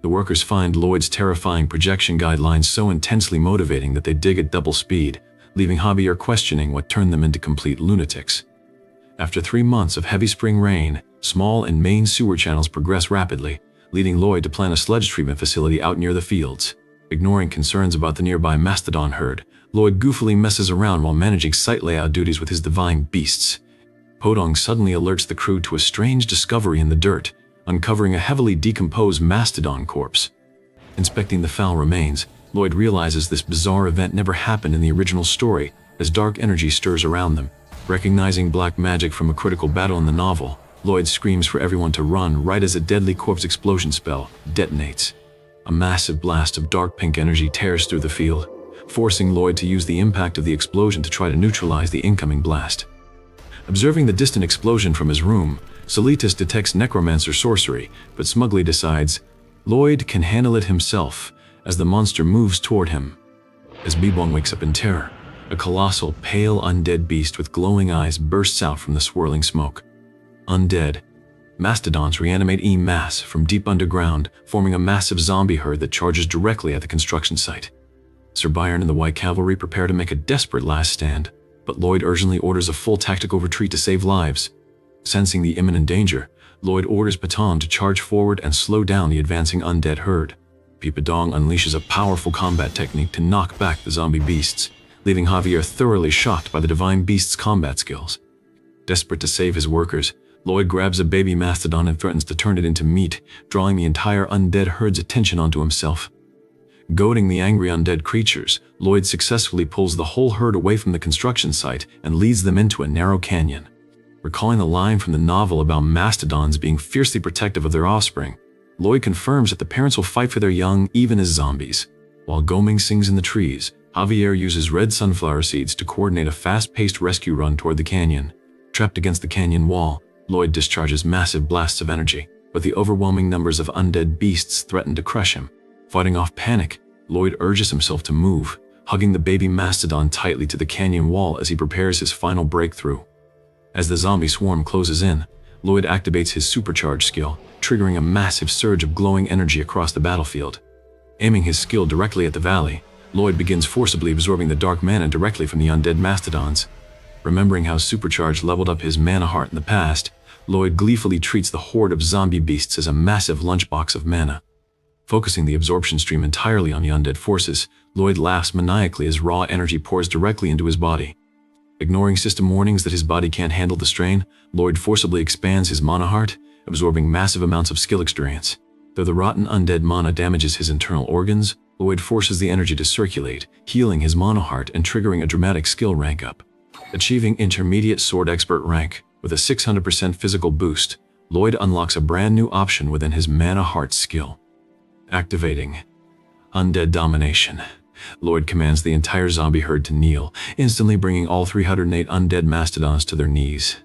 The workers find Lloyd's terrifying projection guidelines so intensely motivating that they dig at double speed, leaving Javier questioning what turned them into complete lunatics. After 3 months of heavy spring rain, small and main sewer channels progress rapidly, leading Lloyd to plan a sludge treatment facility out near the fields. Ignoring concerns about the nearby mastodon herd, Lloyd goofily messes around while managing site layout duties with his divine beasts. Podong suddenly alerts the crew to a strange discovery in the dirt, uncovering a heavily decomposed mastodon corpse. Inspecting the foul remains, Lloyd realizes this bizarre event never happened in the original story, as dark energy stirs around them. Recognizing black magic from a critical battle in the novel, Lloyd screams for everyone to run right as a deadly corpse explosion spell detonates. A massive blast of dark pink energy tears through the field, forcing Lloyd to use the impact of the explosion to try to neutralize the incoming blast. Observing the distant explosion from his room, Solitas detects necromancer sorcery, but smugly decides Lloyd can handle it himself as the monster moves toward him. As Bebong wakes up in terror, a colossal, pale undead beast with glowing eyes bursts out from the swirling smoke. Undead, mastodons reanimate en masse from deep underground, forming a massive zombie herd that charges directly at the construction site. Sir Byron and the White Cavalry prepare to make a desperate last stand, but Lloyd urgently orders a full tactical retreat to save lives. Sensing the imminent danger, Lloyd orders Baton to charge forward and slow down the advancing undead herd. Peepadong unleashes a powerful combat technique to knock back the zombie beasts, leaving Javier thoroughly shocked by the divine beast's combat skills. Desperate to save his workers, Lloyd grabs a baby mastodon and threatens to turn it into meat, drawing the entire undead herd's attention onto himself. Goading the angry undead creatures, Lloyd successfully pulls the whole herd away from the construction site and leads them into a narrow canyon. Recalling the line from the novel about mastodons being fiercely protective of their offspring, Lloyd confirms that the parents will fight for their young even as zombies. While Goming sings in the trees, Javier uses red sunflower seeds to coordinate a fast-paced rescue run toward the canyon. Trapped against the canyon wall, Lloyd discharges massive blasts of energy, but the overwhelming numbers of undead beasts threaten to crush him. Fighting off panic, Lloyd urges himself to move, hugging the baby mastodon tightly to the canyon wall as he prepares his final breakthrough. As the zombie swarm closes in, Lloyd activates his supercharge skill, triggering a massive surge of glowing energy across the battlefield. Aiming his skill directly at the valley, Lloyd begins forcibly absorbing the dark mana directly from the undead mastodons. Remembering how supercharge leveled up his mana heart in the past, Lloyd gleefully treats the horde of zombie beasts as a massive lunchbox of mana. Focusing the absorption stream entirely on the undead forces, Lloyd laughs maniacally as raw energy pours directly into his body. Ignoring system warnings that his body can't handle the strain, Lloyd forcibly expands his mana heart, absorbing massive amounts of skill experience. Though the rotten undead mana damages his internal organs, Lloyd forces the energy to circulate, healing his mono heart and triggering a dramatic skill rank up. Achieving intermediate sword expert rank with a 600% physical boost, Lloyd unlocks a brand new option within his mana heart skill. Activating Undead Domination. Lloyd commands the entire zombie herd to kneel, instantly bringing all 308 undead mastodons to their knees.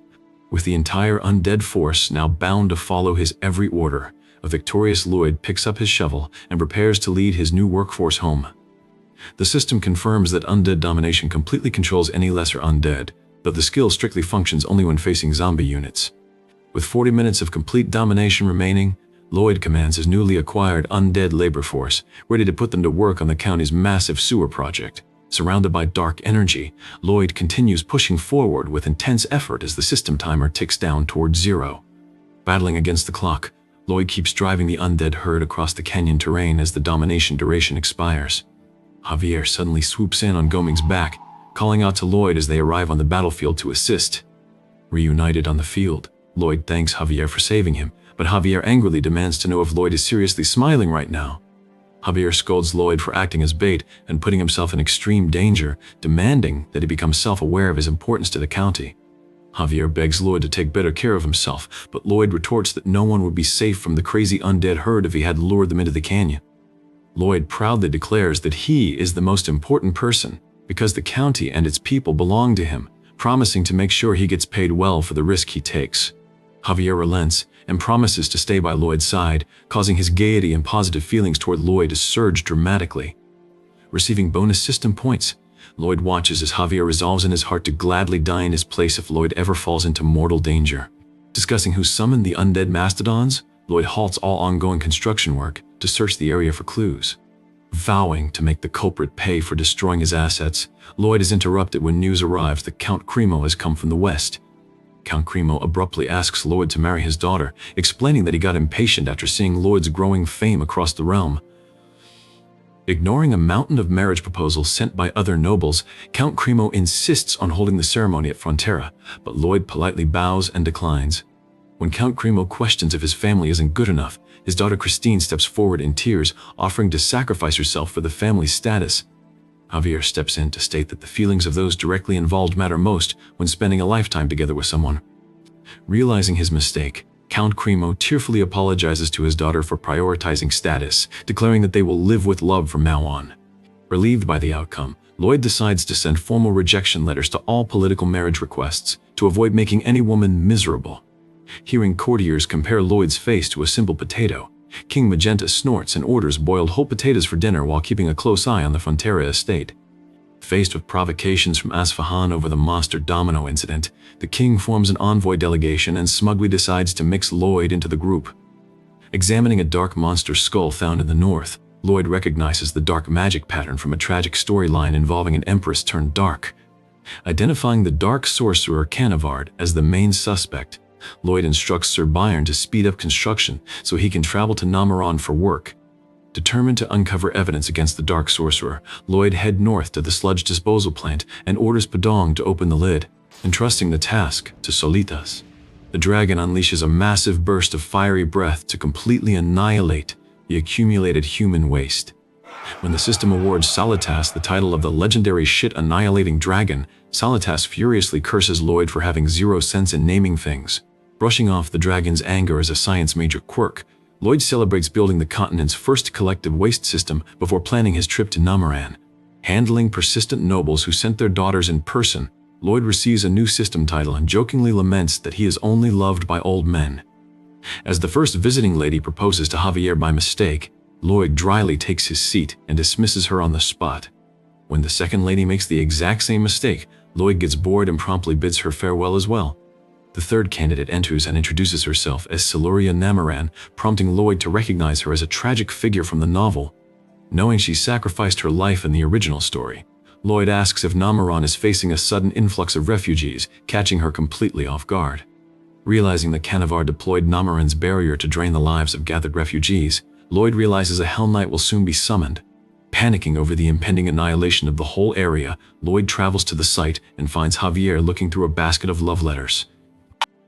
With the entire undead force now bound to follow his every order, a victorious Lloyd picks up his shovel and prepares to lead his new workforce home. The system confirms that undead domination completely controls any lesser undead, though the skill strictly functions only when facing zombie units. With 40 minutes of complete domination remaining, Lloyd commands his newly acquired undead labor force, ready to put them to work on the county's massive sewer project. Surrounded by dark energy, Lloyd continues pushing forward with intense effort as the system timer ticks down towards 0. Battling against the clock, Lloyd keeps driving the undead herd across the canyon terrain as the domination duration expires. Javier suddenly swoops in on Goming's back, calling out to Lloyd as they arrive on the battlefield to assist. Reunited on the field, Lloyd thanks Javier for saving him, but Javier angrily demands to know if Lloyd is seriously smiling right now. Javier scolds Lloyd for acting as bait and putting himself in extreme danger, demanding that he become self-aware of his importance to the county. Javier begs Lloyd to take better care of himself, but Lloyd retorts that no one would be safe from the crazy undead herd if he had lured them into the canyon. Lloyd proudly declares that he is the most important person because the county and its people belong to him, promising to make sure he gets paid well for the risk he takes. Javier relents and promises to stay by Lloyd's side, causing his gaiety and positive feelings toward Lloyd to surge dramatically. Receiving bonus system points, Lloyd watches as Javier resolves in his heart to gladly die in his place if Lloyd ever falls into mortal danger. Discussing who summoned the undead mastodons, Lloyd halts all ongoing construction work to search the area for clues. Vowing to make the culprit pay for destroying his assets, Lloyd is interrupted when news arrives that Count Cremo has come from the west. Count Cremo abruptly asks Lloyd to marry his daughter, explaining that he got impatient after seeing Lloyd's growing fame across the realm. Ignoring a mountain of marriage proposals sent by other nobles, Count Cremo insists on holding the ceremony at Frontera, but Lloyd politely bows and declines. When Count Cremo questions if his family isn't good enough, his daughter Christine steps forward in tears, offering to sacrifice herself for the family's status. Javier steps in to state that the feelings of those directly involved matter most when spending a lifetime together with someone. Realizing his mistake, Count Cremo tearfully apologizes to his daughter for prioritizing status, declaring that they will live with love from now on. Relieved by the outcome, Lloyd decides to send formal rejection letters to all political marriage requests to avoid making any woman miserable. Hearing courtiers compare Lloyd's face to a simple potato, King Magenta snorts and orders boiled whole potatoes for dinner while keeping a close eye on the Frontera estate. Faced with provocations from Asfahan over the monster domino incident, the king forms an envoy delegation and smugly decides to mix Lloyd into the group. Examining a dark monster skull found in the north, Lloyd recognizes the dark magic pattern from a tragic storyline involving an empress turned dark. Identifying the dark sorcerer Canavard as the main suspect, Lloyd instructs Sir Byron to speed up construction so he can travel to Namaran for work. Determined to uncover evidence against the dark sorcerer, Lloyd heads north to the sludge disposal plant and orders Padong to open the lid, entrusting the task to Solitas. The dragon unleashes a massive burst of fiery breath to completely annihilate the accumulated human waste. When the system awards Solitas the title of the legendary shit-annihilating dragon, Solitas furiously curses Lloyd for having zero sense in naming things. Brushing off the dragon's anger as a science major quirk, Lloyd celebrates building the continent's first collective waste system before planning his trip to Namaran. Handling persistent nobles who sent their daughters in person, Lloyd receives a new system title and jokingly laments that he is only loved by old men. As the first visiting lady proposes to Javier by mistake, Lloyd dryly takes his seat and dismisses her on the spot. When the second lady makes the exact same mistake, Lloyd gets bored and promptly bids her farewell as well. The third candidate enters and introduces herself as Siluria Namaran, prompting Lloyd to recognize her as a tragic figure from the novel. Knowing she sacrificed her life in the original story, Lloyd asks if Namaran is facing a sudden influx of refugees, catching her completely off guard. Realizing that Canavar deployed Namaran's barrier to drain the lives of gathered refugees, Lloyd realizes a Hell Knight will soon be summoned. Panicking over the impending annihilation of the whole area, Lloyd travels to the site and finds Javier looking through a basket of love letters.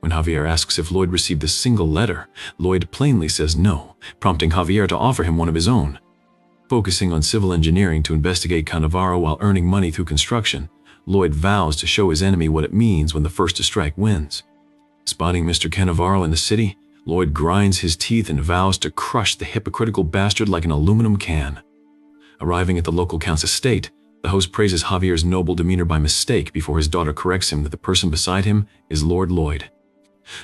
When Javier asks if Lloyd received a single letter, Lloyd plainly says no, prompting Javier to offer him one of his own. Focusing on civil engineering to investigate Cannavaro while earning money through construction, Lloyd vows to show his enemy what it means when the first to strike wins. Spotting Mr. Cannavaro in the city, Lloyd grinds his teeth and vows to crush the hypocritical bastard like an aluminum can. Arriving at the local count's estate, the host praises Javier's noble demeanor by mistake before his daughter corrects him that the person beside him is Lord Lloyd.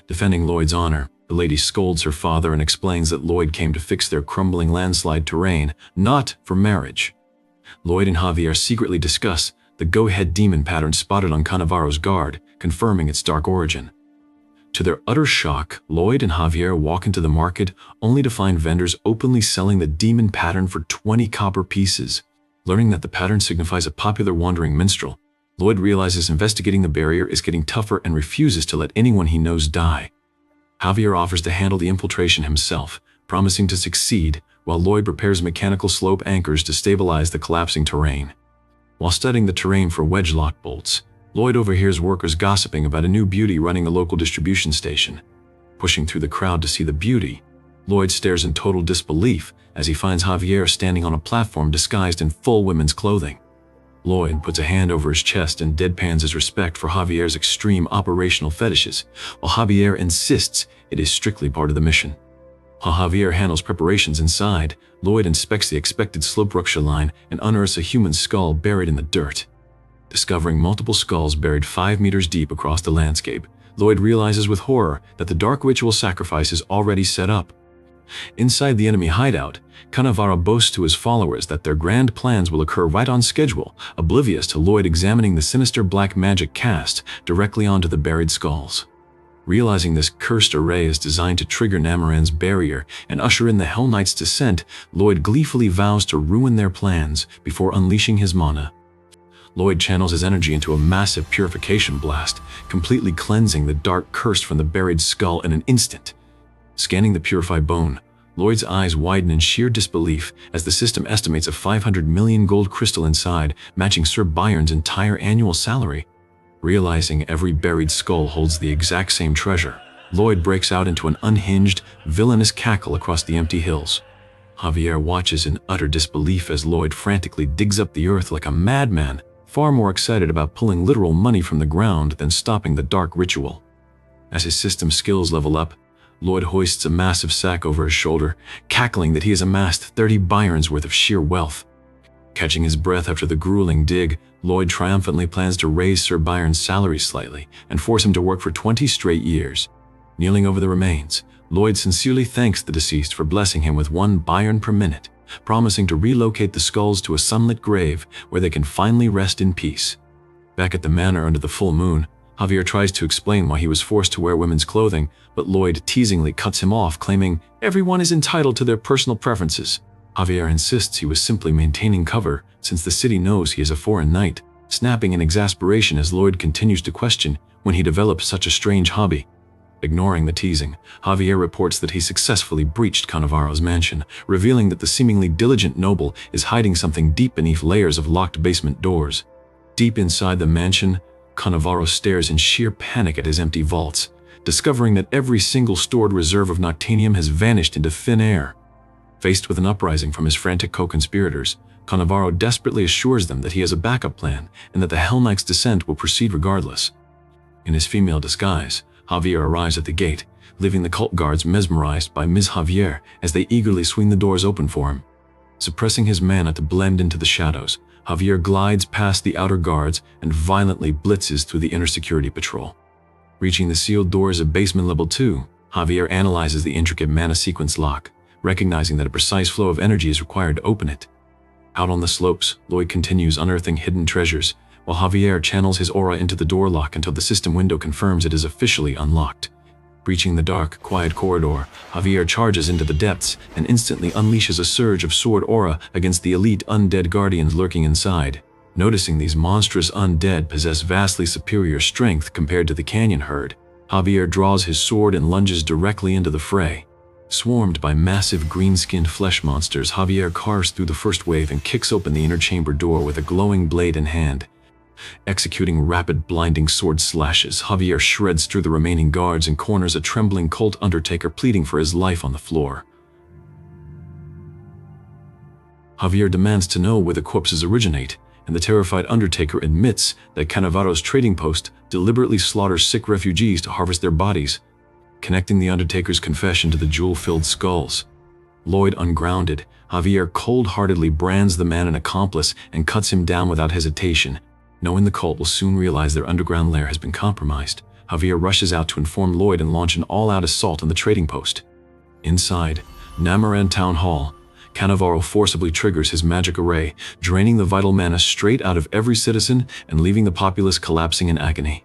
Defending Lloyd's honor, the lady scolds her father and explains that Lloyd came to fix their crumbling landslide terrain, not for marriage. Lloyd and Javier secretly discuss the go-ahead demon pattern spotted on Cannavaro's guard, confirming its dark origin. To their utter shock, Lloyd and Javier walk into the market only to find vendors openly selling the demon pattern for 20 copper pieces. Learning that the pattern signifies a popular wandering minstrel, Lloyd realizes investigating the barrier is getting tougher and refuses to let anyone he knows die. Javier offers to handle the infiltration himself, promising to succeed, while Lloyd prepares mechanical slope anchors to stabilize the collapsing terrain. While studying the terrain for wedge lock bolts, Lloyd overhears workers gossiping about a new beauty running a local distribution station. Pushing through the crowd to see the beauty, Lloyd stares in total disbelief as he finds Javier standing on a platform disguised in full women's clothing. Lloyd puts a hand over his chest and deadpans his respect for Javier's extreme operational fetishes, while Javier insists it is strictly part of the mission. While Javier handles preparations inside, Lloyd inspects the expected slope rupture line and unearths a human skull buried in the dirt. Discovering multiple skulls buried 5 meters deep across the landscape, Lloyd realizes with horror that the dark ritual sacrifice is already set up. Inside the enemy hideout, Cannavaro boasts to his followers that their grand plans will occur right on schedule, oblivious to Lloyd examining the sinister black magic cast directly onto the buried skulls. Realizing this cursed array is designed to trigger Namoran's barrier and usher in the Hell Knight's descent, Lloyd gleefully vows to ruin their plans before unleashing his mana. Lloyd channels his energy into a massive purification blast, completely cleansing the dark curse from the buried skull in an instant. Scanning the purified bone, Lloyd's eyes widen in sheer disbelief as the system estimates a 500 million gold crystal inside, matching Sir Bayern's entire annual salary. Realizing every buried skull holds the exact same treasure, Lloyd breaks out into an unhinged, villainous cackle across the empty hills. Javier watches in utter disbelief as Lloyd frantically digs up the earth like a madman, far more excited about pulling literal money from the ground than stopping the dark ritual. As his system skills level up, Lloyd hoists a massive sack over his shoulder, cackling that he has amassed 30 Bayerns worth of sheer wealth. Catching his breath after the grueling dig, Lloyd triumphantly plans to raise Sir Bayern's salary slightly and force him to work for 20 straight years. Kneeling over the remains, Lloyd sincerely thanks the deceased for blessing him with 1 Bayern per minute, promising to relocate the skulls to a sunlit grave where they can finally rest in peace. Back at the manor under the full moon, Javier tries to explain why he was forced to wear women's clothing, but Lloyd teasingly cuts him off, claiming everyone is entitled to their personal preferences. Javier insists he was simply maintaining cover since the city knows he is a foreign knight, snapping in exasperation as Lloyd continues to question when he developed such a strange hobby. Ignoring the teasing, Javier reports that he successfully breached Cannavaro's mansion, revealing that the seemingly diligent noble is hiding something deep beneath layers of locked basement doors. Deep inside the mansion, Cannavaro stares in sheer panic at his empty vaults, discovering that every single stored reserve of Noctanium has vanished into thin air. Faced with an uprising from his frantic co-conspirators, Cannavaro desperately assures them that he has a backup plan and that the Hell Knight's descent will proceed regardless. In his female disguise, Javier arrives at the gate, leaving the cult guards mesmerized by Ms. Javier as they eagerly swing the doors open for him. Suppressing his mana to blend into the shadows, Javier glides past the outer guards and violently blitzes through the inner security patrol. Reaching the sealed doors of basement level 2, Javier analyzes the intricate mana sequence lock, recognizing that a precise flow of energy is required to open it. Out on the slopes, Lloyd continues unearthing hidden treasures, while Javier channels his aura into the door lock until the system window confirms it is officially unlocked. Breaching the dark, quiet corridor, Javier charges into the depths and instantly unleashes a surge of sword aura against the elite undead guardians lurking inside. Noticing these monstrous undead possess vastly superior strength compared to the canyon herd, Javier draws his sword and lunges directly into the fray. Swarmed by massive green-skinned flesh monsters, Javier carves through the first wave and kicks open the inner chamber door with a glowing blade in hand. Executing rapid blinding sword slashes, Javier shreds through the remaining guards and corners a trembling cult undertaker pleading for his life on the floor. Javier demands to know where the corpses originate, and the terrified undertaker admits that Cannavaro's trading post deliberately slaughters sick refugees to harvest their bodies, connecting the undertaker's confession to the jewel-filled skulls. Lloyd ungrounded, Javier cold-heartedly brands the man an accomplice and cuts him down without hesitation. Knowing the cult will soon realize their underground lair has been compromised, Javier rushes out to inform Lloyd and launch an all-out assault on the trading post. Inside Namaran Town Hall, Cannavaro forcibly triggers his magic array, draining the vital mana straight out of every citizen and leaving the populace collapsing in agony.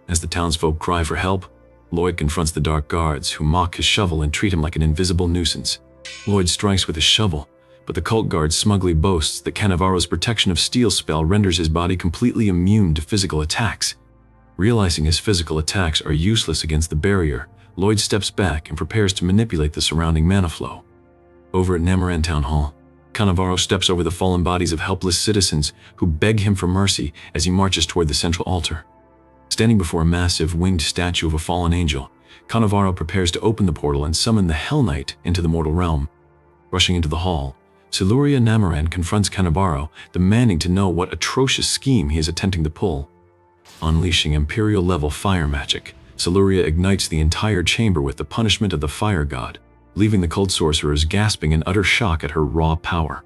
As the townsfolk cry for help, Lloyd confronts the dark guards, who mock his shovel and treat him like an invisible nuisance. Lloyd strikes with his shovel, but the cult guard smugly boasts that Cannavaro's protection of steel spell renders his body completely immune to physical attacks. Realizing his physical attacks are useless against the barrier, Lloyd steps back and prepares to manipulate the surrounding mana flow. Over at Namaran Town Hall, Cannavaro steps over the fallen bodies of helpless citizens who beg him for mercy as he marches toward the central altar. Standing before a massive winged statue of a fallen angel, Cannavaro prepares to open the portal and summon the Hell Knight into the mortal realm. Rushing into the hall, Siluria Namaran confronts Cannavaro, demanding to know what atrocious scheme he is attempting to pull. Unleashing Imperial-level fire magic, Siluria ignites the entire chamber with the punishment of the fire god, leaving the cult sorcerers gasping in utter shock at her raw power.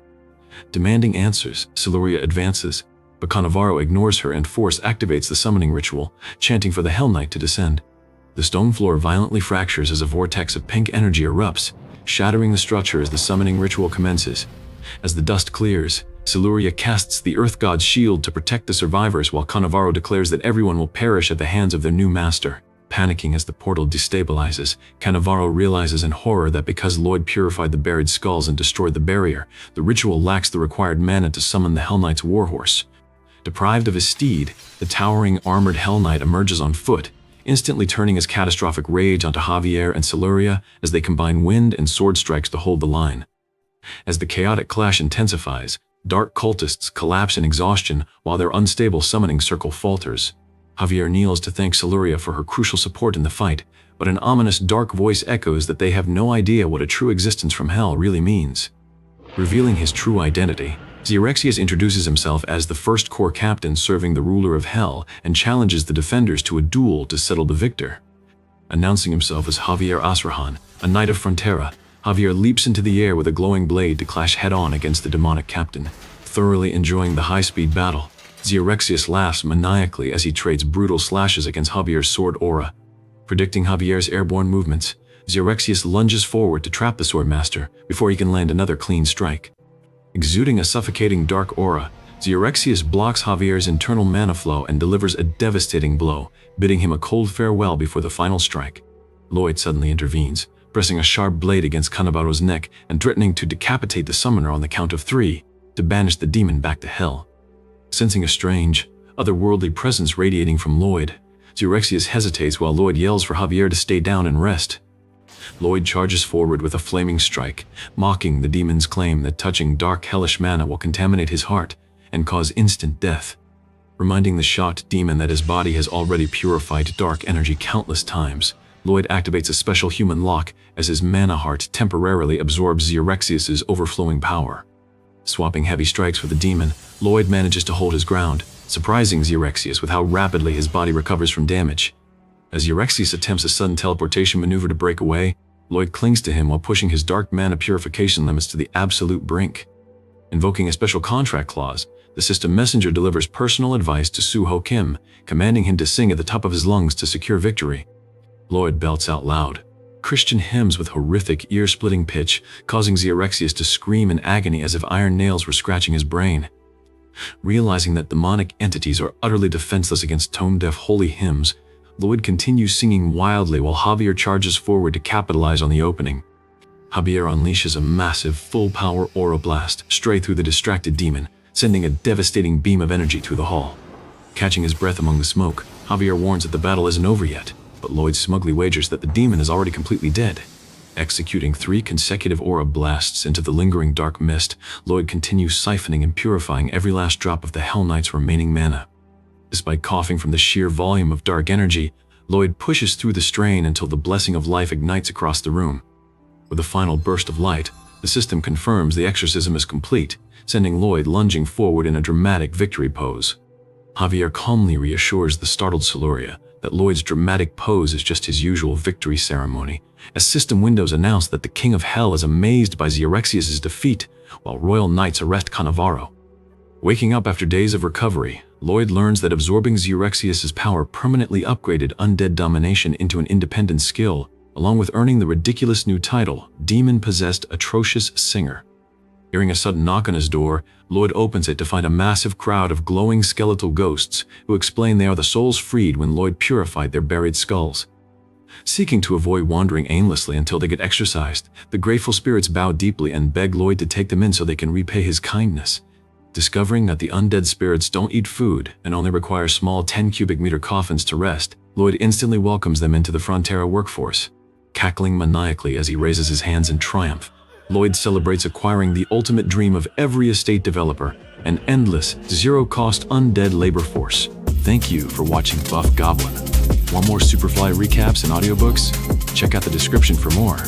Demanding answers, Siluria advances, but Cannavaro ignores her and force activates the summoning ritual, chanting for the Hell Knight to descend. The stone floor violently fractures as a vortex of pink energy erupts, shattering the structure as the summoning ritual commences. As the dust clears, Siluria casts the Earth God's shield to protect the survivors, while Cannavaro declares that everyone will perish at the hands of their new master. Panicking as the portal destabilizes, Cannavaro realizes in horror that because Lloyd purified the buried skulls and destroyed the barrier, the ritual lacks the required mana to summon the Hell Knight's warhorse. Deprived of his steed, the towering armored Hell Knight emerges on foot, instantly turning his catastrophic rage onto Javier and Siluria as they combine wind and sword strikes to hold the line. As the chaotic clash intensifies, dark cultists collapse in exhaustion while their unstable summoning circle falters. Javier kneels to thank Siluria for her crucial support in the fight, but an ominous dark voice echoes that they have no idea what a true existence from hell really means. Revealing his true identity, Xerexius introduces himself as the first corps captain serving the ruler of hell and challenges the defenders to a duel to settle the victor. Announcing himself as Javier Asrahan, a knight of Frontera, Javier leaps into the air with a glowing blade to clash head-on against the demonic captain. Thoroughly enjoying the high-speed battle, Xerexius laughs maniacally as he trades brutal slashes against Javier's sword aura. Predicting Javier's airborne movements, Xerexius lunges forward to trap the swordmaster before he can land another clean strike. Exuding a suffocating dark aura, Xerexius blocks Javier's internal mana flow and delivers a devastating blow, bidding him a cold farewell before the final strike. Lloyd suddenly intervenes, pressing a sharp blade against Cannavaro's neck and threatening to decapitate the summoner on the count of 3 to banish the demon back to hell. Sensing a strange, otherworldly presence radiating from Lloyd, Xerexius hesitates while Lloyd yells for Javier to stay down and rest. Lloyd charges forward with a flaming strike, mocking the demon's claim that touching dark hellish mana will contaminate his heart and cause instant death. Reminding the shocked demon that his body has already purified dark energy countless times, Lloyd activates a special human lock as his mana heart temporarily absorbs Xerexius's overflowing power. Swapping heavy strikes with the demon, Lloyd manages to hold his ground, surprising Xerexius with how rapidly his body recovers from damage. As Xerexius attempts a sudden teleportation maneuver to break away, Lloyd clings to him while pushing his dark mana purification limits to the absolute brink. Invoking a special contract clause, the system messenger delivers personal advice to Suho Kim, commanding him to sing at the top of his lungs to secure victory. Lloyd belts out loud, Christian hymns with horrific, ear-splitting pitch, causing Xerexius to scream in agony as if iron nails were scratching his brain. Realizing that demonic entities are utterly defenseless against tone-deaf holy hymns, Lloyd continues singing wildly while Javier charges forward to capitalize on the opening. Javier unleashes a massive, full-power aura blast straight through the distracted demon, sending a devastating beam of energy through the hall. Catching his breath among the smoke, Javier warns that the battle isn't over yet, but Lloyd smugly wagers that the demon is already completely dead. Executing 3 consecutive aura blasts into the lingering dark mist, Lloyd continues siphoning and purifying every last drop of the Hell Knight's remaining mana. Despite coughing from the sheer volume of dark energy, Lloyd pushes through the strain until the blessing of life ignites across the room. With a final burst of light, the system confirms the exorcism is complete, sending Lloyd lunging forward in a dramatic victory pose. Javier calmly reassures the startled Siluria that Lloyd's dramatic pose is just his usual victory ceremony, as system windows announce that the King of Hell is amazed by Xerexius' defeat, while royal knights arrest Cannavaro. Waking up after days of recovery, Lloyd learns that absorbing Xerexius' power permanently upgraded undead domination into an independent skill, along with earning the ridiculous new title, Demon-Possessed Atrocious Singer. Hearing a sudden knock on his door, Lloyd opens it to find a massive crowd of glowing skeletal ghosts who explain they are the souls freed when Lloyd purified their buried skulls. Seeking to avoid wandering aimlessly until they get exorcised, the grateful spirits bow deeply and beg Lloyd to take them in so they can repay his kindness. Discovering that the undead spirits don't eat food and only require small 10 cubic meter coffins to rest, Lloyd instantly welcomes them into the Frontera workforce. Cackling maniacally as he raises his hands in triumph, Lloyd celebrates acquiring the ultimate dream of every estate developer, an endless, zero-cost undead labor force. Thank you for watching Buff Goblin. Want more Superfly recaps and audiobooks? Check out the description for more.